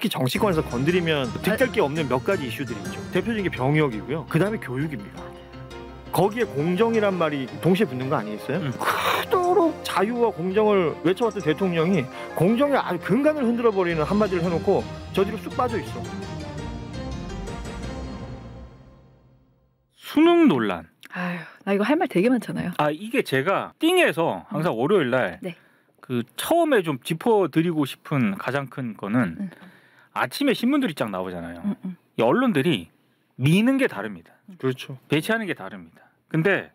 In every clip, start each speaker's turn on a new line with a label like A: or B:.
A: 특히 정치권에서 건드리면 득될 게 없는 몇 가지 이슈들이 있죠. 대표적인 게 병역이고요. 그 다음에 교육입니다. 거기에 공정이란 말이 동시에 붙는 거 아니겠어요? 그토록 자유와 공정을 외쳐왔던 대통령이 공정의 아주 근간을 흔들어버리는 한마디를 해놓고 저 뒤로 쑥 빠져있어.
B: 수능 논란.
C: 아유, 나 이거 할 말 되게 많잖아요.
B: 이게 제가 띵에서 항상 월요일 날
C: 네.
B: 그 처음에 좀 짚어드리고 싶은 가장 큰 거는 아침에 신문들이 쫙 나오잖아요. 이 언론들이 미는 게 다릅니다.
A: 그렇죠.
B: 배치하는 게 다릅니다. 근데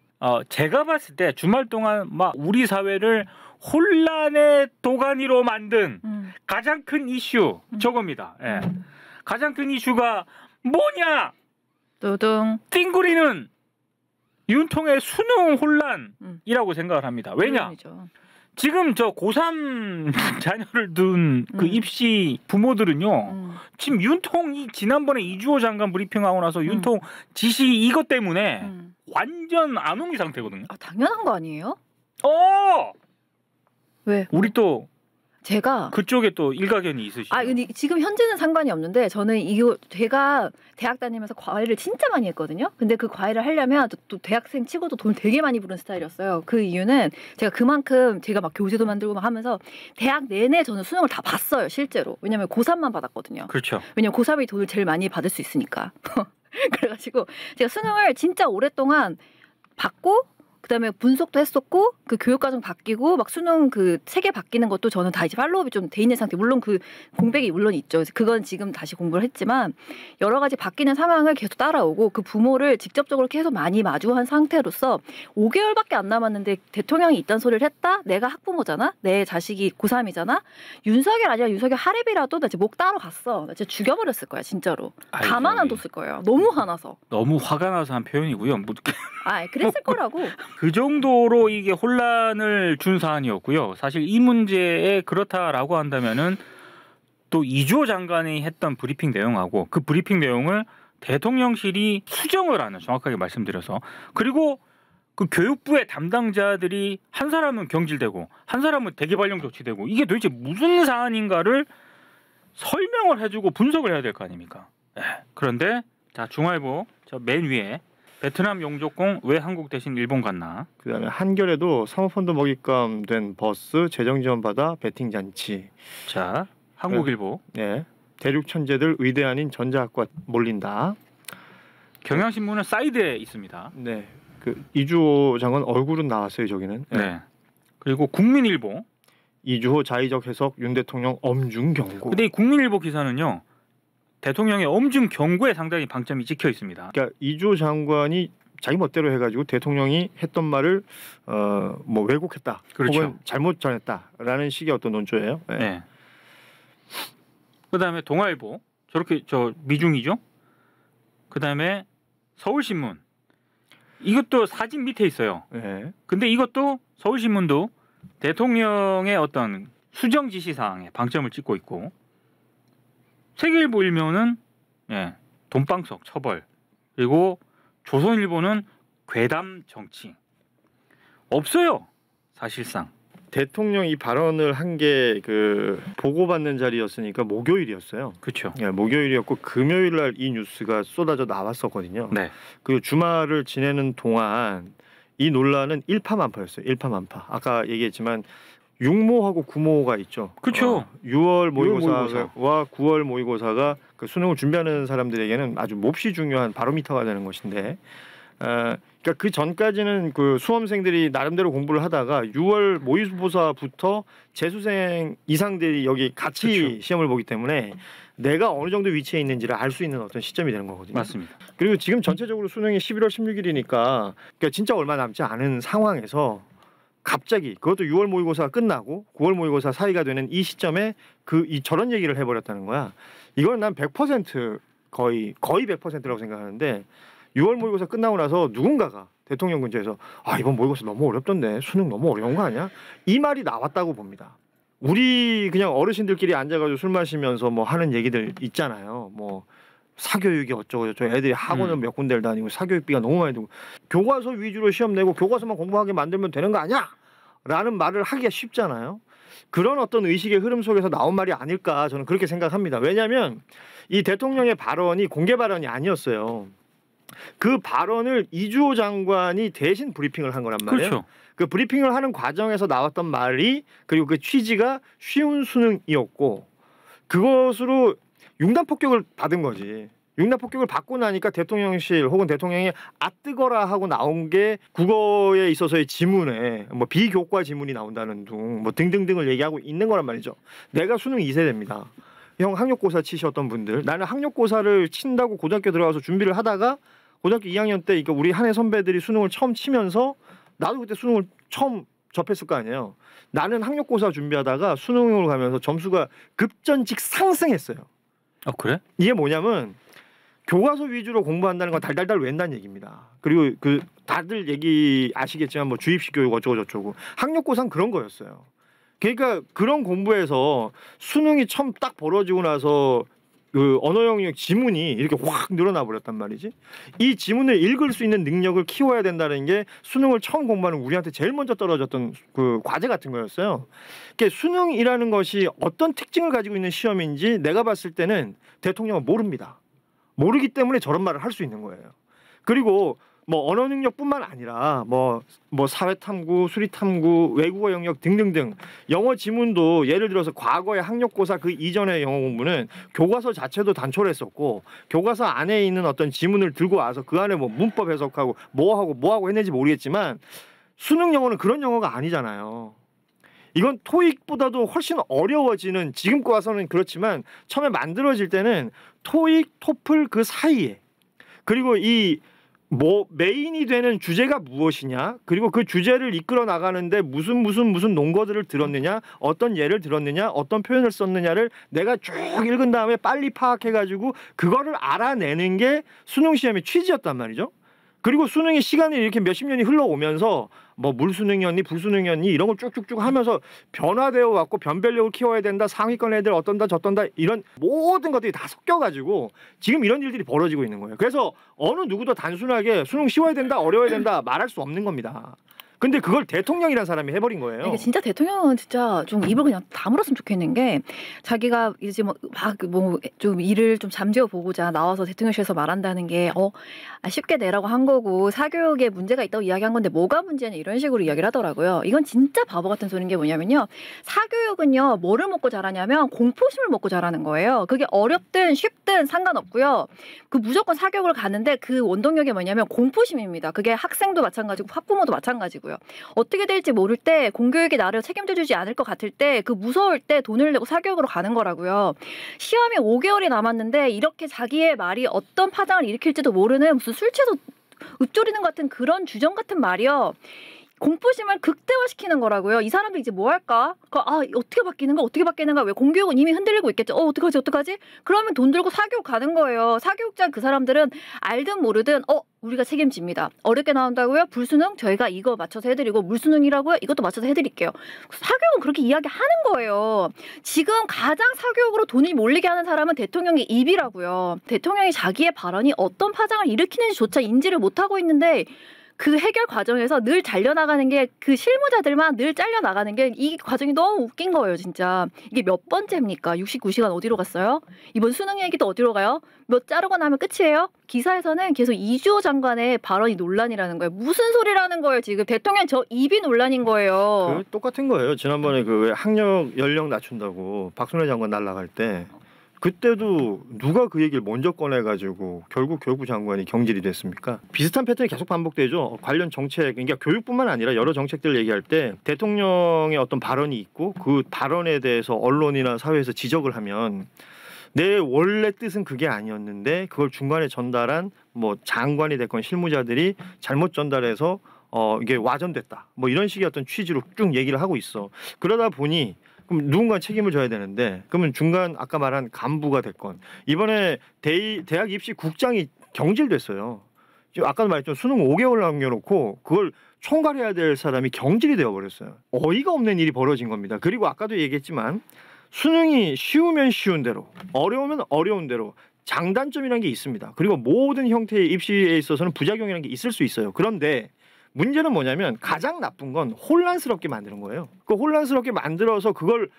B: 제가 봤을 때 주말 동안 막 우리 사회를 혼란의 도가니로 만든 가장 큰 이슈 저겁니다. 예. 가장 큰 이슈가 뭐냐?
C: 노동.
B: 띵구리는 윤통의 수능 혼란이라고 생각을 합니다. 왜냐?
C: 물론이죠.
B: 지금 저 고3 자녀를 둔 그 입시 부모들은요. 지금 윤통이 지난번에 이주호 장관 브리핑하고 나서 윤통 지시 이것 때문에 완전 안오미 상태거든요.
C: 당연한 거 아니에요? 왜?
B: 우리 또
C: 제가
B: 그쪽에 또 일가견이 있으시죠?
C: 근데 지금 현재는 상관이 없는데 저는 이거 제가 대학 다니면서 과외를 진짜 많이 했거든요. 근데 그 과외를 하려면 또 대학생 치고도 돈을 되게 많이 부른 스타일이었어요. 그 이유는 제가 그만큼 제가 막 교재도 만들고 막 하면서 대학 내내 저는 수능을 다 봤어요, 실제로. 왜냐면 고3만 받았거든요.
B: 그렇죠.
C: 왜냐면 고3이 돈을 제일 많이 받을 수 있으니까. 그래가지고 제가 수능을 진짜 오랫동안 받고 그다음에 분석도 했었고 그 교육과정 바뀌고 막 수능 그 체계 바뀌는 것도 저는 다 이제 팔로우업이 좀 돼 있는 상태. 물론 그 공백이 물론 있죠. 그건 지금 다시 공부를 했지만 여러 가지 바뀌는 상황을 계속 따라오고 그 부모를 직접적으로 계속 많이 마주한 상태로서 5개월밖에 안 남았는데 대통령이 이딴 소리를 했다? 내가 학부모잖아? 내 자식이 고3이잖아? 윤석열 아니라 윤석열 하랩이라도 나 진짜 목 따러 갔어. 나 진짜 죽여버렸을 거야 진짜로. 가만 안 뒀을 거예요. 너무 화나서.
B: 너무 화가 나서 한 표현이고요.
C: 그랬을 거라고.
B: 그 정도로 이게 혼란을 준 사안이었고요. 사실 이 문제에 그렇다라고 한다면은 또 이주호 장관이 했던 브리핑 내용하고 그 브리핑 내용을 대통령실이 수정을 하는, 정확하게 말씀드려서, 그리고 그 교육부의 담당자들이 한 사람은 경질되고 한 사람은 대기발령 조치되고 이게 도대체 무슨 사안인가를 설명을 해주고 분석을 해야 될 거 아닙니까? 그런데 자, 중앙일보 저 맨 위에 베트남 용접공 왜 한국 대신 일본 갔나?
A: 그다음에 한겨레도 사모펀드 먹잇감 된 버스 재정 지원 받아 베팅 잔치.
B: 자, 한국일보.
A: 네. 대륙 천재들 의대 아닌 전자학과 몰린다.
B: 경향신문은 사이드에 있습니다.
A: 네. 그 이주호 장관 얼굴은 나왔어요, 저기는.
B: 네. 그리고 국민일보.
A: 이주호 자의적 해석 윤 대통령 엄중 경고.
B: 근데 이 국민일보 기사는요. 대통령의 엄중 경고에 상당히 방점이 찍혀 있습니다.
A: 그러니까 이주호 장관이 자기 멋대로 해가지고 대통령이 했던 말을 뭐 왜곡했다,
B: 그렇죠.
A: 혹은 잘못 전했다라는 식의 어떤 논조예요. 네.
B: 네. 그다음에 동아일보 저렇게 저 미중이죠. 그다음에 서울신문 이것도 사진 밑에 있어요.
A: 네.
B: 근데 이것도 서울신문도 대통령의 어떤 수정 지시 사항에 방점을 찍고 있고. 세계일보 일면은 돈방석 처벌, 그리고 조선일보는 괴담 정치 없어요. 사실상
A: 대통령이 발언을 한 게 그 보고받는 자리였으니까 목요일이었어요.
B: 그렇죠.
A: 네, 목요일이었고 금요일 날 이 뉴스가 쏟아져 나왔었거든요.
B: 네.
A: 그리고 주말을 지내는 동안 이 논란은 일파만파였어요. 일파만파. 아까 얘기했지만 육모하고 구모가 있죠.
B: 그렇죠.
A: 6월 모의고사와 9월 모의고사가 그 수능을 준비하는 사람들에게는 아주 몹시 중요한 바로미터가 되는 것인데, 그러니까 그 전까지는 그 수험생들이 나름대로 공부를 하다가 6월 모의고사부터 재수생 이상들이 여기 같이
B: 그렇죠.
A: 시험을 보기 때문에 내가 어느 정도 위치에 있는지를 알 수 있는 어떤 시점이 되는 거거든요.
B: 맞습니다.
A: 그리고 지금 전체적으로 수능이 11월 16일이니까 그러니까 진짜 얼마 남지 않은 상황에서 갑자기 그것도 6월 모의고사가 끝나고 9월 모의고사 사이가 되는 이 시점에 저런 얘기를 해버렸다는 거야. 이건 난 100% 거의 100%라고 생각하는데 6월 모의고사 끝나고 나서 누군가가 대통령 근처에서 이번 모의고사 너무 어렵던데 수능 너무 어려운 거 아니야? 이 말이 나왔다고 봅니다. 우리 그냥 어르신들끼리 앉아가지고 술 마시면서 뭐 하는 얘기들 있잖아요. 뭐 사교육이 어쩌고 저쩌고 애들이 학원을 몇 군데를 다니고 사교육비가 너무 많이 들고 교과서 위주로 시험 내고 교과서만 공부하게 만들면 되는 거 아니야? 라는 말을 하기가 쉽잖아요. 그런 어떤 의식의 흐름 속에서 나온 말이 아닐까 저는 그렇게 생각합니다. 왜냐하면 이 대통령의 발언이 공개 발언이 아니었어요. 그 발언을 이주호 장관이 대신 브리핑을 한 거란 말이에요.
B: 그렇죠.
A: 그 브리핑을 하는 과정에서 나왔던 말이 그리고 그 취지가 쉬운 수능이었고 그것으로 융단 폭격을 받은 거지. 융단 폭격을 받고 나니까 대통령실 혹은 대통령이 아뜨거라 하고 나온 게 국어에 있어서의 지문에 뭐 비교과 지문이 나온다는 둥 뭐 등등등을 얘기하고 있는 거란 말이죠. 내가 수능 2세대입니다. 형 학력고사 치셨던 분들 나는 학력고사를 친다고 고등학교 들어가서 준비를 하다가 고등학교 2학년 때 그러니까 우리 한해 선배들이 수능을 처음 치면서 나도 그때 수능을 처음 접했을 거 아니에요. 나는 학력고사 준비하다가 수능을 가면서 점수가 급전직 상승했어요.
B: 아 그래?
A: 이게 뭐냐면 교과서 위주로 공부한다는 건 달달달 외운다는 얘기입니다. 그리고 그 다들 얘기 아시겠지만 뭐 주입식 교육 어쩌고 저쩌고 학력고사는 그런 거였어요. 그러니까 그런 공부에서 수능이 처음 딱 벌어지고 나서 그 언어 영역 지문이 이렇게 확 늘어나 버렸단 말이지. 이 지문을 읽을 수 있는 능력을 키워야 된다는 게 수능을 처음 공부하는 우리한테 제일 먼저 떨어졌던 그 과제 같은 거였어요. 그러니까 수능이라는 것이 어떤 특징을 가지고 있는 시험인지 내가 봤을 때는 대통령은 모릅니다. 모르기 때문에 저런 말을 할 수 있는 거예요. 그리고 뭐 언어 능력뿐만 아니라 뭐 사회 탐구, 수리 탐구, 외국어 영역 등등등 영어 지문도 예를 들어서 과거의 학력고사 그 이전의 영어 공부는 교과서 자체도 단촐했었고 교과서 안에 있는 어떤 지문을 들고 와서 그 안에 뭐 문법 해석하고 뭐하고 했는지 모르겠지만 수능 영어는 그런 영어가 아니잖아요. 이건 토익보다도 훨씬 어려워지는 지금 거 와서는 그렇지만 처음에 만들어질 때는 토익, 토플 그 사이에 그리고 이 뭐 메인이 되는 주제가 무엇이냐 그리고 그 주제를 이끌어 나가는데 무슨 논거들을 들었느냐 어떤 예를 들었느냐 어떤 표현을 썼느냐를 내가 쭉 읽은 다음에 빨리 파악해가지고 그거를 알아내는 게 수능 시험의 취지였단 말이죠. 그리고 수능의 시간이 이렇게 몇십 년이 흘러오면서 뭐 물수능이었니 불수능이었니 이런 걸 쭉쭉쭉 하면서 변화되어 왔고 변별력을 키워야 된다 상위권 애들 어떤다 저떤다 이런 모든 것들이 다 섞여가지고 지금 이런 일들이 벌어지고 있는 거예요. 그래서 어느 누구도 단순하게 수능 쉬워야 된다 어려워야 된다 말할 수 없는 겁니다. 근데 그걸 대통령이라는 사람이 해버린 거예요.
C: 이게 진짜 대통령은 진짜 좀 입을 그냥 다물었으면 좋겠는 게 자기가 이제 뭐 좀 일을 좀 잠재워 보고자 나와서 대통령실에서 말한다는 게 쉽게 내라고 한 거고 사교육에 문제가 있다고 이야기한 건데 뭐가 문제냐 이런 식으로 이야기를 하더라고요. 이건 진짜 바보 같은 소리인 게 뭐냐면요. 사교육은요 뭐를 먹고 자라냐면 공포심을 먹고 자라는 거예요. 그게 어렵든 쉽든 상관없고요. 그 무조건 사교육을 가는데 그 원동력이 뭐냐면 공포심입니다. 그게 학생도 마찬가지고 학부모도 마찬가지고요. 어떻게 될지 모를 때 공교육이 나를 책임져주지 않을 것 같을 때 그 무서울 때 돈을 내고 사교육으로 가는 거라고요. 시험이 5개월이 남았는데 이렇게 자기의 말이 어떤 파장을 일으킬지도 모르는 무슨 술 취해서 읊조리는 것 같은 그런 주정 같은 말이요. 공포심을 극대화시키는 거라고요. 이 사람들 이제 뭐 할까? 어떻게 바뀌는가? 왜 공교육은 이미 흔들리고 있겠죠. 어떡하지? 그러면 돈 들고 사교육 가는 거예요. 사교육자 그 사람들은 알든 모르든 우리가 책임집니다. 어렵게 나온다고요? 불수능 저희가 이거 맞춰서 해드리고 물수능이라고요? 이것도 맞춰서 해드릴게요. 사교육은 그렇게 이야기하는 거예요. 지금 가장 사교육으로 돈이 몰리게 하는 사람은 대통령의 입이라고요. 대통령이 자기의 발언이 어떤 파장을 일으키는지조차 인지를 못하고 있는데 그 해결 과정에서 늘 잘려나가는 게 그 실무자들만 늘 잘려나가는 게 이 과정이 너무 웃긴 거예요. 진짜. 이게 몇 번째입니까? 69시간 어디로 갔어요? 이번 수능 얘기도 어디로 가요? 몇 자르고 나면 끝이에요? 기사에서는 계속 이주호 장관의 발언이 논란이라는 거예요. 무슨 소리라는 거예요? 지금 대통령 저 입이 논란인 거예요.
A: 똑같은 거예요. 지난번에 그 학력 연령 낮춘다고 박순애 장관 날아갈 때 그때도 누가 그 얘기를 먼저 꺼내가지고 결국 교육부 장관이 경질이 됐습니까? 비슷한 패턴이 계속 반복되죠. 관련 정책, 그러니까 교육뿐만 아니라 여러 정책들 얘기할 때 대통령의 어떤 발언이 있고 그 발언에 대해서 언론이나 사회에서 지적을 하면 내 원래 뜻은 그게 아니었는데 그걸 중간에 전달한 뭐 장관이 됐건 실무자들이 잘못 전달해서 이게 와전됐다. 뭐 이런 식의 어떤 취지로 쭉 얘기를 하고 있어. 그러다 보니 그럼 누군가 책임을 져야 되는데 그러면 중간 아까 말한 간부가 됐건 이번에 대학 입시 국장이 경질됐어요. 지금 아까도 말했지만 수능 5개월 남겨놓고 그걸 총괄해야 될 사람이 경질이 되어버렸어요. 어이가 없는 일이 벌어진 겁니다. 그리고 아까도 얘기했지만 수능이 쉬우면 쉬운 대로 어려우면 어려운 대로 장단점이라는 게 있습니다. 그리고 모든 형태의 입시에 있어서는 부작용이라는 게 있을 수 있어요. 그런데 문제는 뭐냐면 가장 나쁜 건 혼란스럽게 만드는 거예요. 그 혼란스럽게 만들어서 그걸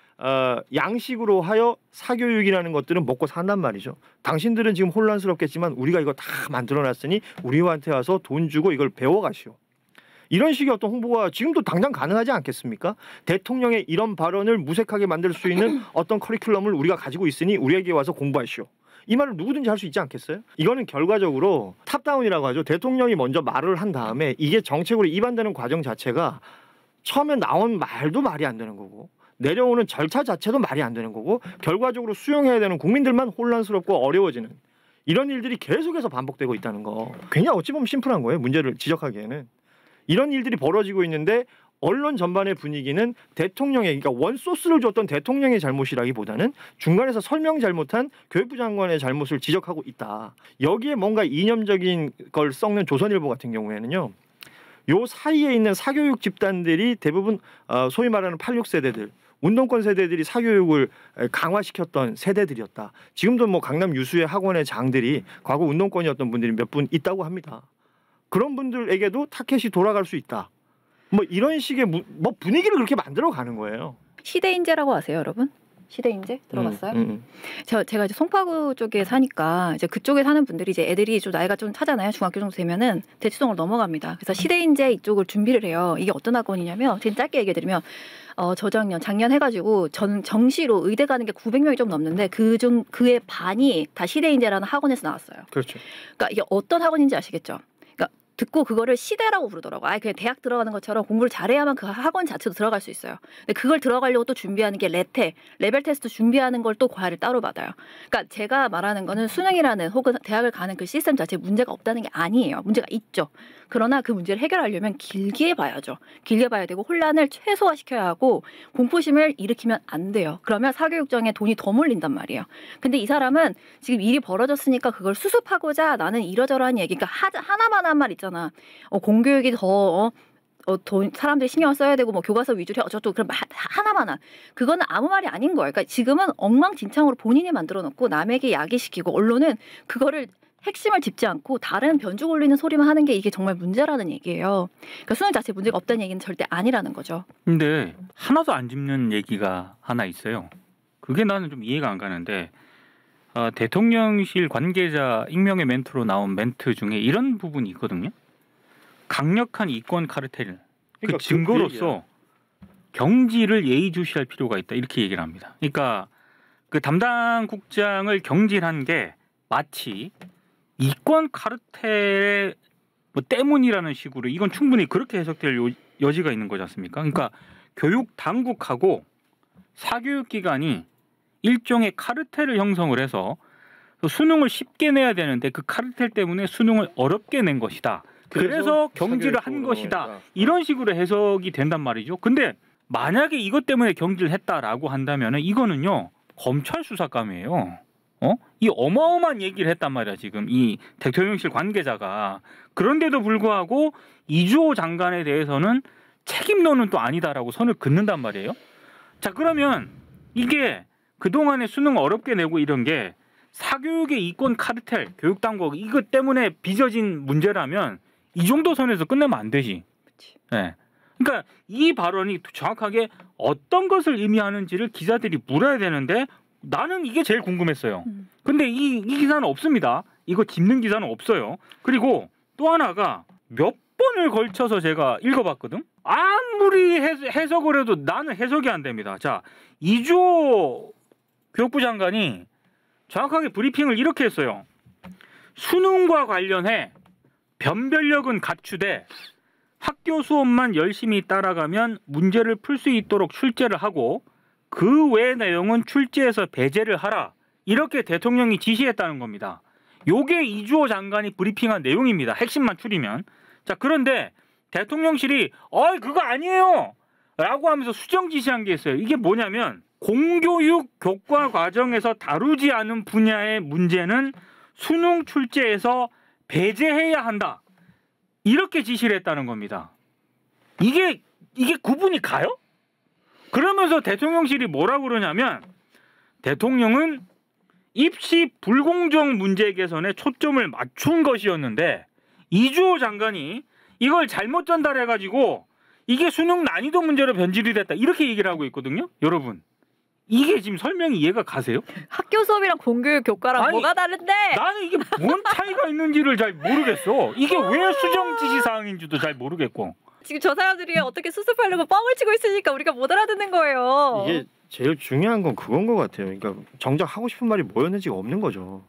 A: 양식으로 하여 사교육이라는 것들은 먹고 산단 말이죠. 당신들은 지금 혼란스럽겠지만 우리가 이거 다 만들어놨으니 우리한테 와서 돈 주고 이걸 배워가시오. 이런 식의 어떤 홍보가 지금도 당장 가능하지 않겠습니까? 대통령의 이런 발언을 무색하게 만들 수 있는 어떤 커리큘럼을 우리가 가지고 있으니 우리에게 와서 공부하시오. 이 말을 누구든지 할 수 있지 않겠어요? 이거는 결과적으로 탑다운이라고 하죠. 대통령이 먼저 말을 한 다음에 이게 정책으로 입안되는 과정 자체가 처음에 나온 말도 말이 안 되는 거고 내려오는 절차 자체도 말이 안 되는 거고 결과적으로 수용해야 되는 국민들만 혼란스럽고 어려워지는 이런 일들이 계속해서 반복되고 있다는 거. 굉장히 어찌 보면 심플한 거예요. 문제를 지적하기에는. 이런 일들이 벌어지고 있는데 언론 전반의 분위기는 대통령의 그러니까 원소스를 줬던 대통령의 잘못이라기보다는 중간에서 설명 잘못한 교육부 장관의 잘못을 지적하고 있다. 여기에 뭔가 이념적인 걸 썩는 조선일보 같은 경우에는요. 요 사이에 있는 사교육 집단들이 대부분 소위 말하는 86세대들 운동권 세대들이 사교육을 강화시켰던 세대들이었다. 지금도 뭐 강남 유수의 학원의 장들이 과거 운동권이었던 분들이 몇 분 있다고 합니다. 그런 분들에게도 타켓이 돌아갈 수 있다. 뭐 이런 식의 뭐 분위기를 그렇게 만들어 가는 거예요.
C: 시대인재라고 아세요, 여러분? 시대인재 들어봤어요? 제가 이제 송파구 쪽에 사니까 이제 그쪽에 사는 분들이 이제 애들이 좀 나이가 좀 차잖아요. 중학교 정도 되면은 대치동으로 넘어갑니다. 그래서 시대인재 이쪽을 준비를 해요. 이게 어떤 학원이냐면 제가 짧게 얘기해드리면 작년 해가지고 정시로 의대 가는 게 900명이 좀 넘는데 그의 반이 다 시대인재라는 학원에서 나왔어요.
A: 그렇죠.
C: 그러니까 이게 어떤 학원인지 아시겠죠? 듣고 그거를 시대라고 부르더라고. 아예 그냥 대학 들어가는 것처럼 공부를 잘해야만 그 학원 자체도 들어갈 수 있어요. 근데 그걸 들어가려고 또 준비하는 게 레벨 테스트 준비하는 걸 또 과외를 따로 받아요. 그러니까 제가 말하는 거는 수능이라는 혹은 대학을 가는 그 시스템 자체에 문제가 없다는 게 아니에요. 문제가 있죠. 그러나 그 문제를 해결하려면 길게 봐야죠. 길게 봐야 되고 혼란을 최소화시켜야 하고 공포심을 일으키면 안 돼요. 그러면 사교육청에 돈이 더 몰린단 말이에요. 근데 이 사람은 지금 일이 벌어졌으니까 그걸 수습하고자 나는 이러저러한 얘기, 그러니까 하나만 한 말 있잖아. 공교육이 더 돈 사람들이 신경을 써야 되고 뭐 교과서 위주로 어쩌고 그런 하나만 그거는 아무 말이 아닌 거예요. 그러니까 지금은 엉망진창으로 본인이 만들어 놓고 남에게 야기시키고 언론은 그거를 핵심을 짚지 않고 다른 변죽 올리는 소리만 하는 게 이게 정말 문제라는 얘기예요. 그러니까 수능 자체에 문제가 없다는 얘기는 절대 아니라는 거죠.
B: 근데 하나도 안 짚는 얘기가 하나 있어요. 그게 나는 좀 이해가 안 가는데 대통령실 관계자 익명의 멘트로 나온 멘트 중에 이런 부분이 있거든요. 강력한 이권 카르텔 그 증거로서 경질을 예의주시할 필요가 있다 이렇게 얘기를 합니다. 그러니까 그 담당 국장을 경질한 게 마치 이권 카르텔의 뭐 때문이라는 식으로 이건 충분히 그렇게 해석될 여지가 있는 거지 않습니까? 그러니까 교육 당국하고 사교육기관이 일종의 카르텔을 형성을 해서 수능을 쉽게 내야 되는데 그 카르텔 때문에 수능을 어렵게 낸 것이다. 그래서 경질을 한 것이다. 이런 식으로 해석이 된단 말이죠. 근데 만약에 이것 때문에 경질을 했다라고 한다면 이거는요. 검찰 수사감이에요. 이 어마어마한 얘기를 했단 말이야. 지금 이 대통령실 관계자가. 그런데도 불구하고 이주호 장관에 대해서는 책임론은 또 아니다라고 선을 긋는단 말이에요. 자 그러면 이게 그동안에 수능 어렵게 내고 이런 게 사교육의 이권 카르텔, 교육당국 이것 때문에 빚어진 문제라면 이 정도 선에서 끝내면 안 되지. 네. 그러니까 이 발언이 정확하게 어떤 것을 의미하는지를 기자들이 물어야 되는데 나는 이게 제일 궁금했어요. 근데 이 기사는 없습니다. 이거 짚는 기사는 없어요. 그리고 또 하나가 몇 번을 걸쳐서 제가 읽어봤거든. 아무리 해석을 해도 나는 해석이 안 됩니다. 자, 이주호 교육부 장관이 정확하게 브리핑을 이렇게 했어요. 수능과 관련해 변별력은 갖추되 학교 수업만 열심히 따라가면 문제를 풀 수 있도록 출제를 하고 그 외 내용은 출제해서 배제를 하라. 이렇게 대통령이 지시했다는 겁니다. 요게 이주호 장관이 브리핑한 내용입니다. 핵심만 추리면. 자 그런데 대통령실이 그거 아니에요 라고 하면서 수정 지시한 게 있어요. 이게 뭐냐면 공교육 교과 과정에서 다루지 않은 분야의 문제는 수능 출제에서 배제해야 한다. 이렇게 지시를 했다는 겁니다. 이게 구분이 가요? 그러면서 대통령실이 뭐라고 그러냐면 대통령은 입시 불공정 문제 개선에 초점을 맞춘 것이었는데 이주호 장관이 이걸 잘못 전달해가지고 이게 수능 난이도 문제로 변질이 됐다 이렇게 얘기를 하고 있거든요. 여러분 이게 지금 설명이 이해가 가세요?
C: 학교 수업이랑 공교육 교과랑
B: 아니,
C: 뭐가 다른데?
B: 나는 이게 뭔 차이가 있는지를 잘 모르겠어. 이게 왜 수정 지시 사항인지도 잘 모르겠고.
C: 지금 저 사람들이 어떻게 수습하려고 뻥을 치고 있으니까 우리가 못 알아듣는 거예요.
A: 이게 제일 중요한 건 그건 것 같아요. 그러니까 정작 하고 싶은 말이 뭐였는지가 없는 거죠.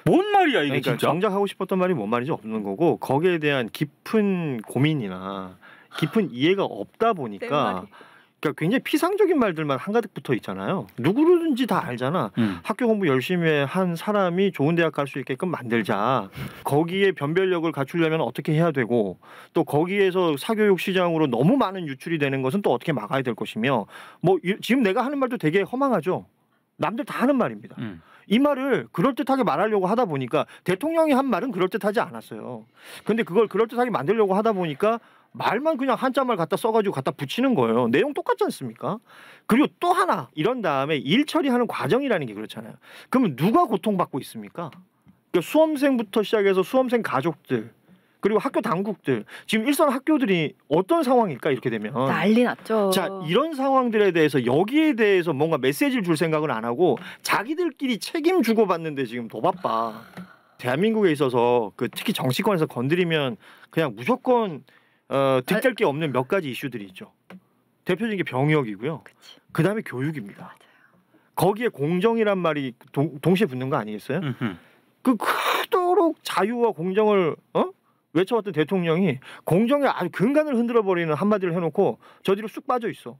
B: 뭔 말이야 이게
A: 그러니까
B: 진짜?
A: 정작 하고 싶었던 말이 뭔 말인지 없는 거고 거기에 대한 깊은 고민이나 깊은 이해가 없다 보니까 그러니까 굉장히 피상적인 말들만 한가득 붙어 있잖아요. 누구든지 다 알잖아. 학교 공부 열심히 한 사람이 좋은 대학 갈 수 있게끔 만들자. 거기에 변별력을 갖추려면 어떻게 해야 되고 또 거기에서 사교육 시장으로 너무 많은 유출이 되는 것은 또 어떻게 막아야 될 것이며 뭐 지금 내가 하는 말도 되게 허망하죠. 남들 다 하는 말입니다. 이 말을 그럴듯하게 말하려고 하다 보니까 대통령이 한 말은 그럴듯하지 않았어요. 근데 그걸 그럴듯하게 만들려고 하다 보니까 말만 그냥 한자말 갖다 써가지고 갖다 붙이는 거예요. 내용 똑같지 않습니까? 그리고 또 하나 이런 다음에 일 처리하는 과정이라는 게 그렇잖아요. 그러면 누가 고통받고 있습니까? 그러니까 수험생부터 시작해서 수험생 가족들 그리고 학교 당국들 지금 일선 학교들이 어떤 상황일까 이렇게 되면
C: 난리 났죠.
A: 자 이런 상황들에 대해서 여기에 대해서 뭔가 메시지를 줄 생각은 안 하고 자기들끼리 책임 주고받는데 지금 더 바빠. 대한민국에 있어서 그 특히 정치권에서 건드리면 그냥 무조건 득될 게 없는 몇 가지 이슈들이 있죠. 대표적인 게 병역이고요. 그 다음에 교육입니다.
C: 맞아요.
A: 거기에 공정이란 말이 동시에 붙는 거 아니겠어요? 그 크도록 자유와 공정을 외쳐왔던 대통령이 공정의 아주 근간을 흔들어버리는 한마디를 해놓고 저 뒤로 쑥 빠져 있어.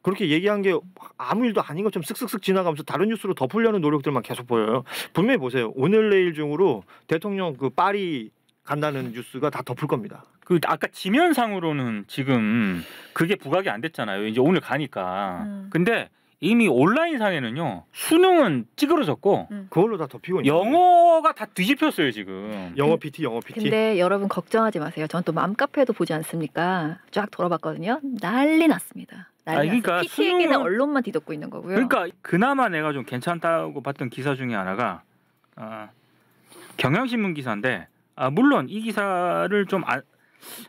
A: 그렇게 얘기한 게 아무 일도 아닌 것처럼 쓱쓱쓱 지나가면서 다른 뉴스로 덮으려는 노력들만 계속 보여요. 분명히 보세요. 오늘 내일 중으로 대통령 그 파리 간다는 뉴스가 다 덮을 겁니다.
B: 그 아까 지면상으로는 지금 그게 부각이 안 됐잖아요. 이제 오늘 가니까. 근데 이미 온라인상에는요. 수능은 찌그러졌고
A: 그걸로 다 덮이고 있는
B: 영어가 다 뒤집혔어요 지금.
A: 영어 PT, 영어 PT.
C: 근데 여러분 걱정하지 마세요. 전 또 맘카페도 보지 않습니까? 쫙 돌아봤거든요. 난리 났습니다. 난리
B: 그러니까
C: 났어요. PT에게는
B: 수능은-
C: 언론만 뒤덮고 있는 거고요.
B: 그러니까 그나마 내가 좀 괜찮다고 봤던 기사 중에 하나가 경향신문 기사인데 물론 이 기사를 좀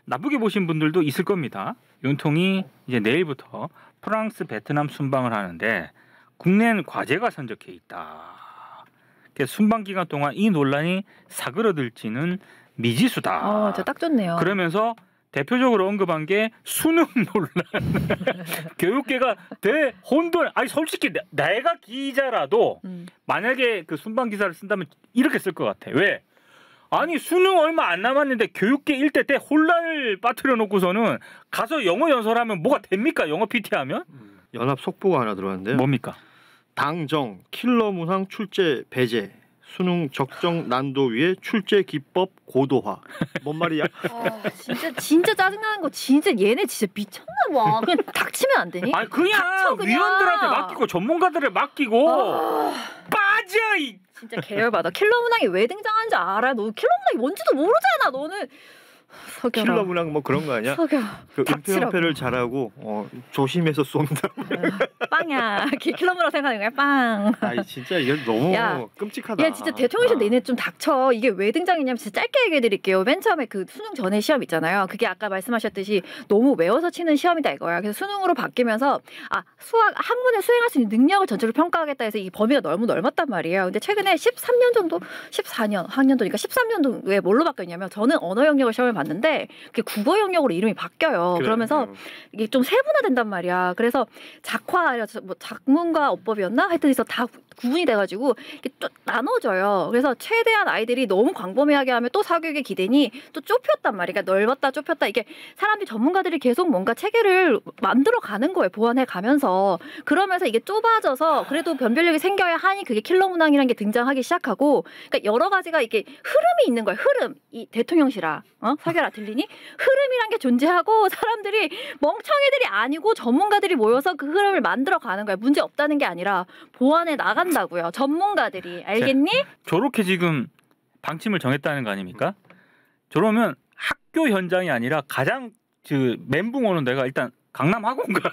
B: 나쁘게 보신 분들도 있을 겁니다. 윤통이 이제 내일부터 프랑스, 베트남 순방을 하는데 국내는 과제가 선적해 있다. 그래서 순방 기간 동안 이 논란이 사그러들지는 미지수다.
C: 저 딱 좋네요.
B: 그러면서 대표적으로 언급한 게 수능 논란. 교육계가 대혼돈. 아니 솔직히 내가 기자라도 만약에 그 순방 기사를 쓴다면 이렇게 쓸 것 같아. 왜? 아니 수능 얼마 안 남았는데 교육계 일대 혼란을 빠뜨려 놓고서는 가서 영어 연설하면 뭐가 됩니까? 영어 PT 하면?
A: 연합 속보가 하나 들어왔는데요.
B: 뭡니까?
A: 당정 킬러 문항 출제 배제. 수능 적정 난도 위에 출제 기법 고도화. 뭔 말이야?
C: 진짜 짜증나는 거 진짜 얘네 진짜 미쳤나 봐. 그냥 닥치면 안 되니?
B: 아니 그냥
C: 닥쳐, 그냥.
B: 위원들한테 맡기고 전문가들을 맡기고 빠져 이.
C: 진짜 계열받아. 킬러 문항이 왜 등장하는지 알아? 너 킬러 문항이 뭔지도 모르잖아. 너는 석여라.
A: 킬러 문항 뭐 그런 거 아니야?
C: 석여.
A: 그
C: 닥치라고.
A: 은폐를 잘하고 조심해서 쏜다.
C: 빵이야. 킬러 문항 생각하는 거야. 빵.
A: 아니 진짜 이게 너무
C: 야,
A: 끔찍하다.
C: 야 진짜 대통령실 내내 좀 닥쳐. 이게 왜 등장했냐면 진짜 짧게 얘기해 드릴게요. 맨 처음에 그 수능 전에 시험 있잖아요. 그게 아까 말씀하셨듯이 너무 외워서 치는 시험이다 이거야. 그래서 수능으로 바뀌면서 수학 학문을 수행할 수 있는 능력을 전체로 평가하겠다 해서 이 범위가 너무 넓었단 말이에요. 근데 최근에 13년 정도 14년 학년도니까 13년도에 뭘로 바뀌었냐면 저는 언어 영역을 시험을 봤는데 그게 국어 영역으로 이름이 바뀌어요.
A: 그래,
C: 그러면서 이게 좀 세분화된단 말이야. 그래서 작화, 뭐 작문과 어법이었나? 하여튼 그래서 다 구분이 돼가지고 이렇게 또 나눠져요. 그래서 최대한 아이들이 너무 광범위하게 하면 또 사교육에 기대니 또 좁혔단 말이야. 그러니까 넓었다 좁혔다 이게 사람들이 전문가들이 계속 뭔가 체계를 만들어 가는 거예요. 보완해 가면서 그러면서 이게 좁아져서 그래도 변별력이 생겨야 하니 그게 킬러 문항이라는 게 등장하기 시작하고 그러니까 여러 가지가 이게 흐름이 있는 거예요. 흐름. 이 대통령실아, 석열아 들리니? 흐름이란 게 존재하고 사람들이 멍청이들이 아니고 전문가들이 모여서 그 흐름을 만들어 가는 거예요. 문제 없다는 게 아니라 보완해 나간다고요. 전문가들이 알겠니?
B: 저렇게 지금 방침을 정했다는 거 아닙니까? 저러면 학교 현장이 아니라 가장 그 멘붕 오는 데가 일단 강남 학원가.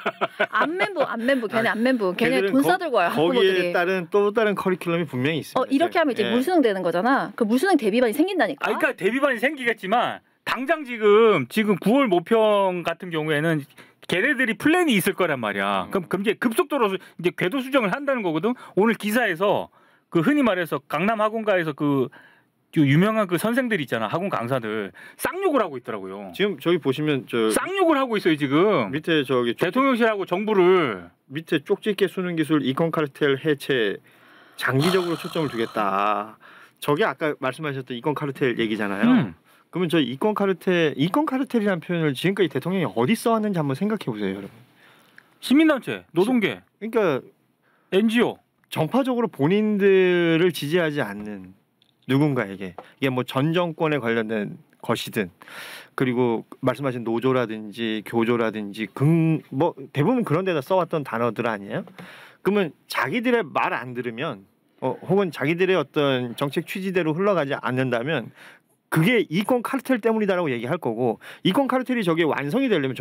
C: 안멘부 걔네 안멘부 걔네
A: 걔들은
C: 돈 싸들고 와요.
A: 거기에
C: 학부모들이.
A: 따른 또 다른 커리큘럼이 분명히 있습니다.
C: 이렇게 하면 이제
A: 예.
C: 물수능 되는 거잖아. 그 물수능 대비반이 생긴다니까.
B: 그러니까 대비반이 생기겠지만 당장 지금 9월 모평 같은 경우에는 걔네들이 플랜이 있을 거란 말이야. 그럼 이제 급속도로 이제 궤도 수정을 한다는 거거든. 오늘 기사에서 그 흔히 말해서 강남 학원가에서 그 유명한 그 선생들 있잖아, 학원 강사들 쌍욕을 하고 있더라고요.
A: 지금 저기 보시면 저
B: 쌍욕을 하고 있어요 지금.
A: 밑에 저기
B: 대통령실하고 정부를.
A: 밑에 쪽집게 수능 기술 이권 카르텔 해체 장기적으로 초점을 두겠다. 저게 아까 말씀하셨던 이권 카르텔 얘기잖아요. 그러면 저 이권 카르텔이라는 표현을 지금까지 대통령이 어디 써왔는지 한번 생각해 보세요, 여러분.
B: 시민단체, 노동계,
A: 그러니까
B: NGO.
A: 정파적으로 본인들을 지지하지 않는 누군가에게 이게 뭐 전 정권에 관련된 것이든 그리고 말씀하신 노조라든지 교조라든지 뭐 대부분 그런 데다 써왔던 단어들 아니에요? 그러면 자기들의 말 안 들으면 혹은 자기들의 어떤 정책 취지대로 흘러가지 않는다면 그게 이권 카르텔 때문이다라고 얘기할 거고, 이권 카르텔이 저게 완성이 되려면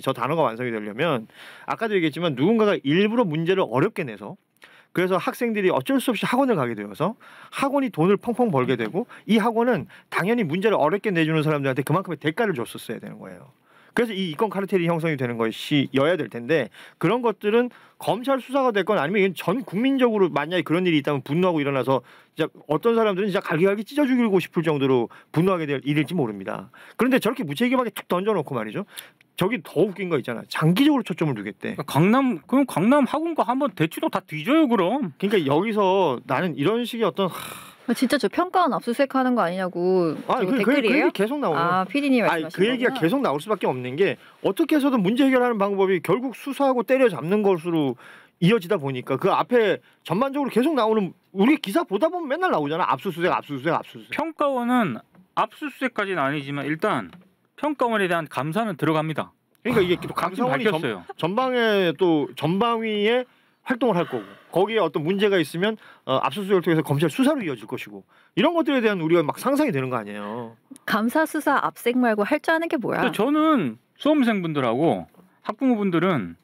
A: 저 단어가 완성이 되려면 아까도 얘기했지만 누군가가 일부러 문제를 어렵게 내서 그래서 학생들이 어쩔 수 없이 학원을 가게 되어서 학원이 돈을 펑펑 벌게 되고 이 학원은 당연히 문제를 어렵게 내주는 사람들한테 그만큼의 대가를 줬었어야 되는 거예요. 그래서 이 이권 카르텔이 형성이 되는 것이어야 될 텐데 그런 것들은 검찰 수사가 됐건 아니면 전 국민적으로 만약에 그런 일이 있다면 분노하고 일어나서 진짜 어떤 사람들은 진짜 갈기갈기 찢어 죽이고 싶을 정도로 분노하게 될 일일지 모릅니다. 그런데 저렇게 무책임하게 툭 던져놓고 말이죠. 저기 더 웃긴 거 있잖아. 장기적으로 초점을 두겠대.
B: 그럼 강남 학원가 한번 대치동 다 뒤져요 그럼.
A: 그러니까 여기서 나는 이런 식의 어떤
C: 진짜 저 평가원 압수수색하는 거 아니냐고
A: 그
C: 댓글이에요?
A: 얘기 계속 나오는.
C: 아, PD님이 말씀하신
A: 그 얘기가
C: 거구나.
A: 계속 나올 수밖에 없는 게 어떻게 해서든 문제 해결하는 방법이 결국 수사하고 때려잡는 것으로 이어지다 보니까 그 앞에 전반적으로 계속 나오는 우리 기사 보다 보면 맨날 나오잖아. 압수수색.
B: 평가원은 압수수색까지는 아니지만 일단 평가원에 대한 감사는 들어갑니다.
A: 그러니까 이게 또 감사원이
B: 밝혔어요.
A: 전방에 또 전방위에 활동을 할 거고 거기에 어떤 문제가 있으면 압수수색을 통해서 검찰 수사로 이어질 것이고 이런 것들에 대한 우리가 막 상상이 되는 거 아니에요.
C: 감사 수사 압색 말고 할 줄 아는 게 뭐야?
B: 근데 저는 수험생분들하고 학부모분들은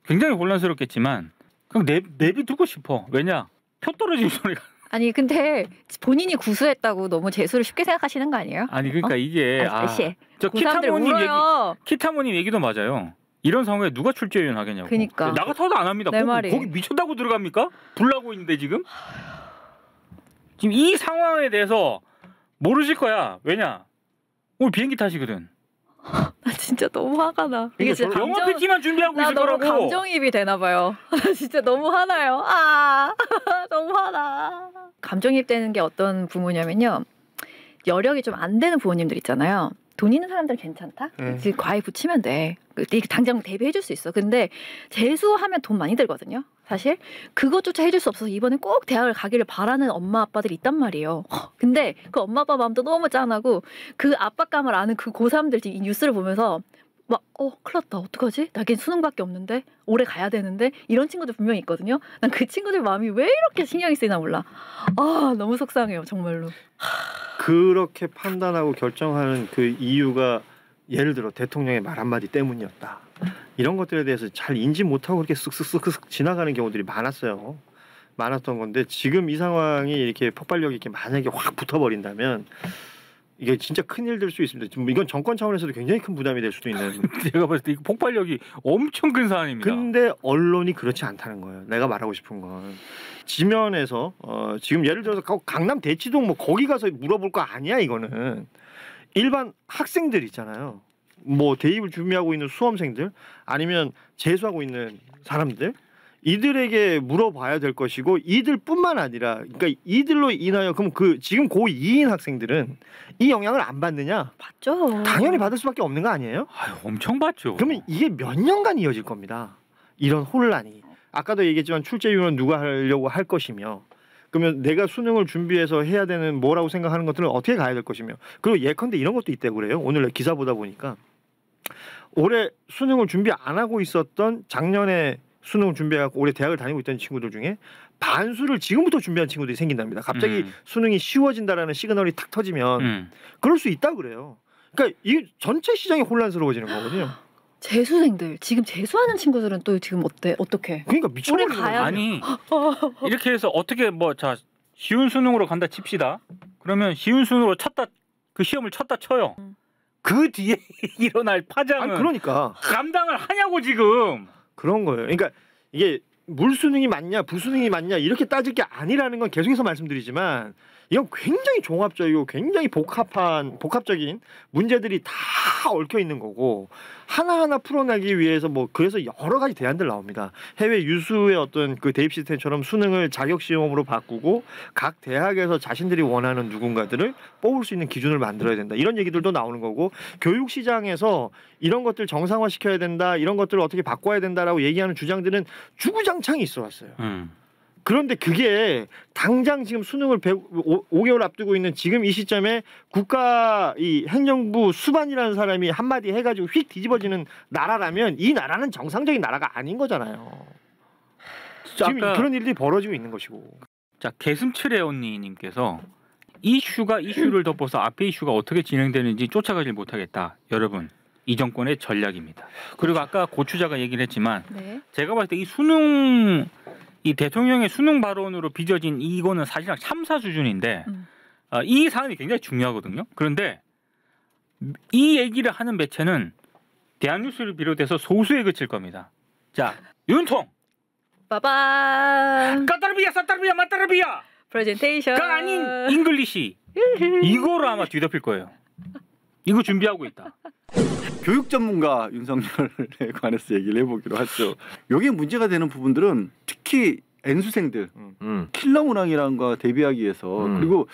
B: 굉장히 혼란스럽겠지만 그냥 내비두고 싶어. 왜냐? 표 떨어지는 소리가.
C: 아니 근데 본인이 구수했다고 너무 재수를 쉽게 생각하시는 거 아니에요?
B: 아니 그러니까 이게
C: 저 고3들 울어요.
B: 키타모님 얘기도 맞아요. 이런 상황에 누가 출제위원 하겠냐고.
C: 그러니까.
B: 나 같아도 안 합니다.
C: 내 말이.
B: 거기 미쳤다고 들어갑니까? 불나고 있는데 지금 이 상황에 대해서 모르실 거야. 왜냐? 오늘 비행기 타시거든.
C: 나 진짜 너무 화가 나. 이게 진짜
B: 영화 PT만 준비하고
C: 나
B: 있을
C: 너무
B: 거라고.
C: 감정이입이 되나 봐요. 진짜 너무 화나요. 너무 화나. 감정이입 되는 게 어떤 부모냐면요. 여력이 좀 안 되는 부모님들 있잖아요. 돈 있는 사람들은 괜찮다. 지금 과외 붙이면 돼. 당장 대비해줄 수 있어. 근데 재수하면 돈 많이 들거든요. 사실 그것조차 해줄 수 없어서 이번에 꼭 대학을 가기를 바라는 엄마 아빠들이 있단 말이에요. 근데 그 엄마 아빠 마음도 너무 짠하고 그 압박감을 아는 그 고3들 이 뉴스를 보면서 막 큰일 났다. 어떡하지? 나 걔 수능밖에 없는데 올해 가야 되는데 이런 친구들 분명히 있거든요. 난 그 친구들 마음이 왜 이렇게 신경이 쓰이나 몰라. 너무 속상해요. 정말로.
A: 그렇게 판단하고 결정하는 그 이유가 예를 들어 대통령의 말 한마디 때문이었다. 이런 것들에 대해서 잘 인지 못하고 그렇게 쓱쓱쓱쓱 지나가는 경우들이 많았던 건데 지금 이 상황이 이렇게 폭발력이 이렇게 만약에 확 붙어버린다면 이게 진짜 큰일 될 수 있습니다. 이건 정권 차원에서도 굉장히 큰 부담이 될 수도 있는.
B: 제가 봤을 때 이 폭발력이 엄청 큰 사안입니다.
A: 근데 언론이 그렇지 않다는 거예요. 내가 말하고 싶은 건 지면에서 지금 예를 들어서 강남 대치동 뭐 거기 가서 물어볼 거 아니야. 이거는 일반 학생들 있잖아요. 뭐 대입을 준비하고 있는 수험생들 아니면 재수하고 있는 사람들 이들에게 물어봐야 될 것이고 이들뿐만 아니라 그러니까 이들로 인하여 그럼 그 지금 고2인 학생들은 이 영향을 안 받느냐?
C: 받죠.
A: 당연히 받을 수밖에 없는 거 아니에요?
B: 엄청 받죠.
A: 그러면 이게 몇 년간 이어질 겁니다. 이런 혼란이. 아까도 얘기했지만 출제위원은 누가 하려고 할 것이며 그러면 내가 수능을 준비해서 해야 되는 뭐라고 생각하는 것들은 어떻게 가야 될 것이며 그리고 예컨대 이런 것도 있다고 그래요. 오늘 기사 보다 보니까 올해 수능을 준비 안 하고 있었던 작년에 수능을 준비해갖고 올해 대학을 다니고 있던 친구들 중에 반수를 지금부터 준비한 친구들이 생긴답니다. 갑자기 수능이 쉬워진다라는 시그널이 탁 터지면 그럴 수 있다고 그래요. 그러니까 이 전체 시장이 혼란스러워지는 거거든요.
C: 재수생들 지금 재수하는 친구들은 또 지금 어떻게?
A: 그러니까 미쳐버리는
C: 올해 가야
A: 거예요.
B: 아니 이렇게 해서 어떻게 쉬운 수능으로 간다 칩시다. 그러면 쉬운 수능으로 그 시험을 쳤다 쳐요. 그 뒤에 일어날 파장은
A: 아니, 그러니까
B: 감당을 하냐고 지금.
A: 그런 거예요. 그러니까 이게 물수능이 맞냐 부수능이 맞냐 이렇게 따질 게 아니라는 건 계속해서 말씀드리지만 이건 굉장히 종합적이고 굉장히 복합적인 문제들이 다 얽혀 있는 거고 하나하나 풀어내기 위해서 뭐 그래서 여러 가지 대안들 나옵니다. 해외 유수의 어떤 그 대입 시스템처럼 수능을 자격 시험으로 바꾸고 각 대학에서 자신들이 원하는 누군가들을 뽑을 수 있는 기준을 만들어야 된다. 이런 얘기들도 나오는 거고 교육 시장에서 이런 것들 정상화 시켜야 된다. 이런 것들을 어떻게 바꿔야 된다라고 얘기하는 주장들은 주구장창이 있어 왔어요. 그런데 그게 당장 지금 수능을 5개월 앞두고 있는 지금 이 시점에 국가 이 행정부 수반이라는 사람이 한마디 해가지고 휙 뒤집어지는 나라라면 이 나라는 정상적인 나라가 아닌 거잖아요. 지금 그런 일들이 벌어지고 있는 것이고.
B: 자, 개슴츠레 언니님께서 이슈가 이슈를 덮어서 앞에 이슈가 어떻게 진행되는지 쫓아가질 못하겠다. 여러분, 이 정권의 전략입니다. 그리고 아까 고추자가 얘기를 했지만
C: 네.
B: 제가 봤을 때 이 수능 이 대통령의 수능 발언으로 빚어진 이거는 사실상 참사 수준인데 이 사안이 굉장히 중요하거든요. 그런데 이 얘기를 하는 매체는 대한뉴스를 비롯해서 소수에 그칠 겁니다. 자, 윤통.
C: 빠밤.
B: 까따르비야, 사따르비야, 마따르비야.
C: 프레젠테이션가
B: 아닌 잉글리시. 이거로 아마 뒤덮일 거예요. 이거 준비하고 있다.
D: 교육 전문가 윤석열에 관해서 얘기를 해보기로 하죠. 여기에 문제가 되는 부분들은 특히 N수생들 킬러 문항이라는 거 대비하기 위해서 그리고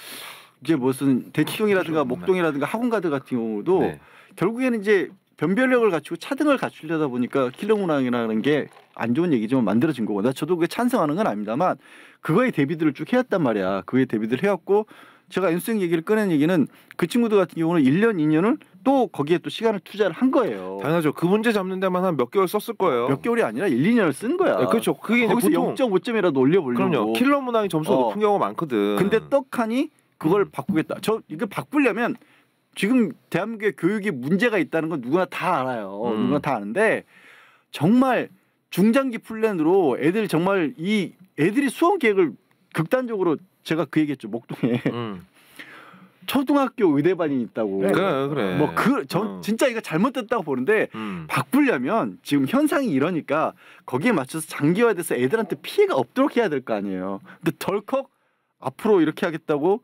D: 이제 무슨 대치동이라든가 목동이라든가 학원가들 같은 경우도
E: 네.
D: 결국에는 이제 변별력을 갖추고 차등을 갖추려다 보니까 킬러 문항이라는 게 안 좋은 얘기지만 만들어진 거고 저도 그게 찬성하는 건 아닙니다만 그거에 대비들을 쭉 해왔단 말이야. 그거에 대비들 해왔고 제가 N수생 얘기를 꺼낸 얘기는 그 친구들 같은 경우는 1년, 2년을 또 거기에 또 시간을 투자를 한 거예요.
E: 당연하죠. 그 문제 잡는 데만 한 몇 개월 썼을 거예요.
D: 몇 개월이 아니라 1, 2년을 쓴 거야.
E: 네, 그렇죠. 그게 이제
D: 거기서
E: 보통
D: 0.5점이라도 올려보려고.
E: 그럼요. 킬러 문항이 점수가 높은 경우가 많거든.
D: 근데 떡하니 그걸 바꾸겠다. 저 이거 바꾸려면 지금 대한민국의 교육이 문제가 있다는 건 누구나 다 알아요. 누구나 다 아는데 정말 중장기 플랜으로 애들 정말 이 애들이 수험 계획을 극단적으로 제가 그 얘기했죠. 목동에 초등학교 의대반이 있다고.
E: 그래.
D: 뭐 진짜 이거 잘못됐다고 보는데 바꾸려면 지금 현상이 이러니까 거기에 맞춰서 장기화돼서 애들한테 피해가 없도록 해야 될 거 아니에요. 근데 덜컥 앞으로 이렇게 하겠다고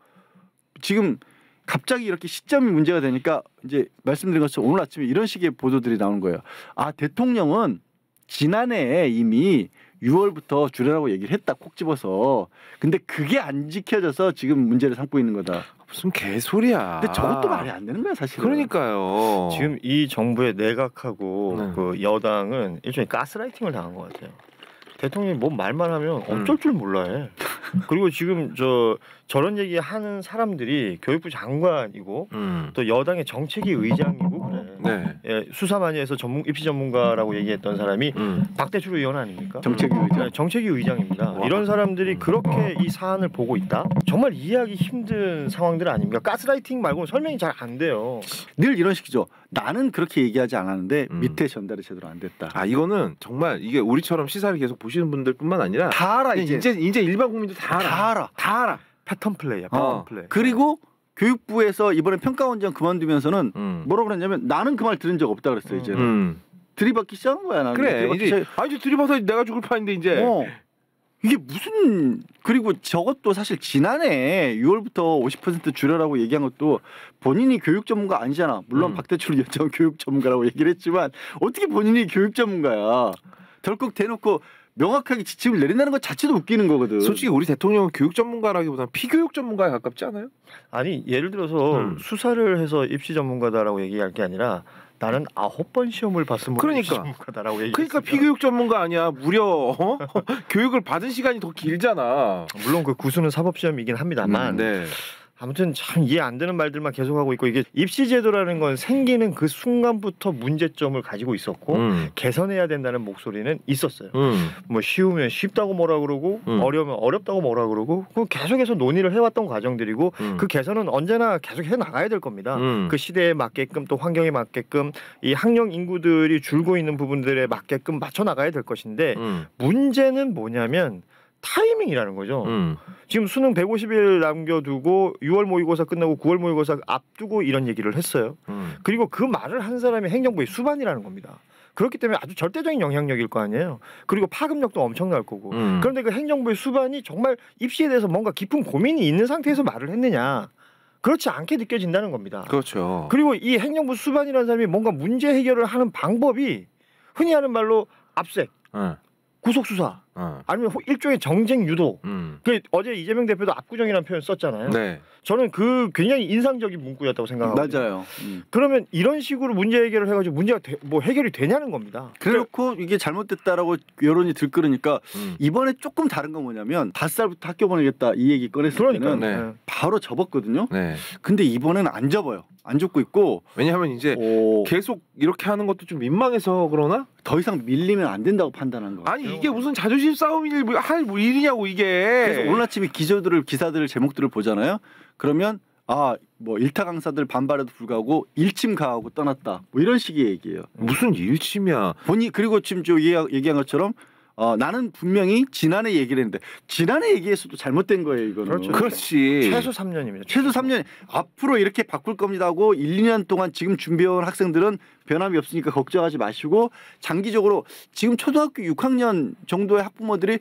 D: 지금 갑자기 이렇게 시점이 문제가 되니까 이제 말씀드린 것처럼 오늘 아침에 이런 식의 보도들이 나오는 거예요. 아, 대통령은 지난해에 이미 6월부터 줄여라고 얘기를 했다. 콕 집어서. 근데 그게 안 지켜져서 지금 문제를 삼고 있는 거다.
E: 무슨 개소리야.
D: 근데 저것도 말이 안 되는 거야 사실은.
E: 그러니까요.
A: 지금 이 정부의 내각하고
E: 네.
A: 그 여당은 일종의 가스라이팅을 당한 것 같아요. 대통령이 뭔 말만 하면 어쩔 줄 몰라 해. 그리고 지금 저런 얘기 하는 사람들이 교육부 장관이고 또 여당의 정책위 의장이고 그래.
E: 네.
A: 예, 수사 많이 해서 입시 전문가라고 얘기했던 사람이 박대출 의원 아닙니까?
D: 정책위 의장.
A: 네, 정책위 의장입니다.
E: 와.
A: 이런 사람들이 그렇게 이 사안을 보고 있다? 정말 이해하기 힘든 상황들 아닙니까? 가스라이팅 말고는 설명이 잘 안 돼요.
D: 늘 이런 식이죠. 나는 그렇게 얘기하지 않았는데 밑에 전달이 제대로 안 됐다.
E: 아 이거는 정말 이게 우리처럼 시사를 계속 보시는 분들뿐만 아니라
D: 다 알아
E: 이제 일반 국민들 다 알아.
D: 다 알아.
A: 패턴 플레이야. 패턴 플레이.
D: 그리고 교육부에서 이번에 평가원장 그만두면서는
E: 음.
D: 뭐라고 그랬냐면 나는 그 말 들은 적 없다 그랬어요. 이제 들이받기 시작한 거야. 나는.
E: 그래 이제 이제 들이봐서 내가 죽을 판인데 이제
D: 이게 무슨 그리고 저것도 사실 지난해 6월부터 50% 줄여라고 얘기한 것도 본인이 교육 전문가 아니잖아. 물론 박대출 전 교육 전문가라고 얘기를 했지만 어떻게 본인이 교육 전문가야. 덜컥 대놓고 명확하게 지침을 내린다는 것 자체도 웃기는 거거든.
E: 솔직히 우리 대통령은 교육 전문가라기보다는 피교육 전문가에 가깝지 않아요?
A: 아니 예를 들어서 수사를 해서 입시 전문가다라고 얘기할 게 아니라 나는 9번 시험을 봤으면 입시 전문가다라고 얘기했어요.
E: 그러니까 피교육 전문가 아니야. 무려 교육을 받은 시간이 더 길잖아.
A: 물론 그 구수는 사법 시험이긴 합니다만
E: 네.
A: 아무튼 참 이해 안 되는 말들만 계속하고 있고 이게 입시 제도라는 건 생기는 그 순간부터 문제점을 가지고 있었고 개선해야 된다는 목소리는 있었어요. 뭐 쉬우면 쉽다고 뭐라 그러고 어려우면 어렵다고 뭐라 그러고 그 계속해서 논의를 해왔던 과정들이고 그 개선은 언제나 계속 해 나가야 될 겁니다. 그 시대에 맞게끔 또 환경에 맞게끔 이 학령 인구들이 줄고 있는 부분들에 맞게끔 맞춰 나가야 될 것인데 문제는 뭐냐면 타이밍이라는 거죠. 지금 수능 150일 남겨두고 6월 모의고사 끝나고 9월 모의고사 앞두고 이런 얘기를 했어요. 그리고 그 말을 한 사람이 행정부의 수반이라는 겁니다. 그렇기 때문에 아주 절대적인 영향력일 거 아니에요. 그리고 파급력도 엄청날 거고. 그런데 그 행정부의 수반이 정말 입시에 대해서 뭔가 깊은 고민이 있는 상태에서 말을 했느냐. 그렇지 않게 느껴진다는 겁니다.
E: 그렇죠.
A: 그리고 이 행정부 수반이라는 사람이 뭔가 문제 해결을 하는 방법이 흔히 하는 말로 압색, 구속수사, 아니면 일종의 정쟁 유도. 그 어제 이재명 대표도 압구정이라는 표현 썼잖아요.
E: 네.
A: 저는 그 굉장히 인상적인 문구였다고 생각하거든요.
D: 맞아요.
A: 그러면 이런 식으로 문제 해결을 해가지고 문제가 뭐 해결이 되냐는 겁니다.
D: 그래놓고 이게 잘못됐다라고 여론이 들끓으니까 이번에 조금 다른 건 뭐냐면 5살부터 학교 보내겠다 이 얘기 꺼냈을 때는
E: 네.
D: 바로 접었거든요.
E: 네.
D: 근데 이번에는 안 접어요. 안 접고 있고
E: 왜냐하면 이제 계속 이렇게 하는 것도 좀 민망해서 그러나?
D: 더 이상 밀리면 안 된다고 판단한 거.
E: 아니 이게 무슨 자존심 싸움일 할 일이냐고 이게.
D: 그래서 오늘 아침에 기사들을 제목들을 보잖아요. 그러면 뭐 일타 강사들 반발에도 불구하고 일침 가하고 떠났다. 뭐 이런 식의 얘기예요.
E: 무슨 일침이야.
D: 그리고 지금 저 얘기한 것처럼 나는 분명히 지난해 얘기를 했는데 지난해 얘기에서도 잘못된 거예요. 이거는.
A: 그렇죠.
E: 그렇지.
A: 최소 3년입니다.
D: 최소 3년 앞으로 이렇게 바꿀 겁니다 하고 1, 2년 동안 지금 준비해온 학생들은 변함이 없으니까 걱정하지 마시고 장기적으로 지금 초등학교 6학년 정도의 학부모들이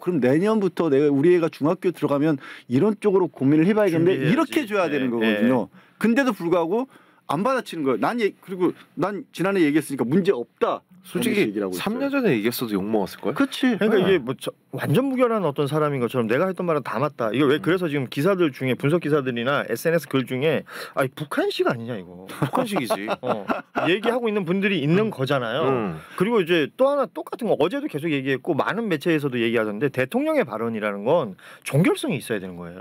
D: 그럼 내년부터 우리 애가 중학교 들어가면 이런 쪽으로 고민을 해봐야겠는데
A: 준비해야지.
D: 이렇게 줘야 되는 거거든요. 근데도 불구하고 안 받아치는 거예요. 그리고 난 지난해 얘기했으니까 문제 없다.
E: 솔직히 3년 전에 얘기했어도 욕 먹었을 걸.
D: 그렇지.
A: 그러니까 이게 뭐 완전 무결한 어떤 사람인 것처럼 내가 했던 말은 다 맞다. 이거 왜 그래서 지금 기사들 중에 분석 기사들이나 SNS 글 중에 북한식 아니냐 이거.
E: 북한식이지.
A: 얘기하고 있는 분들이 있는 거잖아요. 그리고 이제 또 하나 똑같은 거 어제도 계속 얘기했고 많은 매체에서도 얘기하던데 대통령의 발언이라는 건 종결성이 있어야 되는 거예요.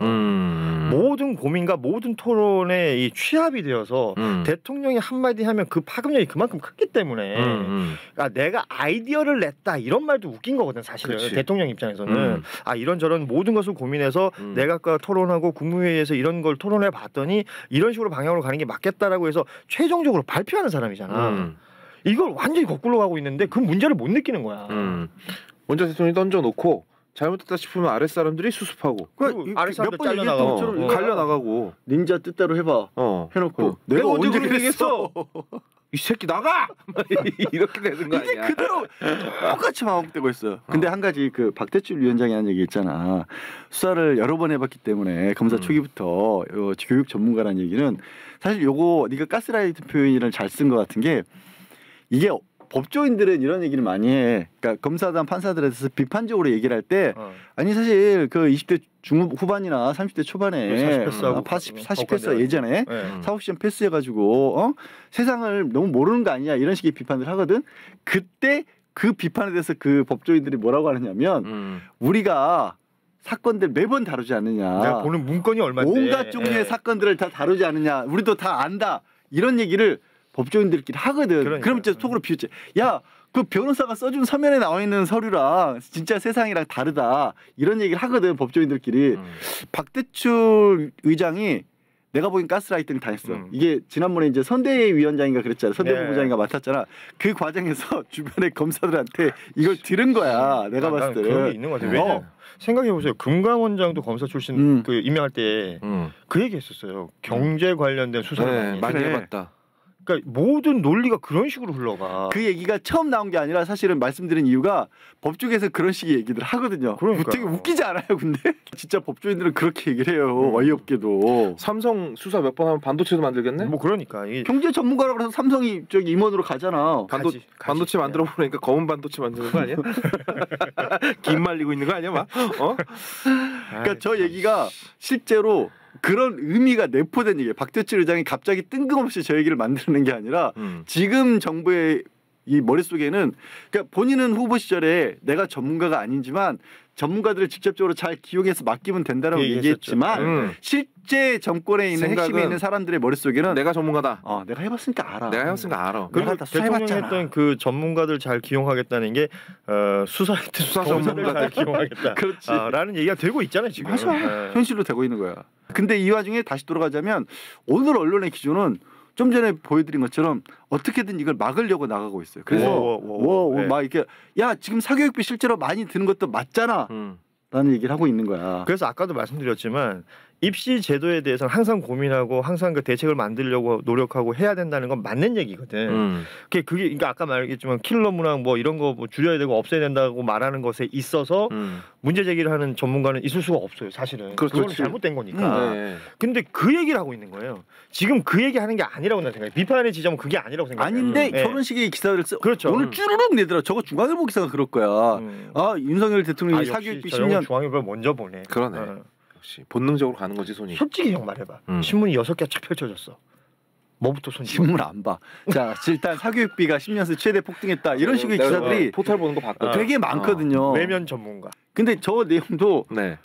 A: 모든 고민과 모든 토론에 이 취합이 되어서 대통령이 한마디 하면 그 파급력이 그만큼 크기 때문에 그러니까 내가 아이디어를 냈다 이런 말도 웃긴 거거든 사실은.
E: 그치.
A: 대통령 입장에서는 이런저런 모든 것을 고민해서 내각과 토론하고 국무회의에서 이런 걸 토론해 봤더니 이런 식으로 방향으로 가는 게 맞겠다라고 해서 최종적으로 발표하는 사람이잖아. 이걸 완전히 거꾸로 가고 있는데 그 문제를 못 느끼는 거야.
E: 먼저 대통령이 던져놓고 잘못됐다 싶으면 아랫사람들이 수습하고
A: 아랫사람들
D: 몇번
A: 잘려나가고.
D: 얘기했던 것처럼
E: 갈려나가고
D: 닌자 뜻대로 해봐. 해놓고
E: 내가 언제 그렇게 얘기했어? 이 새끼 나가! 이렇게 되는 거
D: 이게
E: 아니야?
D: 그대로 똑같이 반복되고 있어요. 근데 한 가지 그 박대출 위원장이 한 얘기 있잖아. 수사를 여러 번 해봤기 때문에 검사 초기부터 교육 전문가라는 얘기는 사실 요거 네가 가스라이트 표현을 잘 쓴 것 같은 게 이게 법조인들은 이런 얘기를 많이 해. 그러니까 검사단 판사들에 대해서 비판적으로 얘기를 할 때 아니 사실 그 20대 중후반이나 30대 초반에 40 패스가 예전에 4,5시간 패스해가지고 세상을 너무 모르는 거 아니냐 이런 식의 비판을 하거든. 그때 그 비판에 대해서 그 법조인들이 뭐라고 하느냐면 우리가 사건들 매번 다루지 않느냐.
A: 내가 보는 문건이 얼마인데.
D: 온갖 종류의 사건들을 다 다루지 않느냐. 우리도 다 안다. 이런 얘기를 법조인들끼리 하거든.
A: 그러니까.
D: 그럼 이제 속으로 비웃지. 야, 그 변호사가 써준 서면에 나와 있는 서류랑 진짜 세상이랑 다르다. 이런 얘기를 하거든. 법조인들끼리. 박대출 의장이 내가 보기엔 가스라이팅을 당했어. 이게 지난번에 이제 선대위 위원장인가 그랬잖아. 선대위 부장인가 맡았잖아. 그 과정에서 주변의 검사들한테 이걸 들은 거야. 내가 봤을 때.
A: 그런 게 있는 것 같아요. 왜냐 생각해 보세요. 금강원장도 검사 출신 그 임명할 때 그 얘기했었어요. 경제 관련된 수사를
E: 많이
D: 그래.
E: 해봤다.
A: 그러니까 모든 논리가 그런 식으로 흘러가.
D: 그 얘기가 처음 나온 게 아니라 사실은 말씀드린 이유가 법조계에서 그런 식의 얘기들 하거든요.
A: 그러니까요.
D: 되게 웃기지 않아요, 근데? 진짜 법조인들은 그렇게 얘기를 해요. 어이없게도.
E: 삼성 수사 몇 번 하면 반도체도 만들겠네?
A: 뭐 그러니까 이게
D: 경제 전문가라고 해서 삼성이 저기 임원으로 가잖아.
E: 반도체 만들어 보니까 검은 반도체 만드는 거 아니야? 김 말리고 있는 거 아니야, 막?
D: 그러니까 저 얘기가 실제로 그런 의미가 내포된 얘기예요. 박대출 의장이 갑자기 뜬금없이 저 얘기를 만드는 게 아니라 지금 정부의 이 머릿속에는 그러니까 본인은 후보 시절에 내가 전문가가 아니지만 전문가들을 직접적으로 잘 기용해서 맡기면 된다라고 얘기했지만 실제 정권에 있는 핵심에 있는 사람들의 머릿속에는
E: 내가 전문가다.
D: 내가 해봤으니까 알아.
E: 내가 해봤으니까 알아.
A: 그리고
D: 다
A: 대통령이
D: 수사해봤잖아.
A: 했던 그 전문가들 잘 기용하겠다는 게 수사 전문가들 잘 기용하겠다.
D: 그렇지.
A: 라는 얘기가 되고 있잖아요 지금.
D: 맞아. 현실로 되고 있는 거야. 근데 이 와중에 다시 돌아가자면 오늘 언론의 기조는 좀 전에 보여드린 것처럼 어떻게든 이걸 막으려고 나가고 있어요. 그래서 막 이렇게 야 지금 사교육비 실제로 많이 드는 것도 맞잖아. 라는 얘기를 하고 있는 거야.
A: 그래서 아까도 말씀드렸지만 입시 제도에 대해서는 항상 고민하고 항상 그 대책을 만들려고 노력하고 해야 된다는 건 맞는 얘기거든. 그게 그러니까 아까 말했지만 킬러 문항 뭐 이런 거 뭐 줄여야 되고 없애야 된다고 말하는 것에 있어서 문제 제기를 하는 전문가는 있을 수가 없어요. 사실은 그건 잘못된 거니까.
E: 네.
A: 근데 그 얘기를 하고 있는 거예요. 지금 그 얘기 하는 게 아니라고 나 생각해. 비판의 지점은 그게 아니라고 생각해요.
D: 아닌데
A: 네.
D: 결혼식의 기사를
A: 그렇죠.
D: 오늘 쭈르륵 내더라. 저거 중앙일보 기사가 그럴 거야. 아 윤석열 대통령이 사교육비 10년
A: 중앙일보 먼저 보네.
E: 그러네. 역시 본능적으로 가는 거지 손이.
A: 솔직히 형 말해봐. 신문이 6개 착 펼쳐졌어. 뭐부터 손
D: 신문 안 봐. 자 일단 사교육비가 10년 새 최대 폭등했다. 이런 식의 기사들이
E: 포털 보는 거 봤거든.
D: 되게 많거든요.
A: 외면 전문가.
D: 근데 저 내용도
E: 네.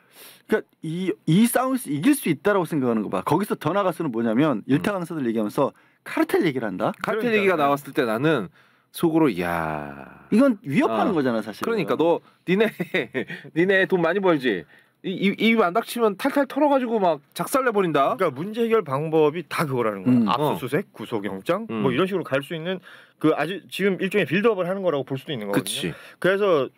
D: 그러니까 이 싸움에서 이길 수 있다라고 생각하는 거 봐. 거기서 더 나가서는 뭐냐면 일타 강사들 얘기하면서 카르텔 얘기를 한다.
E: 카르텔
A: 그러니까.
E: 얘기가 나왔을 때 나는 속으로 야
D: 이건 위협하는 거잖아 사실.
E: 그러니까 너 니네 돈 많이 벌지. 입 안 닥치면 탈탈 털어가지고 막 작살내 버린다.
A: 그러니까 문제 해결 방법이 다 그거라는 거야. 압수수색, 구속영장, 뭐 이런 식으로 갈 수 있는 그 아주 지금 일종의 빌드업을 하는 거라고 볼 수도 있는 거거든요.
E: 그치.
A: 그래서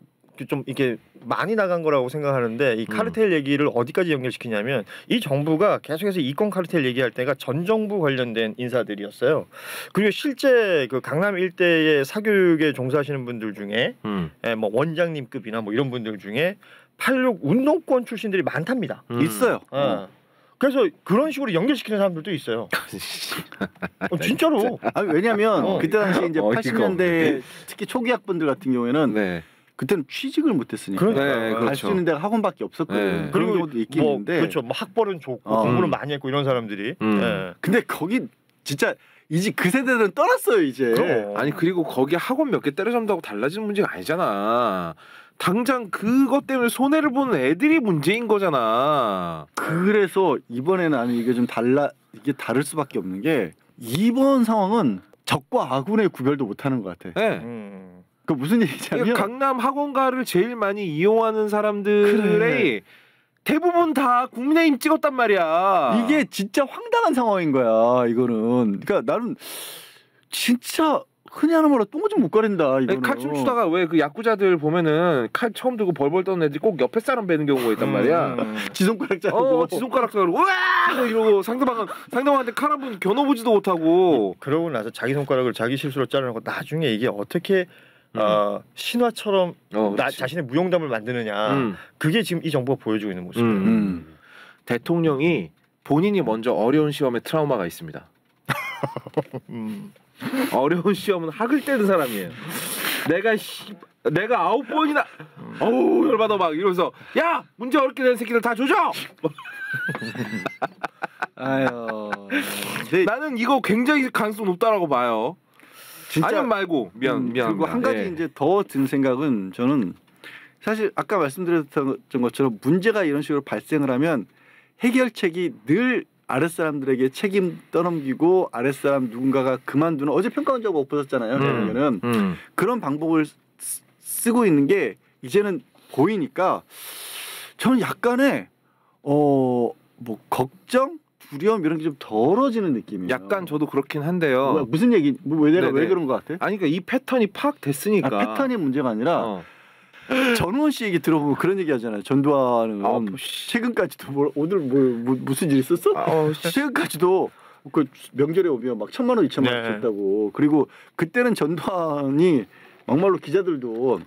A: 좀 이게 많이 나간 거라고 생각하는데 이 카르텔 얘기를 어디까지 연결시키냐면 이 정부가 계속해서 이권 카르텔 얘기할 때가 전 정부 관련된 인사들이었어요. 그리고 실제 그 강남 일대의 사교육에 종사하시는 분들 중에 뭐 원장님급이나 뭐 이런 분들 중에 86 운동권 출신들이 많답니다.
D: 있어요.
A: 그래서 그런 식으로 연결시키는 사람들도 있어요. 진짜로.
D: 아니, 왜냐면 그때 당시 이제
E: 어이가
D: 80년대 특히 초기 학번들 같은 경우에는
E: 네.
D: 그때는 취직을 못했으니까
A: 그러니까.
E: 네,
D: 갈 수
E: 그렇죠.
D: 있는 데가 학원밖에 없었거든.
E: 네.
D: 그런
A: 그리고
D: 경우도 있긴
A: 뭐
D: 있는데.
A: 그렇죠. 뭐 학벌은 좋고 공부는 많이 했고 이런 사람들이. 예.
D: 근데 거기 진짜 이제 그 세대들은 떠났어요 이제.
A: 그럼.
E: 아니 그리고 거기 학원 몇 개 때려잡는다고 달라지는 문제가 아니잖아. 당장 그것 때문에 손해를 보는 애들이 문제인 거잖아.
D: 그래서 이번에는 아니 이게 좀 이게 다를 수밖에 없는 게 이번 상황은 적과 아군의 구별도 못하는 것 같아.
E: 네.
D: 그 무슨 얘기냐면
E: 그러니까 강남 학원가를 제일 많이 이용하는 사람들의
D: 그래.
E: 대부분 다 국민의힘 찍었단 말이야.
D: 이게 진짜 황당한 상황인 거야. 이거는 그러니까 나는 진짜 흔히 하는 말로 똥을 좀 못 가린다. 이거는.
E: 칼 춤추다가 왜 그 야구자들 보면은 칼 처음 들고 벌벌 떠는 애들이 꼭 옆에 사람 베는 경우가 있단 말이야.
D: 지손가락 자르고
E: 지손가락 자르고 으아 이러고 상대방한테 칼 한 번 겨눠보지도 못하고.
A: 그러고 나서 자기 손가락을 자기 실수로 자르고 나중에 이게 어떻게 신화처럼
E: 그렇지.
A: 자신의 무용담을 만드느냐. 그게 지금 이 정부가 보여주고 있는 모습이에요.
E: 대통령이 본인이 먼저 어려운 시험에 트라우마가 있습니다. 어려운 시험은 학을 떼는 사람이에요. 내가 9번이나 어우 열받아 막 이러면서 야 문제 어렵게 낸 새끼들 다 조져.
D: 아유.
E: 나는 이거 굉장히 가능성 높다라고 봐요.
D: 진짜
E: 아니면 말고 미안합니다.
D: 그리고 한 가지
E: 예.
D: 이제 더 든 생각은 저는 사실 아까 말씀드렸던 것처럼 문제가 이런 식으로 발생을 하면 해결책이 늘 아랫사람들에게 책임 떠넘기고 아랫사람 누군가가 그만두는 어제 평가원 적이 없어졌잖아요. 그러면은 그런 방법을 쓰고 있는 게 이제는 보이니까 저는 약간의 뭐 걱정, 두려움 이런 게 좀 덜어지는 느낌이에요.
E: 약간 저도 그렇긴 한데요.
D: 뭐야, 무슨 얘기? 왜 내가
E: 네네.
D: 왜 그런 것 같아?
E: 아니 그러니까 이 패턴이 파악됐으니까.
D: 패턴이 문제가 아니라 전우원 씨 얘기 들어보면 그런 얘기 하잖아요. 전두환은 최근까지도 오늘 무슨 일 있었어? 최근까지도 그 명절에 오면 막 1,000만 원, 2,000만 원 줬다고. 그리고 그때는 전두환이 막말로 기자들도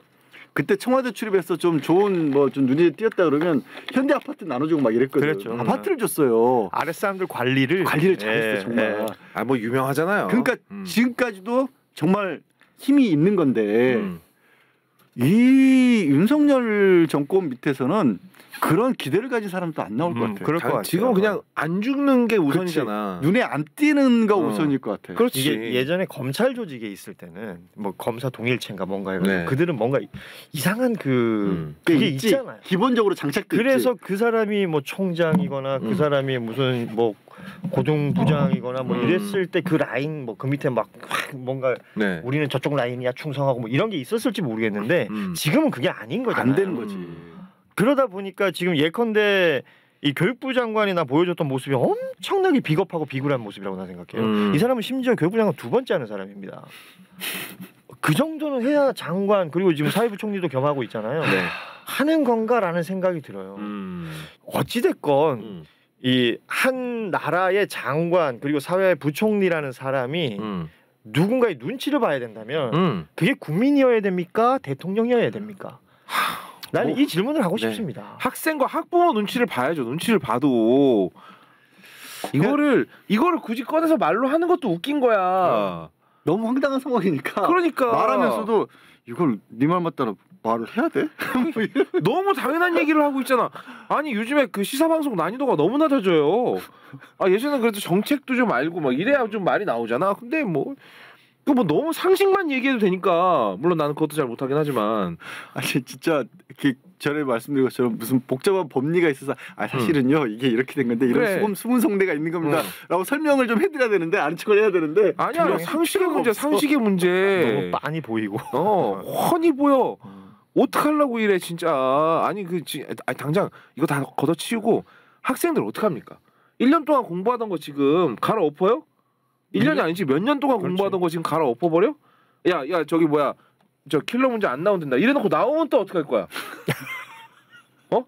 D: 그때 청와대 출입해서 좀 좋은 좀 눈에 띄었다 그러면 현대 아파트 나눠주고 막 이랬거든.
A: 그랬죠.
D: 아파트를 줬어요.
A: 아랫사람들 관리를
D: 잘했어 정말.
E: 뭐 유명하잖아요.
D: 그러니까 지금까지도 정말 힘이 있는 건데. 이 윤석열 정권 밑에서는 그런 기대를 가진 사람도 안 나올 것 같아요.
A: 그럴 것 같아요.
E: 지금 그냥 안 죽는 게 우선이잖아.
D: 눈에 안 띄는 거 우선일 것 같아.
E: 그렇지.
A: 이게 예전에 검찰 조직에 있을 때는 뭐 검사 동일체인가 뭔가 해가지고
E: 네.
A: 그들은 뭔가 이상한 그게 있잖아요.
D: 기본적으로 장착돼
A: 그래서
D: 있지.
A: 그 사람이 뭐 총장이거나 그 사람이 무슨 뭐 고등부장이거나 뭐 이랬을 때 그 라인 뭐 그 밑에 막 뭔가
E: 네.
A: 우리는 저쪽 라인이야 충성하고 뭐 이런 게 있었을지 모르겠는데 지금은 그게 아닌 거잖아요.
D: 안 되는 거지.
A: 그러다 보니까 지금 예컨대 이 교육부 장관이나 보여줬던 모습이 엄청나게 비겁하고 비굴한 모습이라고 나 생각해요. 이 사람은 심지어 교육부 장관 2번째 하는 사람입니다. 그 정도는 해야 장관 그리고 지금 사회부 총리도 겸하고 있잖아요.
E: 네.
A: 하는 건가라는 생각이 들어요. 어찌됐건 이 한 나라의 장관 그리고 사회부총리라는 사람이 누군가의 눈치를 봐야 된다면 그게 국민이어야 됩니까? 대통령이어야 됩니까? 나는
E: 뭐,
A: 이 질문을 하고
E: 네.
A: 싶습니다.
E: 학생과 학부모 눈치를 봐야죠. 눈치를 봐도 이거를 굳이 꺼내서 말로 하는 것도 웃긴 거야.
D: 너무 황당한 상황이니까.
E: 그러니까
D: 말하면서도 이걸 네 말 맞다라 말을 해야 돼?
E: 너무 당연한 얘기를 하고 있잖아. 아니 요즘에 그 시사 방송 난이도가 너무 낮아져요. 아 예전에 그래도 정책도 좀 알고 막 이래야 좀 말이 나오잖아. 근데 뭐 그 뭐 너무 상식만 얘기해도 되니까 물론 나는 그것도 잘 못하긴 하지만
D: 아니 진짜 이렇게 전에 말씀드린 것처럼 무슨 복잡한 법리가 있어서 사실은요 이게 이렇게 된 건데 이런
E: 그래.
D: 수문 성대가 있는 겁니다라고 설명을 좀 해드려야 되는데 아는 척을 해야 되는데
E: 아니야 상식의 문제 상식의 문제.
A: 너무 빤히 보이고.
E: 훤히 보여. 어떡하려고 이래 진짜. 아니 아니 당장 이거 다 걷어치우고 학생들 어떡합니까? 1년 동안 공부하던 거 지금 갈아엎어요? 1년이 아니지 몇 년 동안
A: 그렇지.
E: 공부하던 거 지금 갈아엎어버려? 야 저기 뭐야 저 킬러 문제 안 나온단다 이래놓고 나오면 또 어떡할 거야?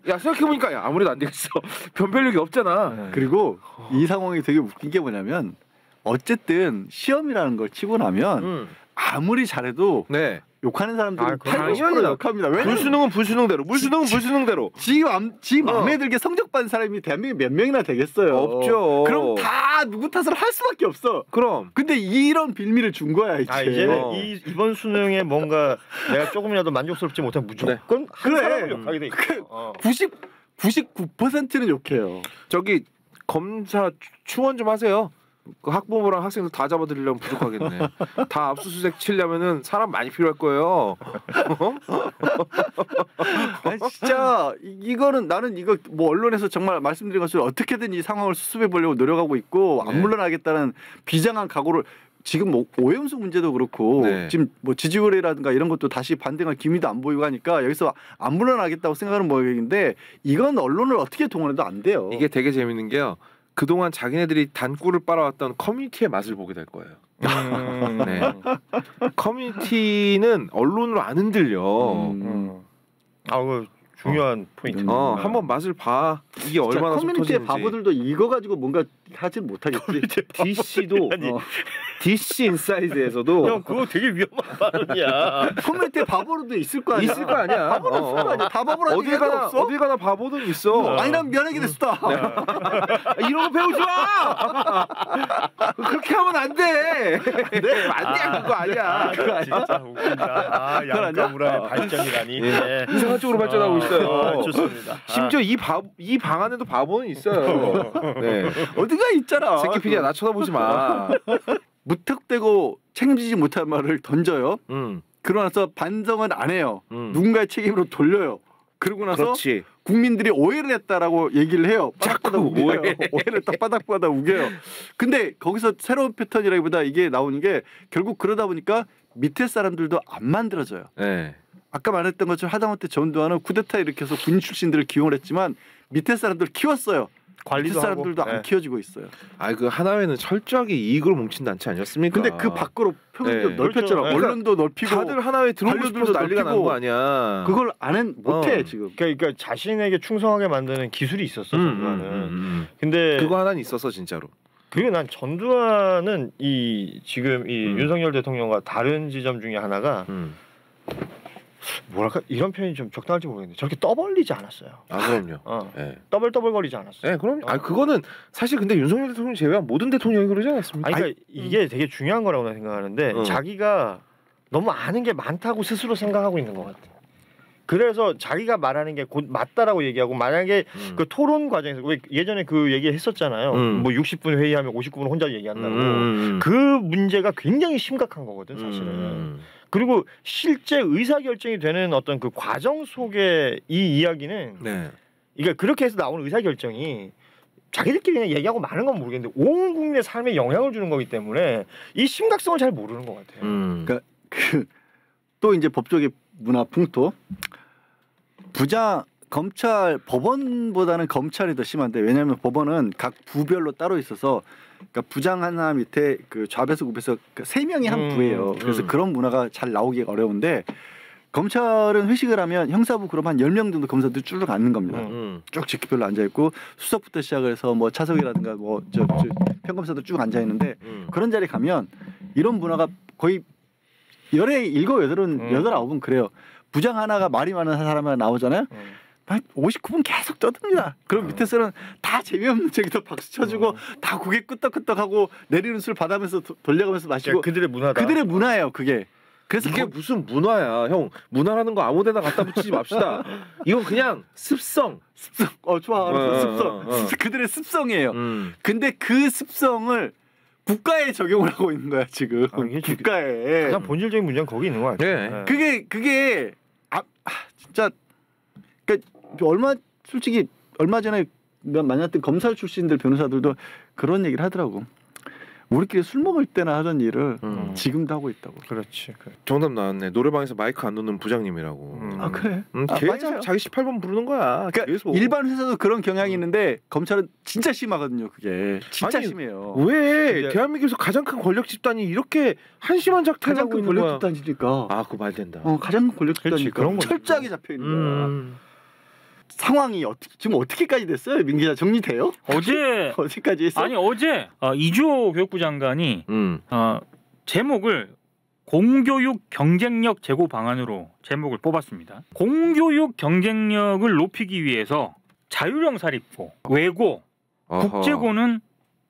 E: 야 생각해보니까 야 아무래도 안 되겠어. 변별력이 없잖아.
D: 그리고 이 상황이 되게 웃긴 게 뭐냐면 어쨌든 시험이라는 걸 치고 나면 아무리 잘해도
E: 네.
D: 욕하는 사람들은
E: 당연히
D: 80% 욕합니다. 왜냐면
E: 불수능은 불수능대로 물수능은 불수능대로
D: 지 마음에 들게 성적 받은 사람이 대한민국에 몇 명이나 되겠어요.
E: 없죠.
D: 그럼 다 누구 탓을 할 수밖에 없어.
E: 그럼
D: 근데 이런 빌미를 준 거야 이제.
A: 이제는 이번 수능에 뭔가 내가 조금이라도 만족스럽지 못하면 무조건 한
D: 그래.
A: 사람을 욕하게 돼 있어.
D: 99%는 욕해요.
E: 저기 검사 충원 좀 하세요. 그 학부모랑 학생들 다 잡아들이려면 부족하겠네. 다 압수수색 치려면은 사람 많이 필요할 거예요.
D: 아니, 진짜 이거는 나는 이거 뭐 언론에서 정말 말씀드린 것처럼 어떻게든 이 상황을 수습해 보려고 노력하고 있고 안
E: 네.
D: 물러나겠다는 비장한 각오를 지금 뭐 오염수 문제도 그렇고
E: 네.
D: 지금 뭐 지지율이라든가 이런 것도 다시 반등할 기미도 안 보이고 하니까 여기서 안 물러나겠다고 생각하는 모양인데 이건 언론을 어떻게 동원해도 안 돼요.
E: 이게 되게 재밌는 게요. 그동안 자기네들이 단꿀을 빨아왔던 커뮤니티의 맛을 보게 될 거예요. 네. 커뮤니티는 언론으로 안 흔들려.
A: 그 중요한 포인트.
E: 한번 맛을 봐. 이게 얼마나 속
D: 커뮤니티의
E: 터지는지.
D: 바보들도 이거 가지고 뭔가 하지 못하겠지.
E: DC도
A: 아니.
E: DC 인사이드에서도
A: 형 그거 되게 위험한 발언이야.
D: 커뮤니티의 바보로도 있을 거 아니야.
E: 있을 거 아니야.
D: 바보는 있을 거 아니야. 다 바보라는
E: 어딜
D: 얘기가
E: 가나
D: 없어.
E: 어딜 가나 바보는 있어.
D: 아니라면 면하게 됐다.
E: 이런 거 배우지 마. 그렇게 하면 안 돼. 네, 안 돼. 그거 아니야.
A: 진짜 웃긴다. 양가무라의 발전이라니. 네.
E: 이상한 쪽으로 발전하고 있어요.
A: 좋습니다.
E: 심지어 이 방 안에도 바보는 있어요. 네.
D: 어디가 있잖아.
E: 새끼 PD야 나 쳐다보지 마.
D: 무턱대고 책임지지 못할 말을 던져요. 그러고 나서 반성은 안 해요. 누군가의 책임으로 돌려요. 그러고 나서
E: 그렇지.
D: 국민들이 오해를 했다라고 얘기를 해요.
E: 자꾸
D: 바닥바닥 우겨요.
E: 오해.
D: 오해를 딱 바닥바닥 우겨요. 근데 거기서 새로운 패턴이라기보다 이게 나오는 게 결국 그러다 보니까 밑에 사람들도 안 만들어져요.
E: 네.
D: 아까 말했던 것처럼 하다못해 전두환은 쿠데타 일으켜서 군 출신들을 기용을 했지만 밑에 사람들 키웠어요.
A: 관리도
D: 밑에 사람들도
A: 하고.
D: 안 키워지고 있어요.
E: 그 하나회는 철저하게 이익으로 뭉친 단체 아니었습니까?
D: 근데 그 밖으로 표현도
E: 네.
D: 넓혔잖아.
A: 그렇죠.
D: 언론도 넓히고
E: 다들 하나회 들어오고 싶어서
D: 관료들도
E: 난리가 난
D: 높이고
E: 거 아니야.
D: 그걸 안 못해 지금.
A: 그러니까 자신에게 충성하게 만드는 기술이 있었어 전두환은. 근데
E: 그거 하나는 있었어 진짜로.
A: 그리고 난 전두환은 이 지금 이 윤석열 대통령과 다른 지점 중에 하나가 뭐랄까 이런 표현이 좀 적당할지 모르겠는데 저렇게 떠벌리지 않았어요.
E: 그럼요. 네.
A: 떠벌떠벌거리지 않았어요.
E: 네, 그럼. 그거는 사실 근데 윤석열 대통령 제외한 모든 대통령이 그러지 않았습니까?
A: 그러니까 이게 되게 중요한 거라고 난 생각하는데 자기가 너무 아는 게 많다고 스스로 생각하고 있는 것 같아. 그래서 자기가 말하는 게 곧 맞다라고 얘기하고 만약에 그 토론 과정에서 왜 예전에 그 얘기 했었잖아요. 뭐 60분 회의하면 59분 혼자 얘기한다고. 그 문제가 굉장히 심각한 거거든 사실은. 그리고 실제 의사결정이 되는 어떤 그 과정 속에 이 이야기는 그러니까 그렇게 해서 나오는 의사결정이 자기들끼리 그냥 얘기하고 많은 건 모르겠는데 온 국민의 삶에 영향을 주는 거기 때문에 이 심각성을 잘 모르는 것 같아요.
D: 그러니까 또 이제 법조계 문화 풍토 검찰 법원보다는 검찰이 더 심한데 왜냐하면 법원은 각 부별로 따로 있어서 그러니까 부장 하나 밑에 그 좌배석 우배석 3명이 한 부예요. 그래서 그런 문화가 잘 나오기가 어려운데 검찰은 회식을 하면 형사부 그럼 한 10명 정도 검사들 쭉 앉는 겁니다. 쭉 직급별로 앉아 있고 수석부터 시작을 해서 뭐 차석이라든가 뭐 저 평검사들 쭉 앉아 있는데 그런 자리 가면 이런 문화가 거의 열에 7, 8은 8, 9은 그래요. 부장 하나가 말이 많은 사람 하나 나오잖아요. 한 59분 계속 떠듭니다. 그럼 밑에서는 다 재미없는 얘기도 박수 쳐주고 다 고개 끄덕끄덕하고 내리는 술 받아면서 돌려가면서 마시고
A: 그들의 문화다.
D: 그들의 문화예요. 그게. 그래서
E: 이게 무슨 문화야, 형. 문화라는 거 아무데나 갖다 붙이지 맙시다. 이건 그냥 습성.
D: 좋아. 습성. 그들의 습성이에요.
E: 음.
D: 근데 그 습성을 국가에 적용을 하고 있는 거야 지금.
A: 이게
D: 국가에.
A: 가장 본질적인 문제는 거기 있는 거 같아요.
E: 네.
D: 그게 진짜 그러니까 솔직히 얼마 전에 만났던 검찰 출신들 변호사들도 그런 얘기를 하더라고. 우리끼리 술 먹을 때나 하던 일을 지금도 하고 있다고.
A: 그렇지. 그래.
E: 정답 나왔네. 노래방에서 마이크 안 놓는 부장님이라고.
D: 아 그래?
E: 계속
D: 맞아요.
E: 자기 18번 부르는 거야.
D: 그러니까
E: 계속.
D: 일반 회사도 그런 경향이 있는데 검찰은 진짜 심하거든요. 그게 진짜
E: 아니,
D: 심해요.
E: 왜
A: 이제-
E: 대한민국에서 가장 큰 권력 집단이 이렇게 한심한
D: 가장
E: 작태를 하고
D: 큰
E: 있는
D: 권력
E: 거야?
D: 집단이니까.
E: 아, 그거 말 된다.
D: 가장 큰 권력
A: 그렇지,
D: 집단이니까
A: 그런 거지.
D: 철저하게 잡혀 있는 거야.
E: 음.
D: 상황이 지금 어떻게까지 됐어요? 민 기자 정리돼요?
B: 어제
D: 어디까지 했어?
B: 아니 어제 이주호 교육부 장관이 제목을 공교육 경쟁력 제고 방안으로 제목을 뽑았습니다. 공교육 경쟁력을 높이기 위해서 자율형 사립고, 외고,
E: 어허.
B: 국제고는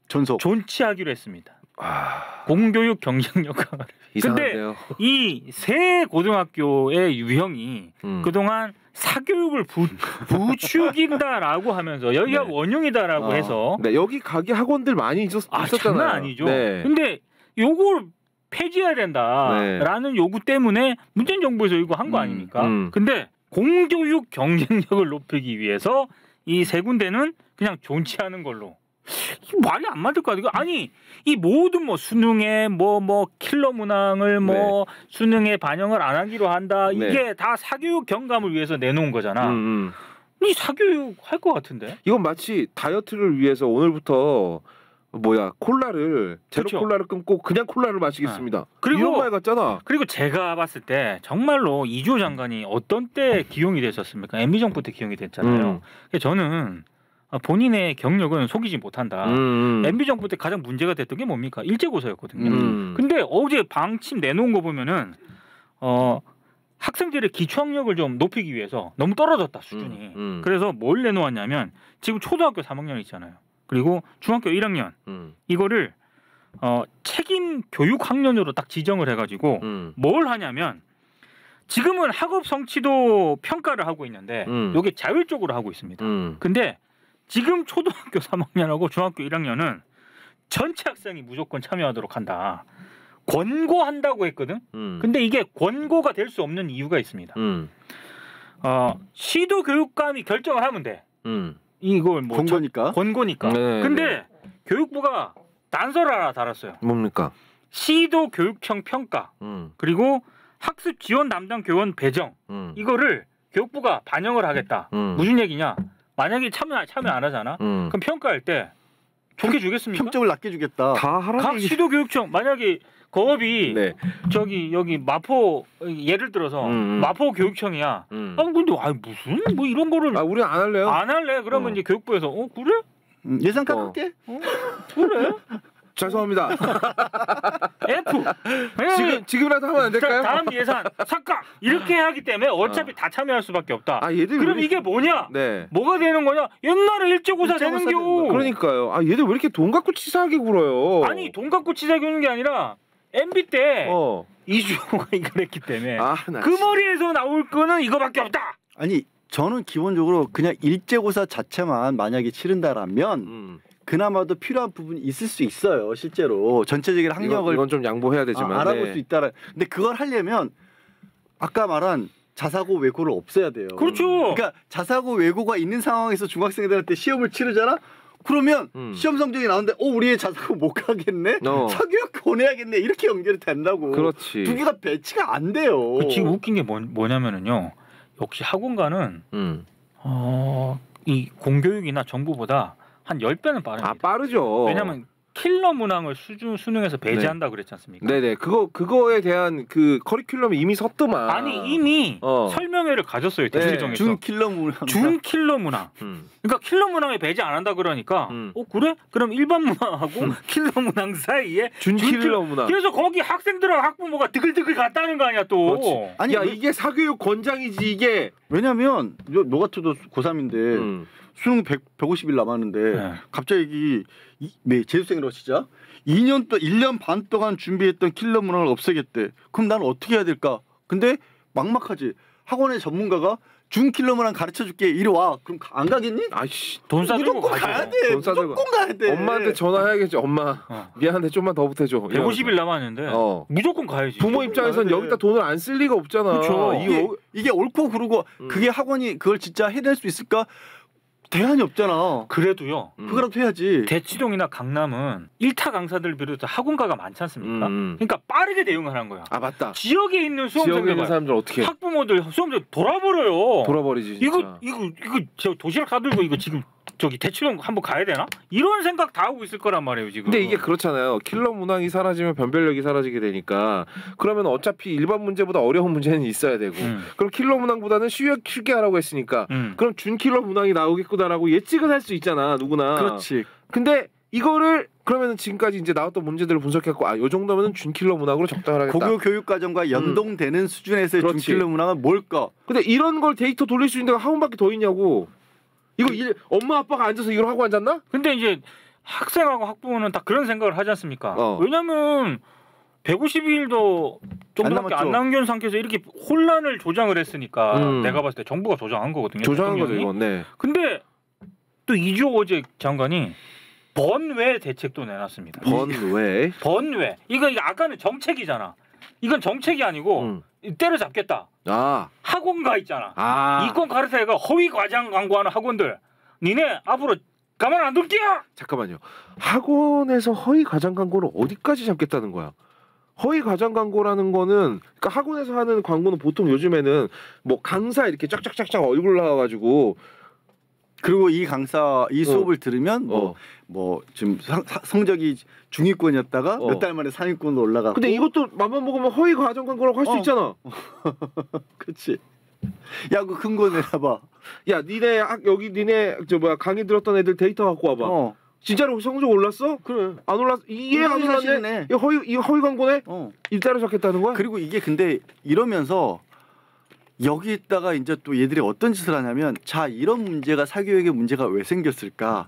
D: 전속.
B: 존치하기로 했습니다.
E: 아,
B: 공교육 경쟁력 강화를.
E: 이상한데요.
B: 이 세 고등학교의 유형이 그동안 사교육을 부추긴다라고 하면서 여기가
E: 네.
B: 원흉이다라고 해서
E: 네, 여기 가게 학원들 많이 있었잖아요.
B: 장난 아니죠.
E: 네.
B: 근데 요걸 폐지해야 된다라는 요구 때문에 문재인 정부에서 이거 한 거 아닙니까? 근데 공교육 경쟁력을 높이기 위해서 이 세 군데는 그냥 존치하는 걸로. 이 말이 안 맞을 거 같아요. 아니 이 모든 뭐 수능에 뭐 킬러 문항을 뭐 수능에 반영을 안 하기로 한다. 이게 다 사교육 경감을 위해서 내놓은 거잖아. 이 사교육 할 것 같은데.
E: 이건 마치 다이어트를 위해서 오늘부터 콜라를 제로
B: 그쵸.
E: 콜라를 끊고 그냥 콜라를 마시겠습니다.
B: 그리고-
E: 이런 말 같잖아.
B: 그리고 제가 봤을 때 정말로 이주호 장관이 어떤 때 기용이 됐었습니까? MB 정부 때 기용이 됐잖아요. 그래서 저는 본인의 경력은 속이지 못한다. MB 정부 때 가장 문제가 됐던 게 뭡니까? 일제고사였거든요. 근데 어제 방침 내놓은 거 보면은 학생들의 기초학력을 좀 높이기 위해서 너무 떨어졌다 수준이. 그래서 뭘 내놓았냐면 지금 초등학교 3학년 있잖아요. 그리고 중학교 1학년 이거를 책임 교육 학년으로 딱 지정을 해가지고 뭘 하냐면 지금은 학업 성취도 평가를 하고 있는데 이게 자율적으로 하고 있습니다. 근데 지금 초등학교 3학년하고 중학교 1학년은 전체 학생이 무조건 참여하도록 한다. 권고한다고 했거든. 근데 이게 권고가 될 수 없는 이유가 있습니다. 시도 교육감이 결정을 하면 돼. 이걸 뭐
D: 권고니까.
B: 권고니까.
E: 네,
B: 근데 교육부가 단서를 하나 달았어요.
E: 뭡니까?
B: 시도 교육청 평가 그리고 학습 지원 담당 교원 배정 이거를 교육부가 반영을 하겠다. 무슨 얘기냐? 만약에 참여 안 하잖아. 그럼 평가할 때 좋게 주겠습니까?
D: 평점을 낮게 주겠다.
E: 다 하라는
B: 각
E: 얘기.
B: 시도교육청 만약에 거업이
E: 네.
B: 여기 마포 예를 들어서 마포 교육청이야. 근데 무슨 뭐 이런 거를
E: 아, 우리 안 할래요.
B: 안 할래? 그러면 이제 교육부에서 그래?
D: 예산 깎을게.
B: 그래?
E: 죄송합니다.
B: F.
E: 지금이라도 하면 안 될까요?
B: 다음 예산 삭감 이렇게 하기 때문에 어차피 다 참여할 수밖에 없다.
E: 아, 얘들
B: 그럼
E: 왜
B: 이게 뭐냐?
E: 네.
B: 뭐가 되는 거냐? 옛날에 일제고사 되는
D: 일제고사
B: 겨.
E: 그러니까요. 아, 얘들 왜 이렇게 돈 갖고 치사하게 굴어요?
B: 아니 돈 갖고 치자 교는 게 아니라 MB 때 이주호가 이걸 했기 때문에
E: 아, 나
B: 그 머리에서 나올 거는 이거밖에 없다.
D: 아니 저는 기본적으로 그냥 일제고사 자체만 만약에 치른다라면 그나마도 필요한 부분이 있을 수 있어요. 실제로 전체적인 학력을
E: 이건 좀 양보해야 되지만
D: 알아볼
E: 네.
D: 수 있다라. 근데 그걸 하려면 아까 말한 자사고 외고를 없애야 돼요.
B: 그렇죠.
D: 그러니까 자사고 외고가 있는 상황에서 중학생들한테 시험을 치르잖아. 그러면 시험 성적이 나오는데 우리 애 자사고 못 가겠네. 사교육 보내야겠네. 이렇게 연결이 된다고.
E: 그렇지.
D: 두 개가 배치가 안 돼요.
B: 지금 웃긴 게 뭐냐면은요. 역시 학원가는 이 공교육이나 정부보다 한 10배는 빠릅니다.
E: 아 빠르죠.
B: 왜냐하면 킬러 문항을 수능에서 배제한다 그랬지 않습니까?
E: 네네 그거에 대한 그 커리큘럼이 이미 섰더만.
B: 아니 이미 설명회를 가졌어요 대치동에서.
D: 준킬러 문항.
B: 준킬러 문항. 그러니까 킬러 문항에 배제 안 한다 그러니까 그래? 그럼 일반 문항하고 킬러 문항 사이에
E: 준킬러 문항.
B: 그래서 거기 학생들하고 학부모가 드글드글 갔다는 거 아니야 또.
E: 그렇지.
D: 아니
E: 야 이게 사교육 권장이지 이게.
D: 왜냐면 너 같아도 고3인데 수능 150일 남았는데
B: 네.
D: 갑자기 재수생이라고 진짜 1년 반 동안 준비했던 킬러 문항을 없애겠대. 그럼 나는 어떻게 해야 될까? 근데 막막하지. 학원의 전문가가 준 킬러 문항 가르쳐줄게. 이리 와. 그럼 안 가겠니?
E: 아이씨
B: 돈 싸들고
D: 무조건
B: 가죠.
D: 가야 돼.
E: 돈 싸들고.
D: 무조건 가야 돼.
E: 엄마한테 전화해야겠지. 엄마 미안한데 좀만 더 보태줘.
B: 150일 남았는데 무조건 가야지.
E: 부모 입장에선 여기다 돈을 안 쓸 리가 없잖아.
B: 그렇죠.
D: 이게 옳고 그르고 그게 학원이 그걸 진짜 해낼 수 있을까? 대안이 없잖아.
B: 그래도요.
D: 그거라도 해야지.
B: 대치동이나 강남은 1타 강사들 비롯해서 학원가가 많지 않습니까? 그러니까 빠르게 대응을 하는 거야.
E: 아 맞다.
B: 지역에 있는
E: 지역에
B: 수험생들
E: 있는 사람들 어떻게
B: 학부모들 수험생 돌아버려요.
E: 돌아버리지 진짜.
B: 이거 저 도시락 사들고 이거 지금 저기 대치동 한번 가야 되나? 이런 생각 다 하고 있을 거란 말이에요 지금.
E: 근데 이게 그렇잖아요. 킬러 문항이 사라지면 변별력이 사라지게 되니까 그러면 어차피 일반 문제보다 어려운 문제는 있어야 되고 그럼 킬러 문항보다는 쉽게 하라고 했으니까 그럼 준 킬러 문항이 나오겠구나라고 예측은 할 수 있잖아 누구나.
D: 그렇지.
E: 근데 이거를 그러면 지금까지 이제 나왔던 문제들을 분석했고 요 정도면은 준 킬러 문항으로 적당하겠다.
D: 고교 교육 과정과 연동되는 수준에서의 준
E: 그렇지.
D: 킬러 문항은 뭘까?
E: 근데 이런 걸 데이터 돌릴 수 있는 데가 학원밖에 더 있냐고. 이거 엄마 아빠가 앉아서 이걸 하고 앉았나?
B: 근데 이제 학생하고 학부모는 다 그런 생각을 하지 않습니까?
E: 어.
B: 왜냐면 152일도 정도밖에 안 남긴 상태에서 이렇게 혼란을 조장을 했으니까 내가 봤을 때 정부가 조장한 거거든요.
E: 조장한 거죠
B: 대통령이.
E: 이건. 네.
B: 근데 또 이주호재 장관이 번외 대책도 내놨습니다.
E: 번외.
B: 번외. 이거 아까는 정책이잖아. 이건 정책이 아니고 때려잡겠다.
E: 아.
B: 학원가 있잖아.
E: 아.
B: 이권 가르쳐가 허위 과장 광고하는 학원들. 니네 앞으로 가만 안 둘게요.
E: 잠깐만요. 학원에서 허위 과장 광고를 어디까지 잡겠다는 거야? 허위 과장 광고라는 거는 그러니까 학원에서 하는 광고는 보통 요즘에는 뭐 강사 이렇게 쫙쫙쫙쫙 얼굴 나와가지고
D: 그리고 이 강사 이 수업을 들으면 뭐 지금 성적이 중위권이었다가 몇 달 만에 상위권으로 올라가고.
E: 근데 이것도 맘만 먹으면 허위 과장 광고라고 할 수 있잖아.
D: 그렇지. 야, 그 근거 내놔봐.
E: 야, 니네 강의 들었던 애들 데이터 갖고 와봐. 진짜로 성적 올랐어?
D: 그래.
E: 안 올랐? 이게 안 올랐네. 이 허위 광고네? 이따로 잡겠다는 거야?
D: 그리고 이게 근데 이러면서 여기에다가 이제 또 얘들이 어떤 짓을 하냐면 자 이런 문제가 사교육의 문제가 왜 생겼을까?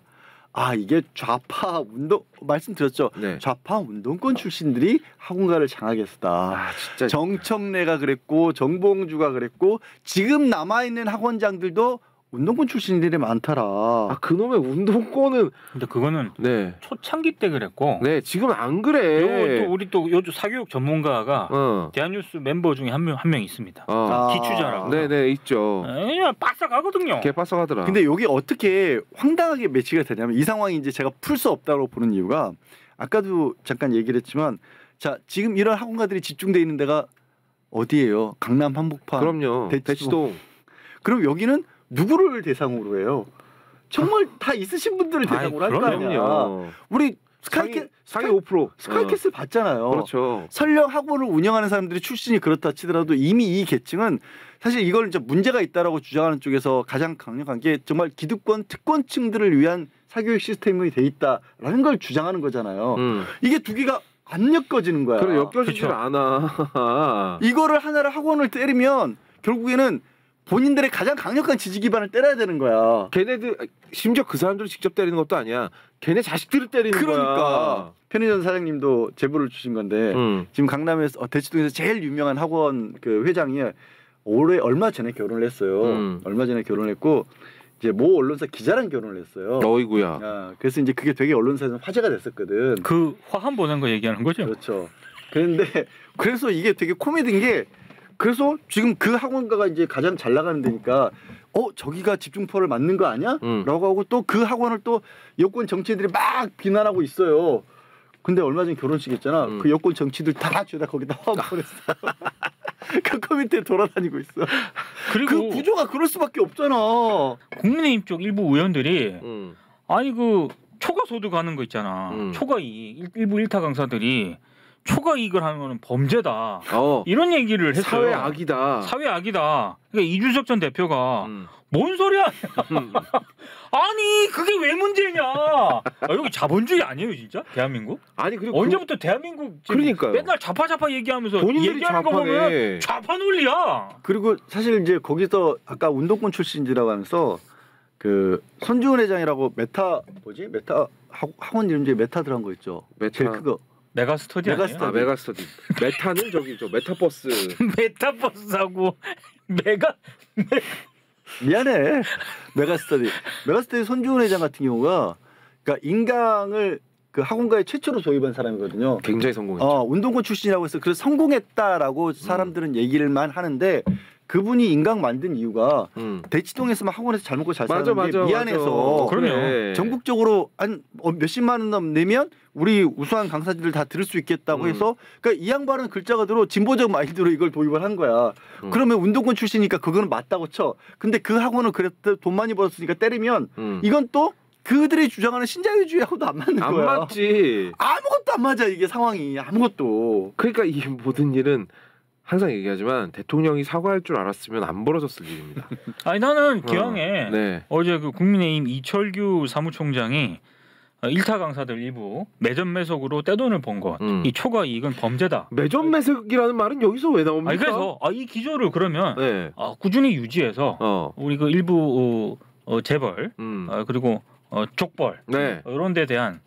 D: 아 이게 좌파 운동 말씀드렸죠.
E: 네.
D: 좌파 운동권 출신들이 학원가를 장악했다.
E: 아, 진짜.
D: 정청래가 그랬고 정봉주가 그랬고 지금 남아 있는 학원장들도 운동권 출신들이 많더라.
E: 아 그놈의 운동권은
B: 근데 그거는
E: 네.
B: 초창기 때 그랬고.
E: 네 지금 안 그래.
B: 또 우리 또 요즘 사교육 전문가가 대한뉴스 멤버 중에 한 명 있습니다. 기추자라고.
E: 네네 있죠.
B: 빠삭하거든요.
E: 개 빠삭하더라.
D: 근데 여기 어떻게 황당하게 매치가 되냐면 이 상황이 이제 제가 풀 수 없다고 보는 이유가 아까도 잠깐 얘기를 했지만 자 지금 이런 학원가들이 집중돼 있는 데가 어디예요? 강남 한복판.
E: 그럼요. 대치동.
D: 그럼 여기는 누구를 대상으로 해요? 정말 다 있으신 분들을 대상으로 할 거 아니야. 우리
E: 상위 5%.
D: 스카이캐슬 봤잖아요.
E: 그렇죠.
D: 설령 학원을 운영하는 사람들이 출신이 그렇다 치더라도 이미 이 계층은 사실 이걸 이제 문제가 있다라고 주장하는 쪽에서 가장 강력한 게 정말 기득권 특권층들을 위한 사교육 시스템이 돼 있다라는 걸 주장하는 거잖아요. 이게 두 개가 안 엮어지는 거야.
E: 그래 엮여지질 않아.
D: 이거를 하나를 학원을 때리면 결국에는 본인들의 가장 강력한 지지 기반을 때려야 되는 거야.
E: 걔네들 심지어 그 사람들을 직접 때리는 것도 아니야. 걔네 자식들을 때리는 거야.
D: 그러니까 편의점 사장님도 제보를 주신 건데 지금 강남에서 대치동에서 제일 유명한 학원 그 회장이 올해 얼마 전에 결혼을 했어요. 얼마 전에 결혼을 했고 이제 모 언론사 기자랑 결혼을 했어요.
E: 어이구야.
D: 그래서 이제 그게 되게 언론사에서 화제가 됐었거든.
B: 그 화한 보낸 거 얘기하는 거죠?
D: 그렇죠. 그런데 그래서 이게 되게 코미디인 게 그래서 지금 그 학원가가 이제 가장 잘 나가는 데니까 저기가 집중포를 맞는 거 아니야? 라고 하고 또 그 학원을 또 여권 정치인들이 막 비난하고 있어요. 근데 얼마 전에 결혼식 했잖아. 그 여권 정치들 다 죄다 거기다 화보냈어. 그 커뮤니티에 돌아다니고 있어.
B: 그리고
D: 그 구조가 그럴 수밖에 없잖아.
B: 국민의힘 쪽 일부 의원들이
E: 음.
B: 아니 그 초과 소득하는 거 있잖아. 초과 이익 일부 일타 강사들이 초과 이익을 하는 거는 범죄다. 이런 얘기를 했어요.
E: 사회 악이다.
B: 사회 악이다. 그러니까 이준석 전 대표가 뭔 소리야? 아니 그게 왜 문제냐? 여기 자본주의 아니에요 진짜? 대한민국?
E: 아니 그리고
B: 언제부터 대한민국
E: 그러니까요.
B: 맨날 좌파 얘기하면서
E: 본인들이
B: 얘기하는 거 보면 좌파 논리야.
D: 그리고 사실 이제 거기서 아까 운동권 출신이라고 하면서 그 손주은 회장이라고 메타 학원 이름 중에 메타 들어간 거 있죠. 제일 그거.
B: 메가스터디 아니에요?
E: 아 메가스터디. 메타는 저기죠. 메타버스.
B: 메타버스하고
D: 미안해. 메가스터디 손주은 회장 같은 경우가 그러니까 인강을 그 학원가에 최초로 도입한 사람이거든요.
E: 굉장히 성공했죠.
D: 운동권 출신이라고 해서 그래서 성공했다라고 사람들은 얘기를만 하는데 그분이 인강 만든 이유가 대치동에서만 학원에서 잘 먹고 잘 사는데 미안해서
B: 그럼요.
D: 전국적으로 한 몇십만 원 내면 우리 우수한 강사들을 다 들을 수 있겠다고 해서 그러니까 이 양반은 글자가 들어 진보적 마인드로 이걸 도입을 한 거야. 그러면 운동권 출신이니까 그거는 맞다고 쳐. 근데 그 학원은 그래도 돈 많이 벌었으니까 때리면 이건 또 그들이 주장하는 신자유주의하고도 안 맞는 거야.
E: 안 맞지.
D: 아무것도 안 맞아 이게 상황이 아무것도.
E: 그러니까 이 모든 일은 항상 얘기하지만 대통령이 사과할 줄 알았으면 안 벌어졌을 일입니다.
B: 아니 나는 기왕에
E: 네.
B: 어제 그 국민의힘 이철규 사무총장이 일타 강사들 일부 매점 매석으로 떼돈을 번 것, 이 초과 이익은 범죄다.
E: 매점 매석이라는 말은 여기서 왜 나옵니까?
B: 아니 그래서 이 기조를 그러면
E: 네.
B: 꾸준히 유지해서 우리 그 일부 재벌 그리고 족벌
E: 네.
B: 이런 데 대한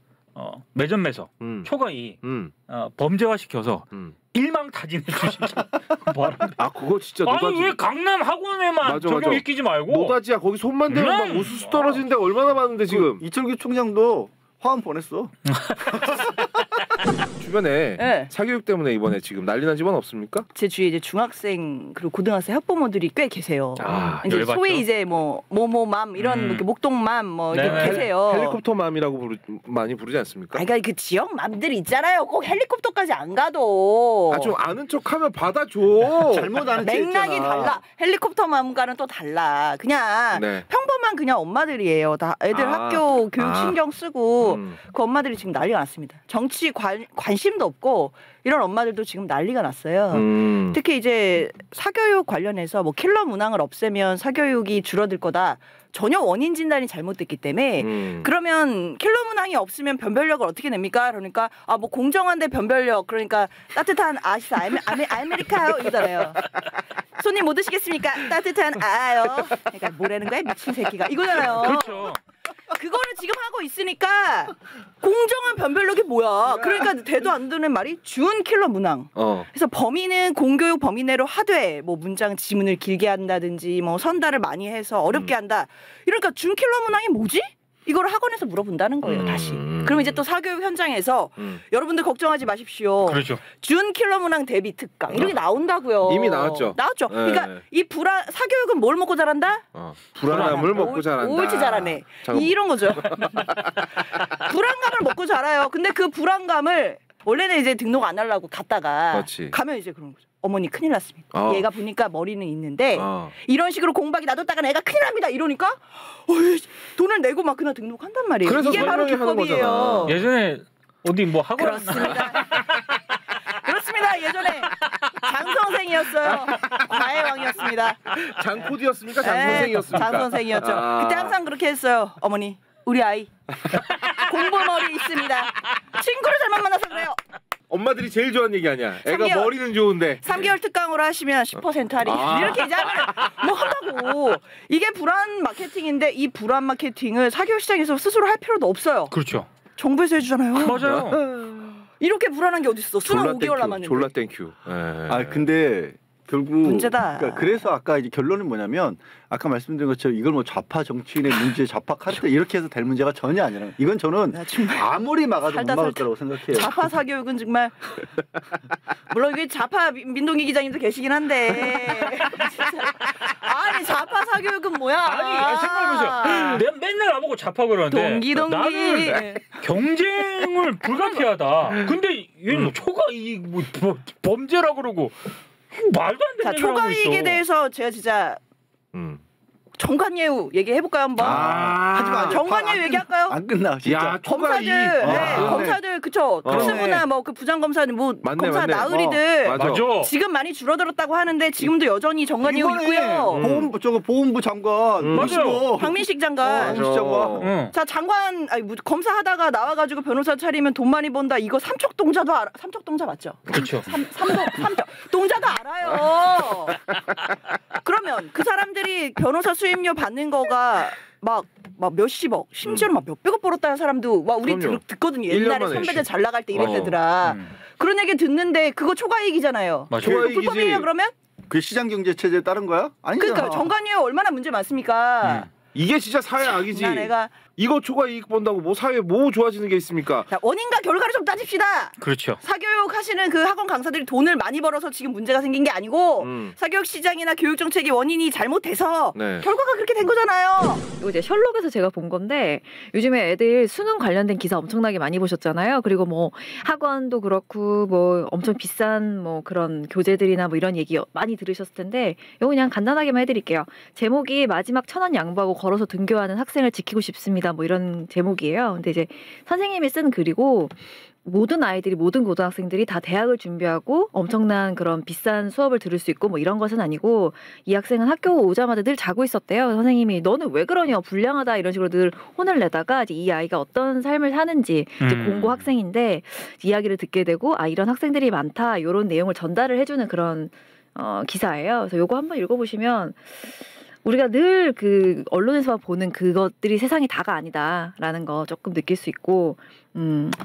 B: 매점 매석 초과 이익 범죄화 시켜서 일망타진해 주시기 바랍니다.
E: 아 그거 진짜
B: 아니
E: 노다지.
B: 왜 강남 학원에만 적용시키지 말고
E: 노다지야 거기 손만 대면 막 우수수 떨어지는 데가 얼마나 많은데 지금.
D: 이철규 총장도 화환 보냈어.
E: 주변에
F: 네.
E: 사교육 때문에 이번에 지금 난리 난 집안 없습니까?
F: 제 주위에 이제 중학생 그리고 고등학생 학부모들이 꽤 계세요. 이제
B: 열받죠?
F: 소위 이제 뭐 모모맘 이런 이렇게 목동맘 뭐 이렇게
B: 네네.
F: 계세요.
E: 헬리콥터 맘이라고 많이 부르지 않습니까?
F: 그러니까 그 지역 맘들이 있잖아요. 꼭 헬리콥터까지 안 가도.
E: 좀 아는 척하면 받아줘.
D: 잘못 아는
F: 맥락이 달라. 헬리콥터 맘과는 또 달라. 그냥
E: 네.
F: 평범한 그냥 엄마들이에요. 다 애들 학교 교육 신경 쓰고 그 엄마들이 지금 난리가 났습니다. 정치 관심도 없고 이런 엄마들도 지금 난리가 났어요. 특히 이제 사교육 관련해서 뭐 킬러 문항을 없애면 사교육이 줄어들 거다. 전혀 원인 진단이 잘못됐기 때문에 그러면 킬러 문항이 없으면 변별력을 어떻게 냅니까? 그러니까 뭐 공정한데 변별력 그러니까 따뜻한 아시사 아메리카노 이거잖아요. 손님 뭐 드시겠습니까? 따뜻한 아요. 그러니까 뭐라는 거야 미친 새끼가 이거잖아요.
B: 그렇죠.
F: 그거를 지금 하고 있으니까 공정한 변별력이 뭐야? 그러니까 대도 안 되는 말이 준 킬러 문항. 그래서 범인은 공교육 범위 내로 하되 뭐 문장 지문을 길게 한다든지 뭐 선달을 많이 해서 어렵게 한다. 이러니까 준 킬러 문항이 뭐지? 이걸 학원에서 물어본다는 거예요. 다시. 그럼 이제 또 사교육 현장에서 여러분들 걱정하지 마십시오.
B: 그렇죠.
F: 준 킬러 문항 대비 특강 이렇게 나온다고요.
E: 이미 나왔죠.
F: 나왔죠.
E: 네.
F: 그러니까 이 사교육은 뭘 먹고 자란다?
E: 불안함을 먹고 자란다.
F: 옳지 잘하네. 이런 거죠. 불안감을 먹고 자라요. 근데 그 불안감을 원래는 이제 등록 안 하려고 갔다가
E: 그렇지.
F: 가면 이제 그런 거죠. 어머니 큰일 났습니다. 얘가 보니까 머리는 있는데 이런 식으로 공박이 놔뒀다가 애가 큰일 납니다. 이러니까 돈을 내고 막 그냥 등록한단 말이에요.
E: 그래서
F: 이게 바로
E: 설명이 하는
F: 기법이에요.
E: 거잖아.
B: 예전에 어디 뭐 학원
F: 그렇습니다. 그렇습니다. 예전에 장선생이었어요. 과외 왕이었습니다.
E: 장코디였습니까? 장선생이었습니까?
F: 장선생이었죠. 그때 항상 그렇게 했어요. 어머니, 우리 아이 공부머리 있습니다. 친구를 잘못 만나서 그래요.
E: 엄마들이 제일 좋아하는 얘기 아니야. 애가
F: 3개월.
E: 머리는 좋은데.
F: 3개월 특강으로 하시면 10% 할인. 이렇게 이제 하면 뭐 한다고. 이게 불안 마케팅인데 이 불안 마케팅을 사교육 시장에서 스스로 할 필요도 없어요.
B: 그렇죠.
F: 정부에서 해주잖아요.
B: 맞아요.
F: 이렇게 불안한 게 어딨어. 수능 5개월 남았는데.
E: 졸라 땡큐.
D: 근데 결국
F: 문제다.
D: 그러니까 그래서 아까 이제 결론은 뭐냐면 아까 말씀드린 것처럼 이걸 뭐 좌파 정치인의 문제, 좌파 카르텔 이렇게 해서 될 문제가 전혀 아니라 이건 저는 아무리 막아도 못 막을 거라고 생각해요.
F: 좌파 사교육은 정말 물론 이게 좌파 민동기 기자님도 계시긴 한데 아니 좌파 사교육은 뭐야?
B: 아니 생각해보세요. 내가 맨날 나보고 좌파 그러는데 나는 경쟁을 불가피하다. 근데 얘는 뭐 초과 이익 뭐 범죄라 그러고 말도 안 되는
F: 자, 초과이익에 대해서 제가 진짜 정관예우 얘기해볼까요 한번?
D: 하지마.
F: 정관예우 얘기할까요?
D: 안 끝나. 진짜.
E: 야,
F: 검사들,
E: 초과이익.
F: 검사들 그쵸? 특수부나 뭐 그 부장검사들 뭐 검사 나으리들
E: 맞아.
F: 지금 많이 줄어들었다고 하는데 지금도 여전히 정관예우 있고요.
D: 보훈부 장관.
E: 맞아요.
F: 박민식 장관.
D: 박민식 장관.
F: 자 장관 검사하다가 나와가지고 변호사 차리면 돈 많이 번다. 이거 삼척동자도 알아. 삼척동자 맞죠?
B: 그렇죠.
F: 삼척 동자도 알아요. 그러면 그 사람들이 변호사 수임료 받는 거가 막 몇십억, 심지어는 막 몇백억 벌었다는 사람도 와 우리 듣거든요. 옛날에 선배들 잘 나갈 때 이랬대더라. 그런 얘기 듣는데 그거 초과이익이잖아요. 불법이에요 그러면?
D: 그 시장 경제 체제에 따른 거야? 아니잖아.
F: 그러니까 정관예우 얼마나 문제 많습니까?
E: 이게 진짜 사회 악이지.
F: 내가
E: 이거 초과이익 본다고 뭐 사회 뭐 좋아지는 게 있습니까?
F: 자, 원인과 결과를 좀 따집시다.
B: 그렇죠.
F: 사교육 하시는 그 학원 강사들이 돈을 많이 벌어서 지금 문제가 생긴 게 아니고 사교육 시장이나 교육 정책의 원인이 잘못돼서 결과가 그렇게 된 거잖아요.
C: 이거 이제 셜록에서 제가 본 건데 요즘에 애들 수능 관련된 기사 엄청나게 많이 보셨잖아요. 그리고 뭐 학원도 그렇고 뭐 엄청 비싼 뭐 그런 교재들이나 뭐 이런 얘기 많이 들으셨을 텐데 이거 그냥 간단하게만 해드릴게요. 제목이 마지막 1,000원 양보하고 걸어서 등교하는 학생을 지키고 싶습니다. 뭐 이런 제목이에요. 근데 이제 선생님이 쓴 글이고 모든 아이들이 모든 고등학생들이 다 대학을 준비하고 엄청난 그런 비싼 수업을 들을 수 있고 뭐 이런 것은 아니고 이 학생은 학교 오자마자 늘 자고 있었대요. 선생님이 너는 왜 그러냐 불량하다 이런 식으로 늘 혼을 내다가 이제 이 아이가 어떤 삶을 사는지 이제 공고 학생인데 이야기를 듣게 되고 아 이런 학생들이 많다 이런 내용을 전달을 해주는 그런 기사예요. 그래서 요거 한번 읽어보시면 우리가 늘 그 언론에서 보는 그것들이 세상이 다가 아니다라는 거 조금 느낄 수 있고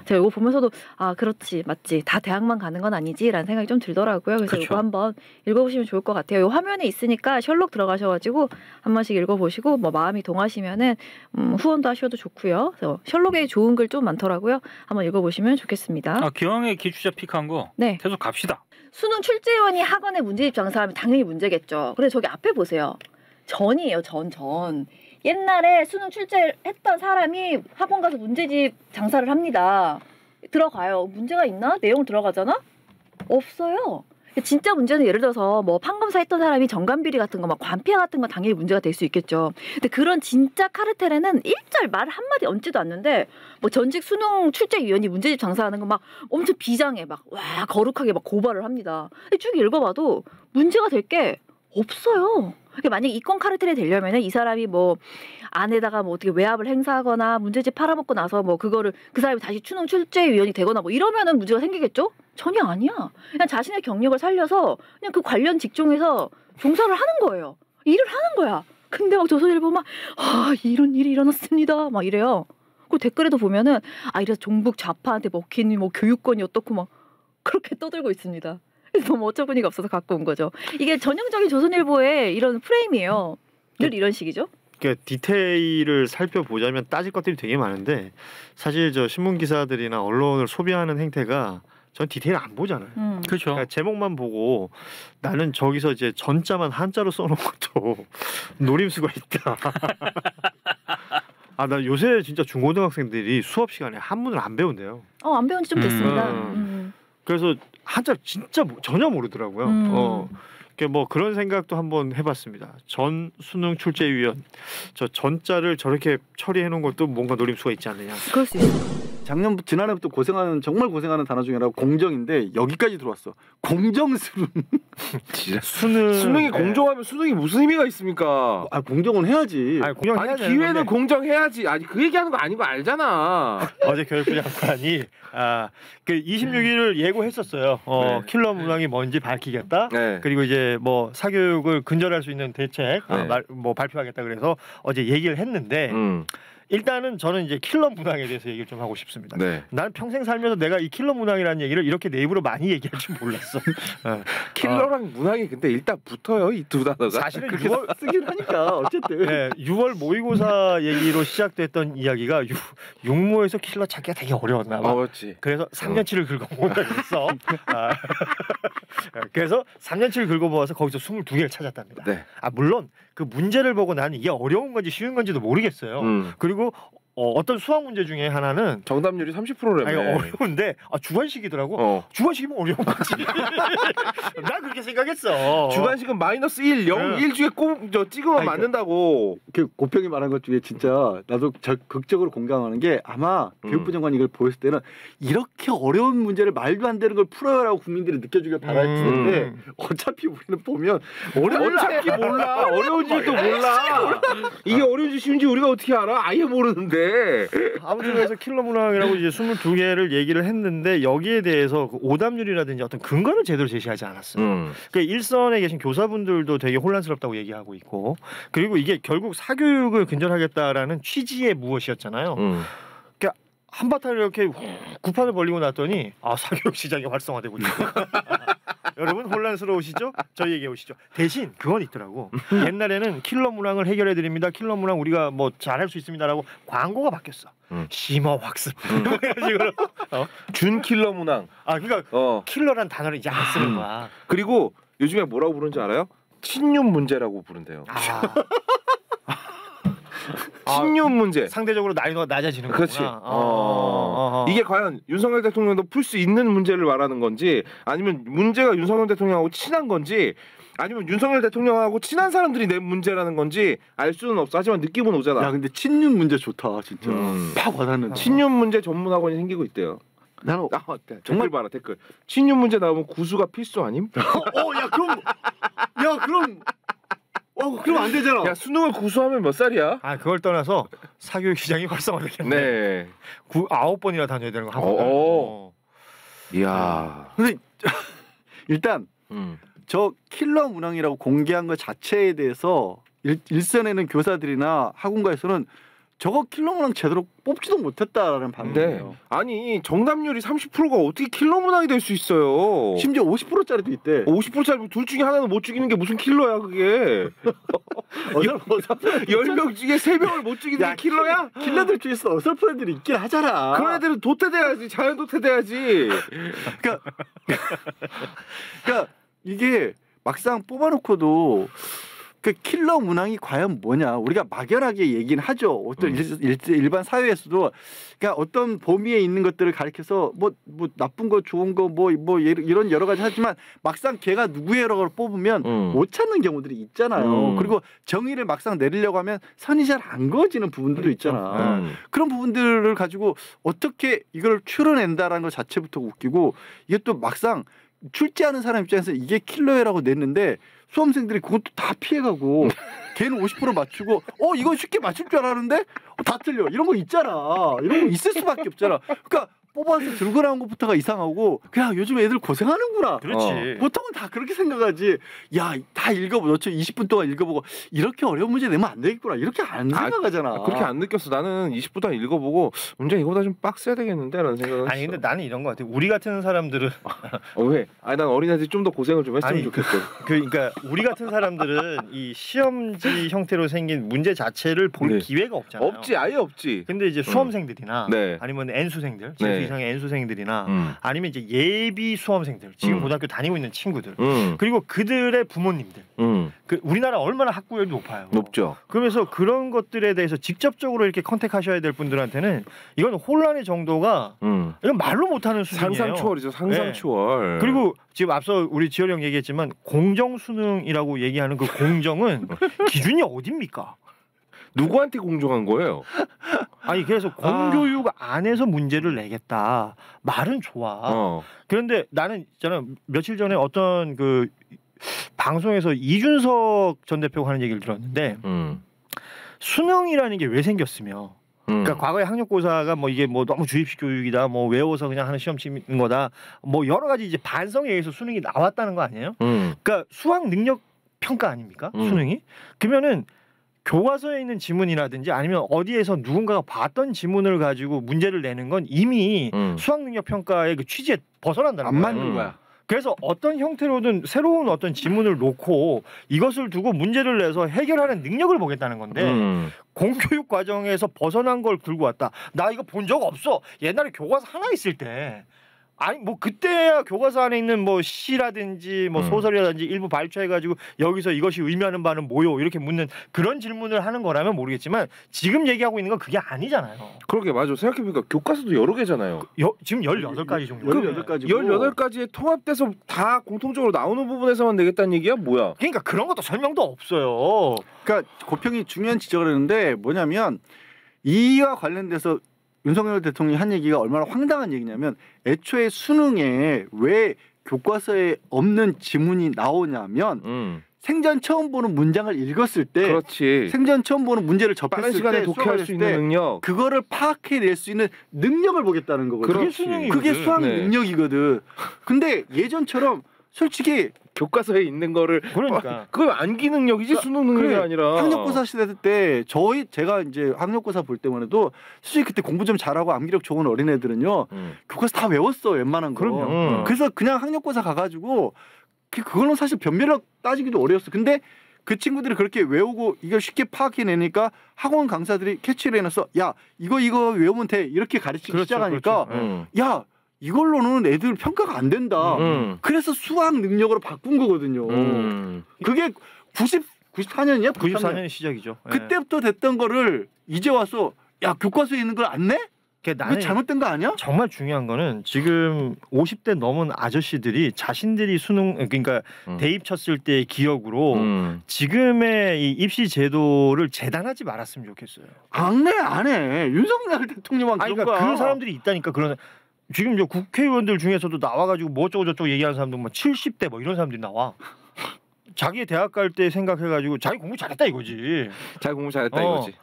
C: 제가 이거 보면서도 아 그렇지 맞지 다 대학만 가는 건 아니지라는 생각이 좀 들더라고요. 그래서
B: 그렇죠.
C: 이거 한번 읽어보시면 좋을 것 같아요. 이 화면에 있으니까 셜록 들어가셔가지고 한 번씩 읽어보시고 뭐 마음이 동하시면은 후원도 하셔도 좋고요. 그래서 셜록에 좋은 글 좀 많더라고요. 한번 읽어보시면 좋겠습니다.
B: 기왕에 기초자 픽한 거
C: 네.
B: 계속 갑시다.
C: 수능 출제원이 학원에 문제집 장사하면 당연히 문제겠죠. 근데 저기 앞에 보세요. 전이에요. 전. 옛날에 수능 출제했던 사람이 학원 가서 문제집 장사를 합니다. 들어가요. 문제가 있나? 내용 들어가잖아? 없어요. 진짜 문제는 예를 들어서 뭐 판검사 했던 사람이 정관비리 같은 거 막 관피아 같은 거 당연히 문제가 될 수 있겠죠. 근데 그런 진짜 카르텔에는 일절 말 한마디 얹지도 않는데 뭐 전직 수능 출제위원이 문제집 장사하는 거 막 엄청 비장해 막 와 거룩하게 막 고발을 합니다. 쭉 읽어봐도 문제가 될 게 없어요. 만약 이권 카르텔이 되려면은 이 사람이 뭐 안에다가 뭐 어떻게 외압을 행사하거나 문제집 팔아먹고 나서 뭐 그거를 그 사람이 다시 수능 출제위원이 되거나 뭐 이러면은 문제가 생기겠죠? 전혀 아니야. 그냥 자신의 경력을 살려서 그냥 그 관련 직종에서 종사를 하는 거예요. 일을 하는 거야. 근데 막 조선일보 막 이런 일이 일어났습니다. 막 이래요. 그 댓글에도 보면은 이래서 종북 좌파한테 먹힌 뭐 교육권이 어떻고 막 그렇게 떠들고 있습니다. 너무 어처구니가 없어서 갖고 온 거죠. 이게 전형적인 조선일보의 이런 프레임이에요. 늘 이런 식이죠.
A: 그러니까 디테일을 살펴보자면 따질 것들이 되게 많은데 사실 저 신문 기사들이나 언론을 소비하는 행태가 전 디테일 안 보잖아요.
B: 그렇죠.
A: 그러니까 제목만 보고 나는 저기서 이제 전자만 한자로 써놓은 것도 노림수가 있다. 나 요새 진짜 중고등학생들이 수업 시간에 한문을 안 배운대요.
C: 안 배운 지 좀 됐습니다.
A: 그래서 한자 진짜 전혀 모르더라고요. 뭐 그런 생각도 한번 해봤습니다. 전 수능 출제위원 저 전자를 저렇게 처리해 놓은 것도 뭔가 노림수가 있지 않느냐.
C: 그럴 수 있어.
D: 지난해부터 정말 고생하는 단어 중에 하나가 공정인데 여기까지 들어왔어. 공정스러운.
E: 수능이 공정하면 수능이 무슨 의미가 있습니까?
D: 공정은 해야지.
A: 공정해야 되는
E: 기회는
A: 건데.
E: 공정해야지. 그 얘기하는 거 아니고 알잖아.
A: 어제 교육부 장관이 그 26일을 예고했었어요.
E: 네.
A: 킬러 문항이 뭔지 밝히겠다.
E: 네.
A: 그리고 이제 뭐 사교육을 근절할 수 있는 대책
E: 네.
A: 뭐 발표하겠다 그래서 어제 얘기를 했는데 일단은 저는 이제 킬러 문항에 대해서 얘기를 좀 하고 싶습니다.
E: 네.
A: 난 평생 살면서 내가 이 킬러 문항이라는 얘기를 이렇게 내 입으로 많이 얘기할 줄 몰랐어.
E: 킬러랑 문항이 근데 일단 붙어요, 이 두 단어가.
A: 사실은
D: 그렇게 쓰긴 하니까 어쨌든.
A: 네, 6월 모의고사 얘기로 시작됐던 이야기가 육모에서 킬러 찾기가 되게 어려웠나 봐.
E: 그렇지.
A: 그래서 3년치를 긁어모아서 그래서 3년치를 긁어모아서 거기서 22개를 찾았답니다.
E: 네.
A: 물론 그 문제를 보고 나는 이게 어려운 건지 쉬운 건지도 모르겠어요. 그리고 어떤 수학 문제 중에 하나는
E: 정답률이 30%라며.
A: 아니, 어려운데 주관식이더라고. 주관식이면 어려운 거지. 난 그렇게 생각했어.
E: 주관식은 마이너스 1, 0, 1 중에 찍으면 맞는다고.
D: 그 고평이 말한 것 중에 진짜 나도 극적으로 공감하는 게 아마 교육부 장관이 이걸 보였을 때는 이렇게 어려운 문제를 말도 안 되는 걸 풀어요라고 국민들이 느껴주길 바랐는데 어차피 우리는 보면
E: 어차피 몰라. 어려운 줄도 몰라. 이게 어려운지 쉬운지 우리가 어떻게 알아? 아예 모르는데.
A: 아무튼 그래서 킬러 문항이라고 이제 22개를 얘기를 했는데 여기에 대해서 그 오답률이라든지 어떤 근거를 제대로 제시하지 않았어요. 그러니까 일선에 계신 교사분들도 되게 혼란스럽다고 얘기하고 있고 그리고 이게 결국 사교육을 근절하겠다라는 취지의 무엇이었잖아요. 그러니까 한바탕 이렇게 구판을 벌리고 났더니 사교육 시장이 활성화되고 있다. 여러분 혼란스러우시죠? 저희에게 오시죠. 대신 그건 있더라고. 옛날에는 킬러 문항을 해결해 드립니다. 킬러 문항 우리가 뭐 잘할 수 있습니다라고 광고가 바뀌었어. 심화 학습.
E: 준 킬러 문항.
A: 그러니까 킬러란 단어를 이제 안 쓰는 거야.
E: 그리고 요즘에 뭐라고 부르는지 알아요? 친윤 문제라고 부른대요. 친윤 문제.
A: 상대적으로 난이도가 낮아지는 거구나.
E: 그렇지. 이게 과연 윤석열 대통령도 풀 수 있는 문제를 말하는 건지 아니면 문제가 윤석열 대통령하고 친한 건지 아니면 윤석열 대통령하고 친한 사람들이 낸 문제라는 건지 알 수는 없어. 하지만 느낌은 오잖아.
D: 야 근데 친윤 문제 좋다 진짜. 팍 와닿는.
E: 친윤 문제 전문 학원이 생기고 있대요.
D: 나는
E: 정말 봐라 댓글. 친윤 문제 나오면 구수가 필수 아님?
D: 그럼 안 되잖아.
E: 야 수능을 구수하면 몇 살이야?
A: 그걸 떠나서 사교육 시장이 활성화되겠네.
E: 네.
A: 9번이나 다녀야 되는 거.
E: 이야.
D: 근데 일단 저 킬러 문항이라고 공개한 것 자체에 대해서 일선에는 교사들이나 학원가에서는 저거 킬러 문항 제대로 뽑지도 못했다라는 반응이에요.
E: 아니 정답률이 30%가 어떻게 킬러 문항이 될 수 있어요?
D: 심지어 50%짜리도 있대.
E: 50%짜리 둘 중에 하나는 못 죽이는 게 무슨 킬러야 그게? 10명 중에 3명을 못 죽이는 게 킬러야?
D: 킬러들 중에서 어설픈 애들이 있긴 하잖아.
E: 그런 애들은 도태돼야지. 자연 도태돼야지.
D: 그러니까 이게 막상 뽑아놓고도 그 킬러 문항이 과연 뭐냐 우리가 막연하게 얘기는 하죠. 어떤 일반 사회에서도 그러니까 어떤 범위에 있는 것들을 가리켜서 뭐 나쁜 거 좋은 거 뭐 이런 여러 가지 하지만 막상 걔가 누구예요라고 뽑으면 못 찾는 경우들이 있잖아요. 그리고 정의를 막상 내리려고 하면 선이 잘 안 그어지는 부분들도 있잖아. 그런 부분들을 가지고 어떻게 이걸 추려낸다라는 것 자체부터 웃기고 이게 또 막상 출제하는 사람 입장에서 이게 킬러라고 냈는데 수험생들이 그것도 다 피해가고 걔는 50% 맞추고 이거 쉽게 맞출 줄 알았는데 다 틀려 이런 거 있잖아. 이런 거 있을 수밖에 없잖아. 그러니까 뽑아서 들고 나온 것부터가 이상하고 그냥 요즘 애들 고생하는구나.
A: 그렇지.
D: 보통은 다 그렇게 생각하지. 야, 다 읽어보고 너처 20분 동안 읽어보고 이렇게 어려운 문제 내면 안 되겠구나. 이렇게 안 생각하잖아.
E: 그렇게 안 느꼈어. 나는 20분 동안 읽어보고 문제 이거보다 좀 빡세야 되겠는데 라는 생각을
A: 아니 근데 나는 이런 거 같아. 우리 같은 사람들은
E: 왜? 난 어린애들이 좀 더 고생을 좀 했으면 좋겠어.
A: 그러니까 우리 같은 사람들은 이 시험지 형태로 생긴 문제 자체를 볼 기회가 없잖아요.
E: 없지. 아예 없지.
A: 근데 이제 수험생들이나 아니면 N수생들, 재수 이상의 N수생들이나 아니면 이제 예비 수험생들, 지금 고등학교 다니고 있는 친구들, 그리고 그들의 부모님들. 그 우리나라 얼마나 학구열이 높아요.
E: 높죠.
A: 그러면서 그런 것들에 대해서 직접적으로 이렇게 컨택하셔야 될 분들한테는 이건 혼란의 정도가 이건 말로 못하는 수준이에요.
E: 상상초월이죠. 상상초월.
A: 그리고 지금 앞서 우리 지열이 형 얘기했지만 공정수능이라고 얘기하는 그 공정은 기준이 어딥니까?
E: 누구한테 공정한 거예요?
A: 아니 그래서 공교육 안에서 문제를 내겠다 말은 좋아. 그런데 나는 있잖아 며칠 전에 어떤 그 방송에서 이준석 전 대표가 하는 얘기를 들었는데 수능이라는 게 왜 생겼으며 그러니까 과거에 학력고사가 뭐 이게 뭐 너무 주입식 교육이다 뭐 외워서 그냥 하는 시험 치는 거다 뭐 여러 가지 이제 반성에 의해서 수능이 나왔다는 거 아니에요? 그러니까 수학 능력 평가 아닙니까? 수능이? 그러면은 교과서에 있는 지문이라든지 아니면 어디에서 누군가가 봤던 지문을 가지고 문제를 내는 건 이미 수학 능력 평가의 그 취지에 벗어난다는 거예요.
D: 안 맞는 거야.
A: 그래서 어떤 형태로든 새로운 어떤 지문을 놓고 이것을 두고 문제를 내서 해결하는 능력을 보겠다는 건데 공교육 과정에서 벗어난 걸 들고 왔다. 나 이거 본 적 없어. 옛날에 교과서 하나 있을 때 아니 뭐 그때야 교과서 안에 있는 뭐 시라든지 뭐 소설이라든지 일부 발췌해가지고 여기서 이것이 의미하는 바는 뭐요 이렇게 묻는 그런 질문을 하는 거라면 모르겠지만 지금 얘기하고 있는 건 그게 아니잖아요.
E: 그러게 맞아. 생각해보니까 교과서도 여러 개잖아요.
A: 지금 18가지 정도.
D: 18가지.
E: 18가지에 통합돼서 다 공통적으로 나오는 부분에서만 내겠다는 얘기야? 뭐야?
A: 그러니까 그런 것도 설명도 없어요.
D: 그러니까 고평이 중요한 지적을 했는데 뭐냐면 이와 관련돼서 윤석열 대통령이 한 얘기가 얼마나 황당한 얘기냐면 애초에 수능에 왜 교과서에 없는 지문이 나오냐면 생전 처음 보는 문장을 읽었을 때
E: 그렇지.
D: 생전 처음 보는 문제를
E: 빠른
D: 접했을
E: 시간에
D: 때
E: 독해할 수
D: 수업을
E: 있는
D: 했을 때
E: 능력.
D: 그거를 파악해낼 수 있는 능력을 보겠다는 거거든요.
E: 그렇지.
D: 그게 수학
E: 네.
D: 능력이거든. 근데 예전처럼 솔직히
E: 교과서에 있는 거를
A: 그러니까.
E: 그건 암기 능력이지 수능 능력이
D: 그래.
E: 아니라
D: 학력고사 시대 때 제가 이제 학력고사 볼 때만 해도 솔직히 그때 공부 좀 잘하고 암기력 좋은 어린애들은요 교과서 다 외웠어 웬만한 거.
A: 그럼요.
D: 그래서 그냥 학력고사 가가지고 그거는 사실 변별력 따지기도 어려웠어. 근데 그 친구들이 그렇게 외우고 이걸 쉽게 파악해내니까 학원 강사들이 캐치를 해놔서 야 이거 외우면 돼 이렇게 가르치기
A: 그렇죠,
D: 시작하니까
A: 그렇죠.
D: 야 이걸로는 애들 평가가 안 된다. 그래서 수학 능력으로 바꾼 거거든요. 그게 94년이야?
A: 94년이 시작이죠. 예.
D: 그때부터 됐던 거를 이제 와서 야 교과서에 있는 걸 안 내?
A: 그러니까
D: 이거 잘못된 거 아니야?
A: 정말 중요한 거는 지금 50대 넘은 아저씨들이 자신들이 수능 그러니까 대입 쳤을 때의 기억으로 지금의 이 입시 제도를 재단하지 말았으면 좋겠어요.
D: 안 해. 윤석열 대통령만
A: 아니
D: 그런
A: 그러니까
D: 거야.
A: 그 사람들이 있다니까 그런 지금 국회의원들 중에서도 나와가지고 뭐 어쩌고 저쩌고 얘기하는 사람들 뭐 70대 뭐 이런 사람들이 나와. 자기 대학 갈 때 생각해가지고 자기 공부 잘했다 이거지.
E: 잘 공부 잘했다 이거지.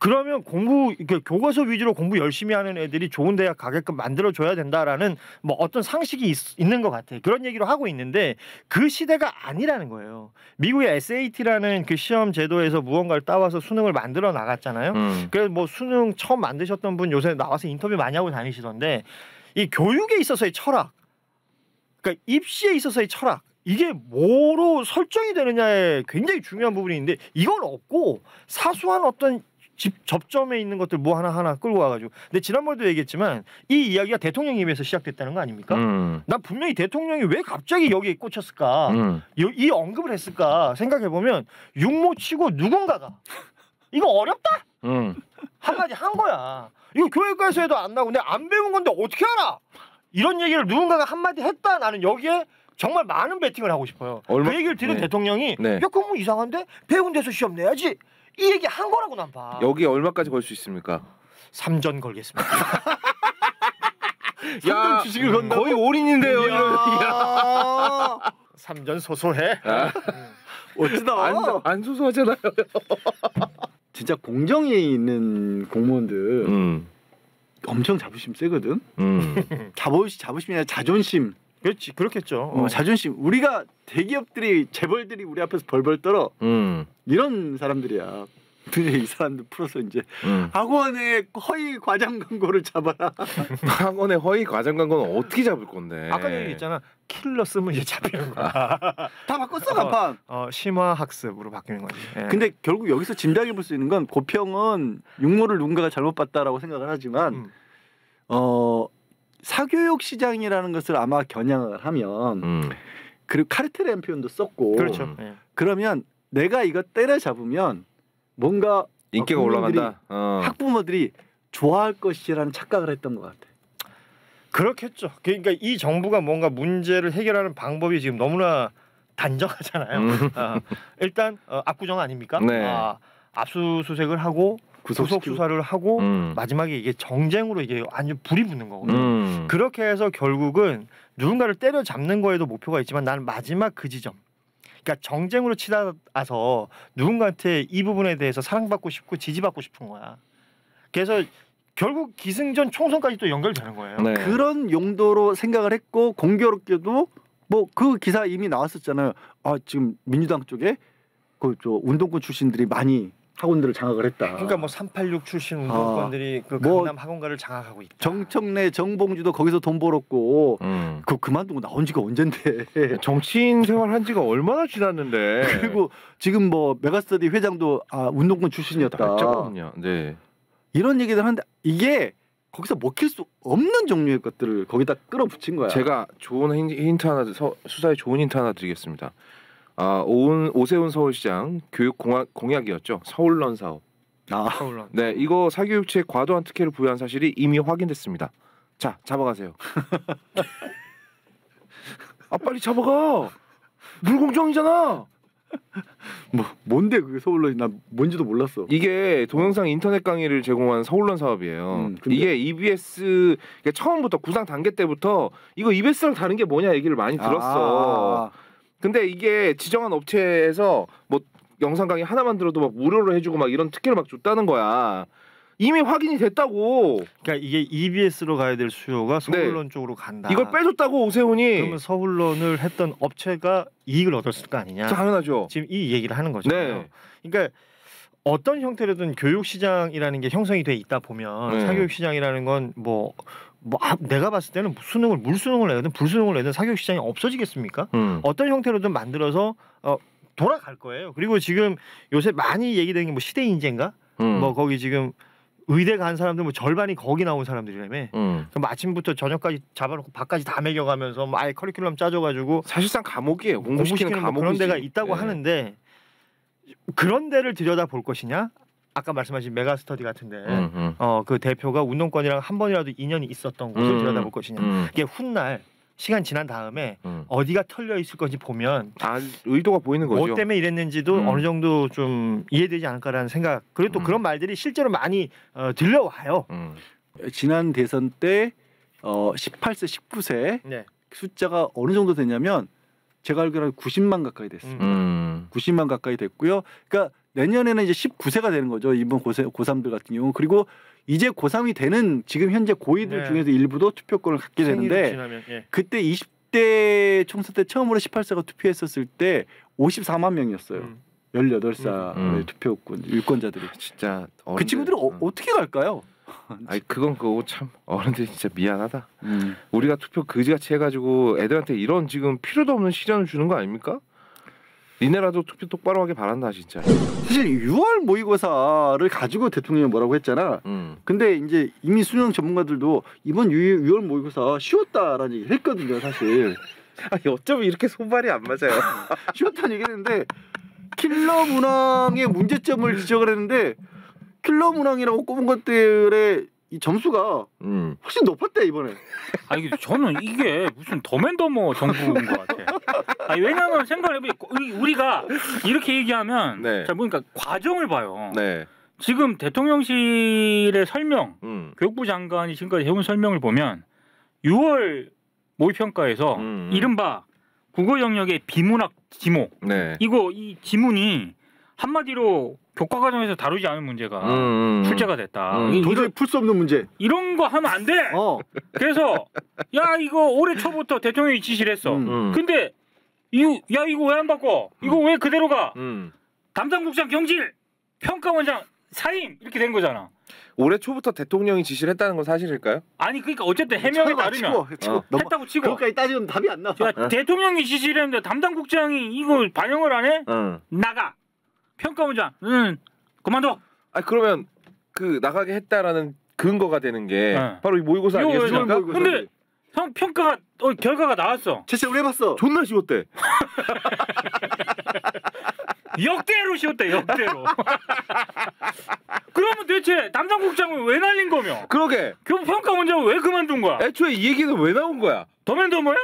A: 그러면 그러니까 교과서 위주로 공부 열심히 하는 애들이 좋은 대학 가게끔 만들어줘야 된다라는 뭐 어떤 상식이 있는 것 같아. 그런 얘기를 하고 있는데 그 시대가 아니라는 거예요. 미국의 SAT라는 그 시험 제도에서 무언가를 따와서 수능을 만들어 나갔잖아요. 그래서 뭐 수능 처음 만드셨던 분 요새 나와서 인터뷰 많이 하고 다니시던데 이 교육에 있어서의 철학, 그러니까 입시에 있어서의 철학 이게 뭐로 설정이 되느냐에 굉장히 중요한 부분이 있는데 이건 없고 사소한 어떤 접점에 있는 것들 뭐 하나하나 끌고 와가지고 근데 지난번에도 얘기했지만 이 이야기가 대통령 입에서 시작됐다는 거 아닙니까? 난 분명히 대통령이 왜 갑자기 여기에 꽂혔을까 이 언급을 했을까 생각해보면 육모치고 누군가가 이거 어렵다? 한마디 한 거야. 이거 교육과에서 해도 안 나오고 내가 안 배운 건데 어떻게 알아? 이런 얘기를 누군가가 한마디 했다. 나는 여기에 정말 많은 배팅을 하고 싶어요. 그 얘기를 들은 대통령이 야 그럼 뭐 이상한데? 배운 데서 시험 내야지. 이 얘기 한 거라고 난 봐.
E: 여기 얼마까지 걸 수 있습니까?
A: 3전 걸겠습니다.
E: 야,
D: 주식을 건다.
E: 거의 올인인데요. 이런 얘기야.
A: 3전 소소해.
D: 어쩌다
E: 안 소소하잖아요.
D: 진짜 공정에 있는 공무원들 엄청 자부심 세거든. 자부심이 아니라 자존심.
A: 그렇지, 그렇겠죠.
D: 자존심. 우리가 대기업들이 재벌들이 우리 앞에서 벌벌 떨어. 이런 사람들이야. 근데 이 사람들 풀어서 이제 학원의 허위 과장 광고를 잡아라.
E: 학원의 허위 과장 광고는 어떻게 잡을 건데?
A: 아까 얘기했잖아. 킬러 쓰면 이제 잡히는 거야.
D: 다 바꿨어 간판.
A: 심화 학습으로 바뀌는 거지. 예.
D: 근데 결국 여기서 짐작해 볼 수 있는 건 고평은 육모를 누군가가 잘못 봤다라고 생각을 하지만 사교육 시장이라는 것을 아마 겨냥을 하면 그리고 카르텔이라는 표현도 썼고
A: 그렇죠. 예.
D: 그러면 내가 이거 때려잡으면 뭔가
E: 인기가 올라간다.
D: 학부모들이 좋아할 것이라는 착각을 했던 것 같아.
A: 그렇겠죠. 그러니까 이 정부가 뭔가 문제를 해결하는 방법이 지금 너무나 단정하잖아요. 일단 압구정 아닙니까?
E: 네.
A: 압수수색을 하고 구속 수사를 하고 마지막에 이게 정쟁으로 이게 완전 불이 붙는 거거든요. 그렇게 해서 결국은 누군가를 때려잡는 거에도 목표가 있지만 나는 마지막 그 지점. 그러니까 정쟁으로 치닫아서 누군가한테 이 부분에 대해서 사랑받고 싶고 지지받고 싶은 거야. 그래서 결국 기승전 총선까지 또 연결되는 거예요.
E: 네.
D: 그런 용도로 생각을 했고 공교롭게도 뭐 그 기사 이미 나왔었잖아요. 지금 민주당 쪽에 그 운동권 출신들이 많이 학원들을 장악을 했다.
A: 그러니까 뭐 386 출신 운동권들이 그
D: 뭐
A: 강남 학원가를 장악하고 있다.
D: 정청래, 정봉주도 거기서 돈 벌었고 그만두고 나온 지가 언젠데.
E: 정치인 생활한 지가 얼마나 지났는데.
D: 그리고 지금 뭐 메가스터디 회장도 운동권 출신이었다.
E: 날짜거든요. 네.
D: 이런 얘기들 하는데 이게 거기서 먹힐 수 없는 종류의 것들을 거기다 끌어붙인 거야.
E: 제가 좋은 힌트 하나 수사에 좋은 힌트 하나 드리겠습니다. 오세훈 서울시장 교육 공약이었죠. 서울런 사업.
A: 서울론.
E: 네, 이거 사교육부에 과도한 특혜를 부여한 사실이 이미 확인됐습니다. 자, 잡아가세요. 빨리 잡아가. 불공정이잖아.
D: 뭔데 그게 서울론이 나 뭔지도 몰랐어.
E: 이게 동영상 인터넷 강의를 제공한 서울론 사업이에요.
D: 근데? 이게
E: 이게 EBS 처음부터 구상 단계 때부터 이거 EBS랑 다른 게 뭐냐 얘기를 많이 들었어. 근데 이게 지정한 업체에서 뭐 영상 강의 하나만 들어도 막 무료로 해주고 막 이런 특혜를 막 줬다는 거야. 이미 확인이 됐다고.
A: 그러니까 이게 EBS로 가야 될 수요가 서울론 쪽으로 간다.
E: 이걸 빼줬다고 오세훈이.
A: 그러면 서울론을 했던 업체가 이익을 얻었을 거 아니냐.
E: 당연하죠.
A: 지금 이 얘기를 하는 거잖아요.
E: 네.
A: 그러니까 어떤 형태로든 교육 시장이라는 게 형성이 돼 있다 보면 사교육 시장이라는 건 내가 봤을 때는 물수능을 내든 불수능을 내든 사교육 시장이 없어지겠습니까? 어떤 형태로든 만들어서 돌아갈 거예요. 그리고 지금 요새 많이 얘기되는 게 뭐 시대 인재인가? 뭐 거기 지금 의대 간 사람들 뭐 절반이 거기 나온 사람들이라며. 그럼 아침부터 저녁까지 잡아놓고 밥까지 다 먹여가면서 뭐 아예 커리큘럼 짜줘가지고
E: 사실상 감옥이에요. 공부시키는
A: 뭐 그런 데가 있다고 하는데 그런 데를 들여다 볼 것이냐? 아까 말씀하신 메가스터디 같은데 그 대표가 운동권이랑 한 번이라도 인연이 있었던 곳을 들여다 볼 것이냐? 이게 훗날 시간 지난 다음에 어디가 털려 있을 건지 보면
E: 의도가 보이는 거죠.
A: 뭐 때문에 이랬는지도 어느 정도 좀 이해되지 않을까라는 생각. 그리고 또 그런 말들이 실제로 많이 들려와요.
D: 지난 대선 때 18세, 19세
A: 네.
D: 숫자가 어느 정도 되냐면 제가 알기로는 90만 가까이 됐어요. 90만 가까이 됐고요. 그러니까 내년에는 이제 19세가 되는 거죠. 이번 고3들 같은 경우. 그리고 이제 고3이 되는 지금 현재 고2들
A: 네.
D: 중에서 일부도 투표권을 갖게 되는데
A: 지나면,
D: 그때 20대 총선 때 처음으로 18세가 투표했었을 때 54만 명이었어요. 18살의 투표권 유권자들이.
E: 진짜
D: 그 친구들은 어떻게 갈까요?
E: 아니 그건 그거 참 어른들이 진짜 미안하다. 우리가 투표 그지같이 해가지고 애들한테 이런 지금 필요도 없는 시련을 주는 거 아닙니까? 니네라도 투표 똑바로 하게 바란다 진짜.
D: 사실 6월 모의고사를 가지고 대통령이 뭐라고 했잖아. 근데 이제 이미 수능 전문가들도 이번 6월 모의고사 쉬웠다라는 얘기를 했거든요, 사실.
E: 아니 어쩌면 이렇게 손발이 안 맞아요.
D: 쉬웠다는 얘기를 했는데 킬러 문항의 문제점을 지적을 했는데 킬러 문항이라고 꼽은 것들의 이 점수가 훨씬 높았대 이번에.
B: 아니 저는 이게 무슨 더맨더머 정부인 것 같아. 아니, 왜냐하면 생각해보면 우리가 이렇게 얘기하면
E: 네.
B: 자 보니까 과정을 봐요.
E: 네.
B: 지금 대통령실의 설명, 교육부 장관이 지금까지 해온 설명을 보면 6월 모의평가에서 이른바 국어 영역의 비문학 지목
E: 네.
B: 이 지문이 한마디로 교과과정에서 다루지 않은 문제가 출제가 됐다.
D: 도저히 풀 수 없는 문제.
B: 이런 거 하면 안 돼. 그래서 야 이거 올해 초부터 대통령이 지시를 했어. 근데 이거 왜 안 바꿔? 이거 왜 그대로 가? 담당국장 경질, 평가원장 사임 이렇게 된 거잖아.
E: 올해 초부터 대통령이 지시를 했다는 건 사실일까요?
B: 아니 그러니까 어쨌든 해명에 따르면 했다고 치고
D: 그러니까 따지면 답이 안 나와.
B: 야, 대통령이 지시를 했는데 담당국장이 이거 반영을 안 해? 나가. 평가원장 그만둬.
E: 그러면 그 나가게 했다라는 근거가 되는 게 바로 이 모의고사 아니겠습니까?
B: 근데 평가가 결과가 나왔어.
D: 채점을 해봤어.
E: 존나 쉬웠대.
B: 역대로 쉬웠대 역대로. 그러면 대체 담당국장은 왜 날린 거며?
E: 그러게.
B: 평가원장은 왜 그만둔 거야?
E: 애초에 이 얘기는 왜 나온 거야?
B: 더맨더머야?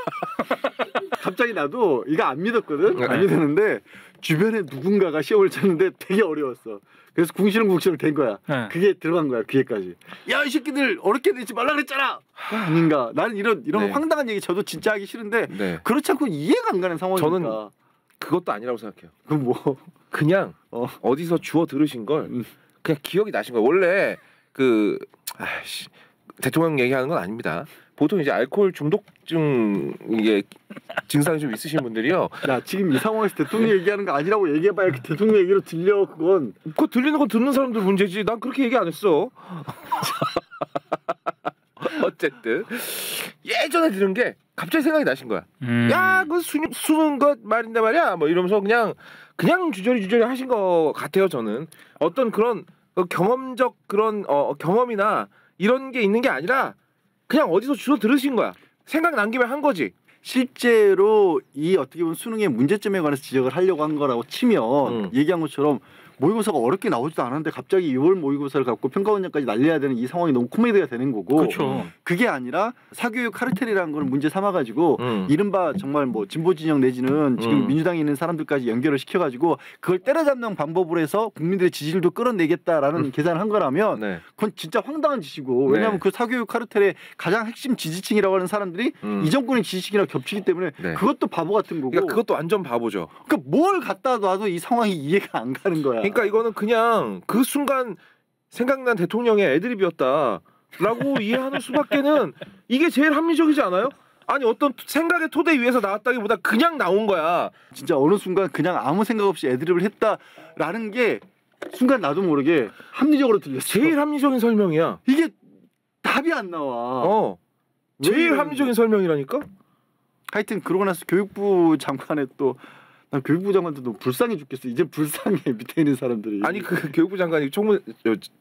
D: 갑자기 나도 이거 안 믿었거든. 안 믿었는데 주변에 누군가가 시험을 쳤는데 되게 어려웠어. 그래서 궁시렁궁시렁 된 거야. 그게 들어간 거야 귀에까지. 야 이 새끼들 어렵게 내지 말라 그랬잖아. 아닌가. 나는 이런 황당한 얘기 저도 진짜 하기 싫은데 그렇지 않고 이해가 안 가는 상황이니까.
E: 저는 그것도 아니라고 생각해요.
D: 그럼 뭐
E: 그냥 어디서 주워 들으신 걸 그냥 기억이 나신 거예요. 원래 대통령 얘기하는 건 아닙니다. 보통 이제 알코올 중독증 이게 증상이 좀 있으신 분들이요.
D: 야 지금 이 상황에서 대통령 얘기하는 거 아니라고 얘기해봐야 이렇게 대통령 얘기로 들려. 그거 들리는 건 듣는 사람들 문제지. 난 그렇게 얘기 안 했어.
E: 어쨌든 예전에 들은 게 갑자기 생각이 나신 거야. 야 그 수능 것 말인데 말이야. 뭐 이러면서 그냥 주저리 하신 것 같아요. 저는 어떤 그런 경험적 그런 경험이나 이런 게 있는 게 아니라 그냥 어디서 주워 들으신 거야. 생각난 김에 한 거지.
D: 실제로 이 어떻게 보면 수능의 문제점에 관해서 지적을 하려고 한 거라고 치면 얘기한 것처럼 모의고사가 어렵게 나오지도 않았는데 갑자기 6월 모의고사를 갖고 평가원장까지 날려야 되는 이 상황이 너무 코미디가 되는 거고
B: 그렇죠.
D: 그게 아니라 사교육 카르텔이라는 걸 문제 삼아가지고 이른바 정말 뭐 진보 진영 내지는 지금 민주당에 있는 사람들까지 연결을 시켜가지고 그걸 때려잡는 방법으로 해서 국민들의 지지율도 끌어내겠다라는 계산을 한 거라면
E: 네.
D: 그건 진짜 황당한 짓이고 왜냐하면
E: 네.
D: 그 사교육 카르텔의 가장 핵심 지지층이라고 하는 사람들이 이 정권의 지지층이랑 겹치기 때문에
E: 네.
D: 그것도 바보 같은 거고
E: 그러니까 그것도 완전 바보죠.
D: 그러니까 뭘 갖다 놔도 이 상황이 이해가 안 가는 거야.
E: 그러니까 이거는 그냥 그 순간 생각난 대통령의 애드립이었다라고 이해하는 수밖에는 이게 제일 합리적이지 않아요? 아니 어떤 생각의 토대 위에서 나왔다기보다 그냥 나온 거야.
D: 진짜 어느 순간 그냥 아무 생각 없이 애드립을 했다라는 게 순간 나도 모르게 합리적으로 들렸어.
E: 제일 합리적인 설명이야.
D: 이게 답이 안 나와.
E: 제일
D: 왜
E: 합리적인 설명이라니까?
D: 하여튼 그러고 나서 교육부 장관에 또 난 교육부 장관도 너무 불쌍해 죽겠어. 이제 불쌍해 밑에 있는 사람들이.
E: 아니 그 교육부 장관이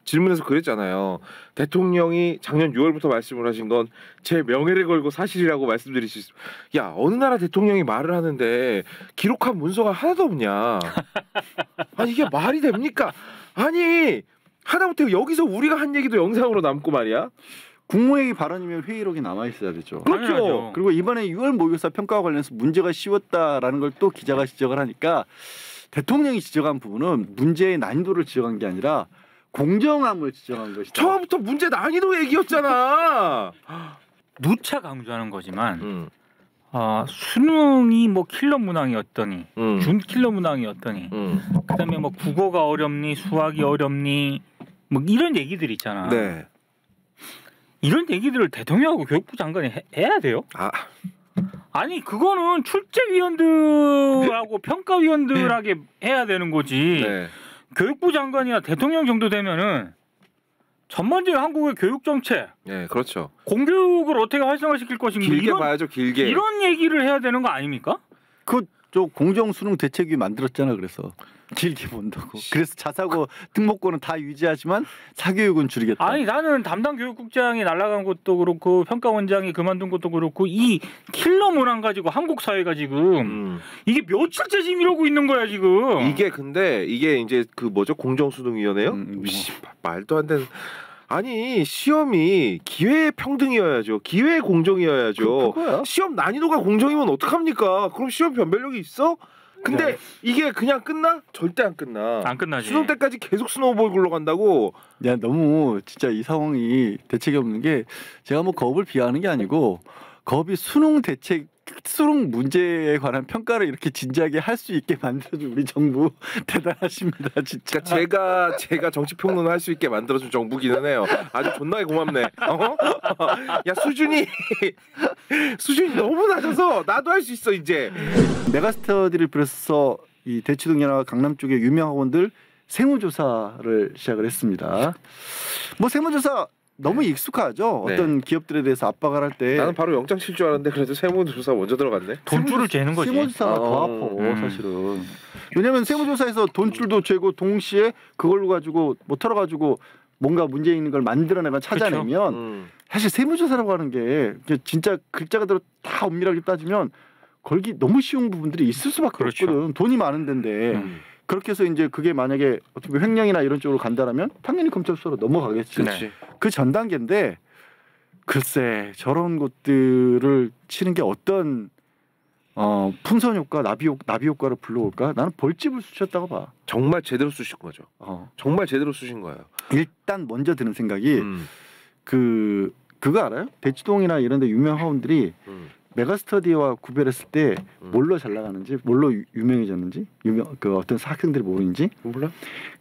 E: 질문에서 그랬잖아요. 대통령이 작년 6월부터 말씀을 하신 건 제 명예를 걸고 사실이라고 말씀드릴 수 있습니다. 야 어느 나라 대통령이 말을 하는데 기록한 문서가 하나도 없냐? 아니 이게 말이 됩니까? 아니 하다못해 여기서 우리가 한 얘기도 영상으로 남고 말이야.
D: 국무회의 발언이면 회의록이 남아 있어야 되죠.
B: 당연하죠.
D: 그리고 이번에 6월 모의고사 평가와 관련해서 문제가 쉬웠다라는 걸 또 기자가 지적을 하니까 대통령이 지적한 부분은 문제의 난이도를 지적한 게 아니라 공정함을 지적한 것이다.
E: 처음부터 문제 난이도 얘기였잖아.
B: 누차 강조하는 거지만 수능이 뭐 킬러 문항이었더니 준 킬러 문항이었더니 그다음에 뭐 국어가 어렵니 수학이 어렵니 뭐 이런 얘기들 있잖아.
E: 네.
B: 이런 얘기들을 대통령하고 교육부 장관이 해야 돼요? 아니 그거는 출제위원들하고 평가위원들하게 해야 되는 거지.
E: 네.
B: 교육부 장관이나 대통령 정도 되면은 전반적인 한국의 교육 정책,
E: 네, 그렇죠.
B: 공교육을 어떻게 활성화시킬 것인가
E: 길게
B: 이런,
E: 봐야죠, 길게.
B: 이런 얘기를 해야 되는 거 아닙니까?
D: 저 공정 수능 대책위 만들었잖아. 그래서 길게 본다고. 그래서 자사고 등록권은 다 유지하지만 사교육은 줄이겠다.
B: 아니 나는 담당 교육국장이 날아간 것도 그렇고 평가원장이 그만둔 것도 그렇고 이 킬러 문항 가지고 한국 사회가 지금 이게 며칠째 지금 이러고 있는 거야 지금.
E: 이게 근데 이게 이제 그 뭐죠 공정수능위원회요? 말도 안 되는. 아니 시험이 기회 평등이어야죠. 기회 공정이어야죠.
D: 그거야.
E: 시험 난이도가 공정이면 어떡합니까? 그럼 시험 변별력이 있어? 근데 이게 그냥 끝나? 절대 안 끝나.
B: 안 끝나지.
E: 수능 때까지 계속 스노우볼 굴러간다고.
D: 야 너무 진짜 이 상황이 대책이 없는 게 제가 뭐 겁을 비하하는 게 아니고 겁이 수능 문제에 관한 평가를 이렇게 진지하게 할 수 있게 만들어준 우리 정부 대단하십니다 진짜.
E: 그러니까 제가 정치 평론을 할 수 있게 만들어준 정부기는 해요. 아주 존나게 고맙네. 야 수준이 너무 낮아서 나도 할 수 있어 이제.
D: 메가스터디를 비롯해서 이 대치동이나 강남 쪽의 유명 학원들 세무조사를 시작을 했습니다. 뭐 세무조사 너무 익숙하죠.
E: 네.
D: 어떤 기업들에 대해서 압박을 할 때
E: 나는 바로 영장 칠 줄 알았는데 그래도 세무조사 먼저 들어갔네.
B: 돈줄을 재는 거지.
D: 세무조사가 더 아파 사실은. 왜냐하면 세무조사에서 돈줄도 재고 동시에 그걸로 가지고 뭐 털어가지고 뭔가 문제 있는 걸 만들어내가 찾아내면 사실 세무조사라고 하는 게 진짜 글자 그대로 다 엄밀하게 따지면 걸기 너무 쉬운 부분들이 있을 수밖에
B: 그렇죠.
D: 없거든. 돈이 많은 데인데 그렇게 해서 이제 그게 만약에 어떻게 보면 횡령이나 이런 쪽으로 간다라면 당연히 검찰 수사로 넘어가겠지.
E: 그렇지.
D: 그 전 단계인데 글쎄 저런 것들을 치는 게 어떤 풍선 효과, 나비 효과를 불러올까? 나는 벌집을 쑤셨다고 봐.
E: 정말 제대로 쑤신 거죠. 정말 제대로 쑤신 거예요.
D: 일단 먼저 드는 생각이 그거 알아요? 대치동이나 이런 데 유명 학원들이 메가스터디와 구별했을 때 뭘로 잘 나가는지, 뭘로 유명해졌는지, 그 어떤 학생들이 모르는지
E: 몰라?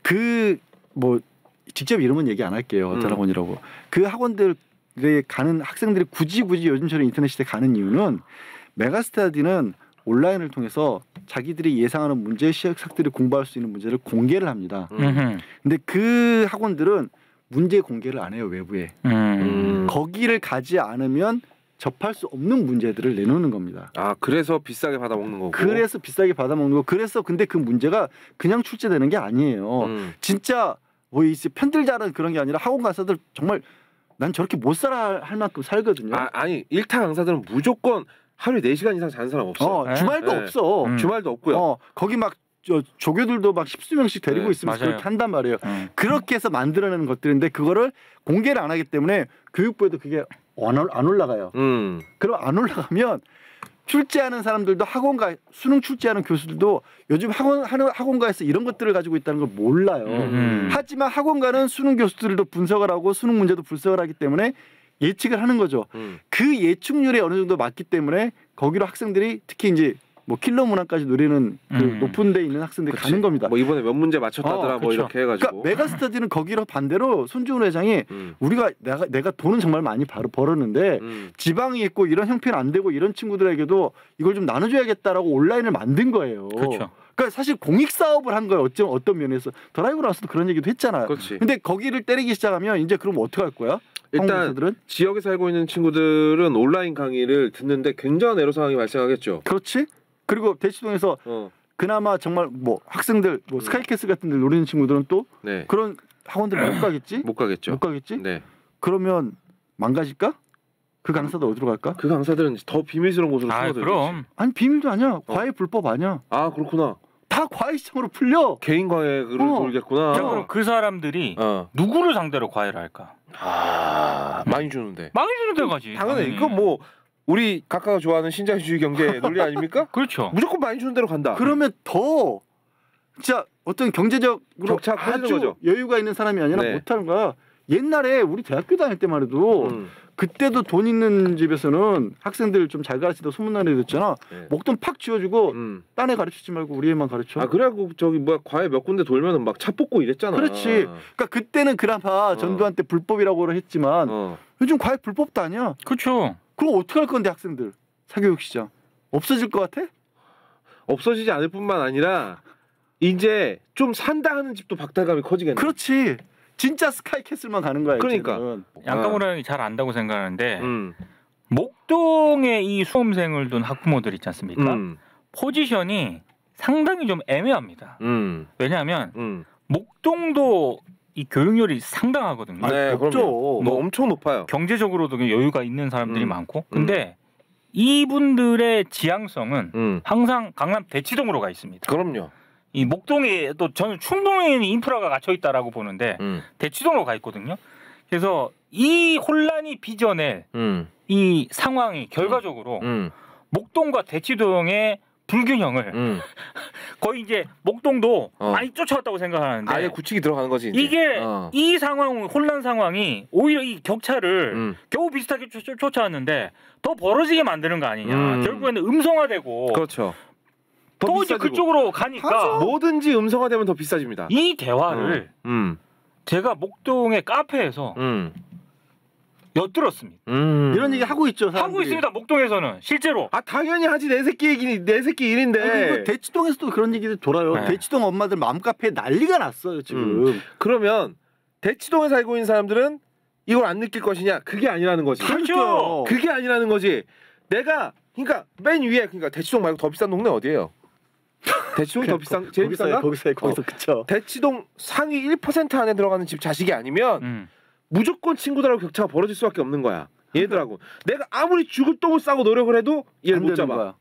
D: 그 뭐 직접 이름은 얘기 안 할게요. 어떤 학원이라고. 그 학원들에 가는 학생들이 굳이 요즘처럼 인터넷 시대에 가는 이유는 메가스터디는 온라인을 통해서 자기들이 예상하는 문제, 시학생들이 공부할 수 있는 문제를 공개를 합니다. 근데 그 학원들은 문제 공개를 안 해요, 외부에. 거기를 가지 않으면 접할 수 없는 문제들을 내놓는 겁니다.
E: 아, 그래서 비싸게 받아먹는 거고.
D: 그래서 비싸게 받아먹는 거. 그래서 근데 그 문제가 그냥 출제되는 게 아니에요. 진짜 뭐 이제 편들자는 그런 게 아니라 학원 가서들 정말 난 저렇게 못 살아 할 만큼 살거든요.
E: 아니 일타 강사들은 무조건 하루에 4시간 이상 자는 사람 없어.
D: 주말도
E: 네.
D: 없어.
E: 주말도 없고요.
D: 거기 막 조교들도 막 10수명씩 데리고
E: 네,
D: 있으면서
B: 맞아요.
D: 그렇게 한단 말이에요. 그렇게 해서 만들어내는 것들인데 그거를 공개를 안 하기 때문에 교육부에도 그게 안 올라가요. 그럼 안 올라가면 출제하는 사람들도 수능 출제하는 교수들도 요즘 학원가에서 이런 것들을 가지고 있다는 걸 몰라요. 하지만 학원가는 수능 교수들도 분석을 하고 수능 문제도 분석을 하기 때문에 예측을 하는 거죠. 그 예측률이 어느 정도 맞기 때문에 거기로 학생들이 특히 이제 뭐 킬러 문항까지 노리는 그 높은 데 있는 학생들이
E: 그치.
D: 가는 겁니다.
E: 뭐 이번에 몇 문제 맞췄다더라 뭐
B: 그쵸.
E: 이렇게 해가지고.
D: 그러니까 메가스터디는 거기로 반대로 손주훈 회장이 우리가 내가 돈은 정말 많이 벌었는데 지방이 있고 이런 형편이 안 되고 이런 친구들에게도 이걸 좀 나눠줘야겠다라고 온라인을 만든 거예요.
B: 그렇죠.
D: 그러니까 사실 공익 사업을 한 거예요. 어떤 면에서 더 라이브 나와서도 그런 얘기도 했잖아요.
E: 그렇지.
D: 근데 거기를 때리기 시작하면 이제 그럼 어떻게 할 거야?
E: 일단
D: 한국
E: 지역에 살고 있는 친구들은 온라인 강의를 듣는데 굉장한 애로 상황이 발생하겠죠.
D: 그렇지? 그리고 대치동에서 그나마 정말 뭐 학생들 뭐 스카이캐슬 같은 데 노리는 친구들은 또
E: 네.
D: 그런 학원들 못 가겠지?
E: 못 가겠죠.
D: 못 가겠지?
E: 네.
D: 그러면 망가질까? 그 강사들 어디로 갈까?
E: 그 강사들은 더 비밀스러운 곳으로 숨어들지.
B: 그럼
D: 아니 비밀도 아니야. 과외 불법 아니야.
E: 아 그렇구나.
D: 다 과외 시장으로 풀려.
E: 개인 과외를 돌겠구나.
B: 자, 그럼 그 사람들이 누구를 상대로 과외를 할까?
E: 많이 주는데.
B: 많이 주는 데 가지.
E: 당연히 이거 뭐 우리 각하가 좋아하는 신자유주의 경제 논리 아닙니까?
B: 그렇죠.
E: 무조건 많이 주는 대로 간다.
D: 그러면 더 진짜 어떤 경제적으로
E: 격차가 커지는
D: 아주
E: 거죠.
D: 여유가 있는 사람이 아니라
E: 네.
D: 못하는 거야. 옛날에 우리 대학교 다닐 때만 해도 그때도 돈 있는 집에서는 학생들 좀 잘 가르치다 소문난 애들 있잖아.
E: 네.
D: 목돈 팍 쥐어주고 딴 애 가르치지 말고 우리 애만 가르쳐.
E: 그래갖고 저기 뭐야 과외 몇 군데 돌면은 막 차 뽑고 이랬잖아.
D: 그렇지. 그러니까 그때는 그나마 전두환 때 불법이라고 했지만 요즘 과외 불법도 아니야.
B: 그렇죠.
D: 그럼 어떻게 할 건데 학생들 사교육 시장 없어질 것 같아?
E: 없어지지 않을 뿐만 아니라 이제 좀 산다 하는 집도 박탈감이 커지겠네.
D: 그렇지. 진짜 스카이캐슬만 가는 거야.
E: 그러니까.
D: 이제는.
B: 양가무라 형이 잘 안다고 생각하는데 목동에 이 수험생을 둔 학부모들 있지 않습니까? 포지션이 상당히 좀 애매합니다. 왜냐하면 목동도 이 교육열이 상당하거든요.
E: 네,
D: 없죠.
E: 뭐 엄청 높아요.
B: 경제적으로도 여유가 있는 사람들이 많고, 근데 이분들의 지향성은 항상 강남 대치동으로 가 있습니다.
E: 그럼요.
B: 이 목동에 또 저는 충동에 인프라가 갇혀 있다라고 보는데 대치동으로 가 있거든요. 그래서 이 혼란이 빚어낼 이 상황이 결과적으로 목동과 대치동의 불균형을 거의 이제 목동도 많이 쫓아왔다고 생각하는데
E: 아예 굳히기 들어가는 거지. 이제.
B: 이게 이 상황 혼란 상황이 오히려 이 격차를 겨우 비슷하게 쫓아왔는데 더 벌어지게 만드는 거 아니냐. 결국에는 음성화되고
E: 그렇죠.
B: 또 이제
E: 비싸지고.
B: 그쪽으로 가니까
E: 뭐든지 음성화되면 더 비싸집니다.
B: 이 대화를 제가 목동의 카페에서 엿들었습니다.
D: 이런 얘기 하고 있죠. 사람들이.
B: 하고 있습니다. 목동에서는 실제로.
E: 당연히 하지. 내 새끼 얘기니 내 새끼 일인데.
D: 그리고 대치동에서도 그런 얘기들 돌아요.
B: 네.
D: 대치동 엄마들 맘카페에 난리가 났어요 지금.
E: 그러면 대치동에 살고 있는 사람들은 이걸 안 느낄 것이냐? 그게 아니라는 거지.
B: 그렇죠.
E: 그게 아니라는 거지. 내가 그러니까 맨 위에 그러니까 대치동 말고 더 비싼 동네 어디예요? 대치동이 더 비싼 제일 비싼가?
D: 거기서 그쵸.
E: 대치동 상위 1% 안에 들어가는 집 자식이 아니면 무조건 친구들하고 격차가 벌어질 수밖에 없는 거야. 얘들하고 내가 아무리 죽을 똥을 싸고 노력을 해도 얘를 못 잡아.
D: 거야.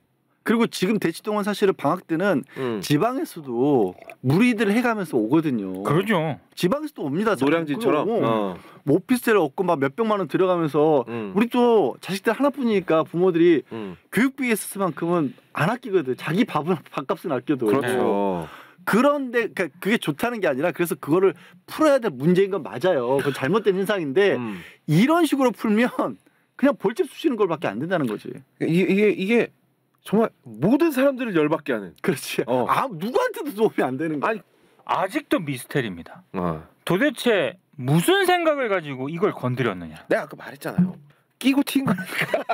D: 그리고 지금 대치동은 사실은 방학 때는 지방에서도 무리들 해가면서 오거든요.
B: 그러죠.
D: 지방에서도 옵니다.
E: 노량진처럼.
D: 뭐 오피스텔 얻고 막 몇백만 원 들어가면서 우리 또 자식들 하나뿐이니까 부모들이 교육비에 쓸 만큼은 안 아끼거든. 자기 밥값은 아껴도.
E: 그렇죠.
D: 그런데 그게 좋다는 게 아니라 그래서 그거를 풀어야 될 문제인 건 맞아요. 그건 잘못된 현상인데 이런 식으로 풀면 그냥 벌집 쑤시는 걸밖에 안 된다는 거지.
E: 이게 정말 모든 사람들을 열받게 하는.
D: 그렇지. 누구한테도 도움이 안 되는 거야.
B: 아니, 아직도 미스테리입니다. 도대체 무슨 생각을 가지고 이걸 건드렸느냐.
E: 내가 아까 말했잖아요. 끼고 튄 거니까.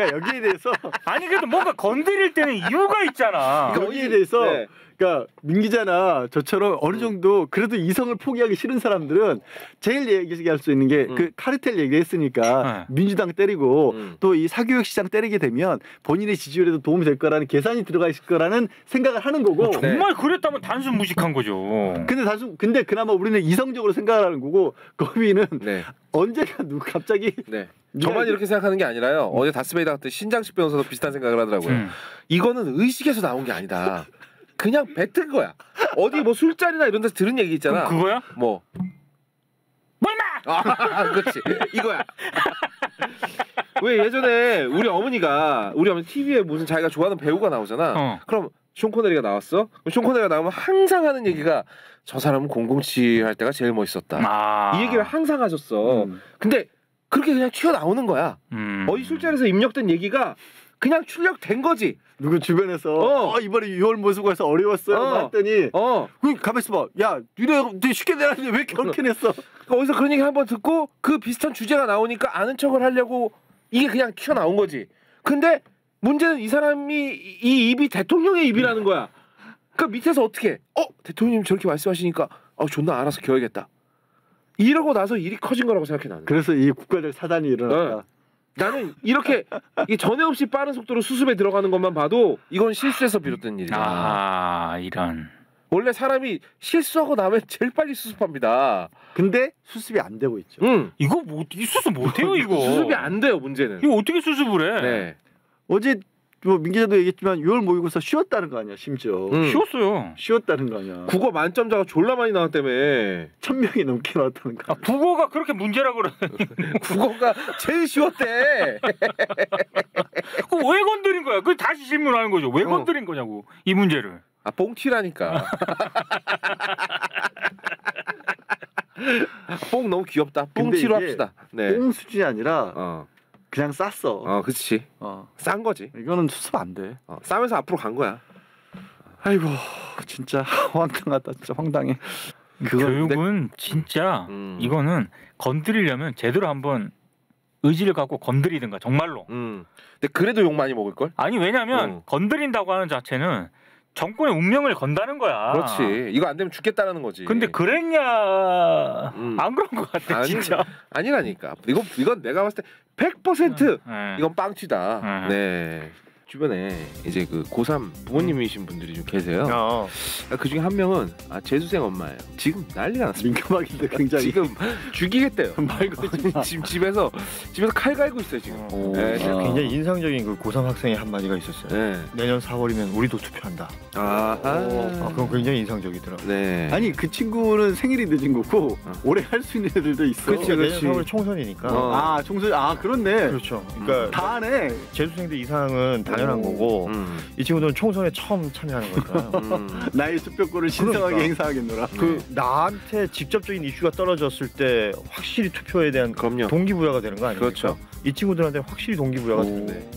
D: 그러니까 여기에 대해서
B: 아니 그래도 뭔가 건드릴 때는 이유가 있잖아.
D: 여기에 대해서
E: 네.
D: 그러니까 민 기자나 저처럼 어느 정도 그래도 이성을 포기하기 싫은 사람들은 제일 얘기할 수 있는 게 그 카르텔 얘기했으니까 민주당 때리고 또 이 사교육 시장 때리게 되면 본인의 지지율에도 도움이 될 거라는 계산이 들어가 있을 거라는 생각을 하는 거고.
B: 정말 그랬다면 단순 무식한 거죠.
D: 근데 그나마 우리는 이성적으로 생각하는 거고 거미는
E: 네.
D: 언제가 갑자기
E: 네. 저만 이렇게 생각하는 게 아니라요. 어제 다스베이다 같은 신장식 변호사도 비슷한 생각을 하더라고요. 이거는 의식에서 나온 게 아니다. 그냥 뱉은 거야. 어디 뭐 술자리나 이런 데서 들은 얘기 있잖아.
B: 그거야?
E: 뭐 임마! 그렇지. 이거야. 왜 예전에 우리 어머니 TV에 무슨 자기가 좋아하는 배우가 나오잖아. 그럼 쇼 코네리가 나왔어. 쇼 코네리가 나오면 항상 하는 얘기가 저 사람은 007 할 때가 제일 멋있었다. 이 얘기를 항상 하셨어. 근데 그렇게 그냥 튀어나오는 거야. 어디 술자리에서 입력된 얘기가 그냥 출력된 거지.
D: 누구 주변에서 이번에 6월 모수고에서 어려웠어요 했더니 그 가만 있어봐. 야 니네 쉽게 내놨는데 왜 이렇게 어렵게 냈어?
E: 어디서 그런 얘기 한번 듣고 그 비슷한 주제가 나오니까 아는 척을 하려고 이게 그냥 튀어나온 거지. 근데 문제는 이 사람이 이 입이 대통령의 입이라는 거야. 그러니까 밑에서 어떻게 대통령님 저렇게 말씀하시니까 존나 알아서 겨야겠다. 이러고 나서 일이 커진 거라고 생각해 나는.
D: 그래서 이 국가적 사단이 일어났다.
E: 나는 이렇게 전에 없이 빠른 속도로 수습에 들어가는 것만 봐도 이건 실수에서 비롯된 일이다.
B: 이런.
E: 원래 사람이 실수하고 나면 제일 빨리 수습합니다.
D: 근데 수습이 안 되고 있죠.
B: 이거 이 수습 못해요 이거.
E: 수습이 안 돼요 문제는.
B: 이거 어떻게 수습을 해?
E: 네.
D: 어제 민 기자도 얘기했지만 6월 모의고사 쉬었다는 거 아니야 심지어.
B: 쉬웠어요.
D: 쉬었다는 거 아니야.
E: 국어 만점자가 졸라 많이 나왔다며.
D: 1000명이 넘게 나왔다는 거.
B: 국어가 그렇게 문제라 그래.
E: 국어가 제일 쉬웠대.
B: 그 왜 건드린 거야? 그 다시 질문하는 거죠. 왜 건드린 거냐고 이 문제를.
E: 뽕튀라니까. 뽕 너무 귀엽다. 뽕튀로 합시다. 네.
D: 뽕 수준이 아니라 그냥 쌌어.
E: 그렇지. 싼 거지.
D: 이거는 수습 안 돼.
E: 싸면서 앞으로 간 거야.
D: 아이고 진짜 황당하다. 진짜 황당해.
B: 교육은 진짜 이거는 건드리려면 제대로 한번 의지를 갖고 건드리든가 정말로.
E: 근데 그래도 욕 많이 먹을 걸?
B: 아니 왜냐면 건드린다고 하는 자체는 정권의 운명을 건다는 거야.
E: 그렇지. 이거 안 되면 죽겠다라는 거지.
B: 근데 그랬냐? 안 그런 것 같아 진짜.
E: 아니라니까. 이건 내가 봤을 때 100% 이건 빵튀다. 네. 주변에 이제 그 고3 부모님이신 분들이 좀 계세요. 그 중에 한 명은 재수생 엄마예요. 지금 난리가 났습니다.
D: 민감하긴데 굉장히
E: 지금 죽이겠대요.
D: 말 걸지 마.
E: 지금 집에서 칼 갈고 있어요 지금.
A: 네, 굉장히 인상적인 그 고3 학생의 한 마디가 있었어요.
E: 네.
A: 내년 4월이면 우리도 투표한다. 그건 굉장히 인상적이더라고요.
E: 네.
D: 아니 그 친구는 생일이 늦은 거고 올해 할 수 있는 애들도 있어.
A: 그렇지. 내년 4월 총선이니까.
D: 총선. 그렇네.
A: 그렇죠. 그러니까
D: 다 하네.
A: 재수생들 이상은 당연한 거고 이 친구들은 총선에 처음 참여하는 거잖아요.
D: 나의 투표권을 신성하게 행사하겠노라.
A: 그 나한테 직접적인 이슈가 떨어졌을 때 확실히 투표에 대한 동기부여가 되는 거 아닙니까?
E: 그렇죠.
A: 이 친구들한테 확실히 동기부여가 되는데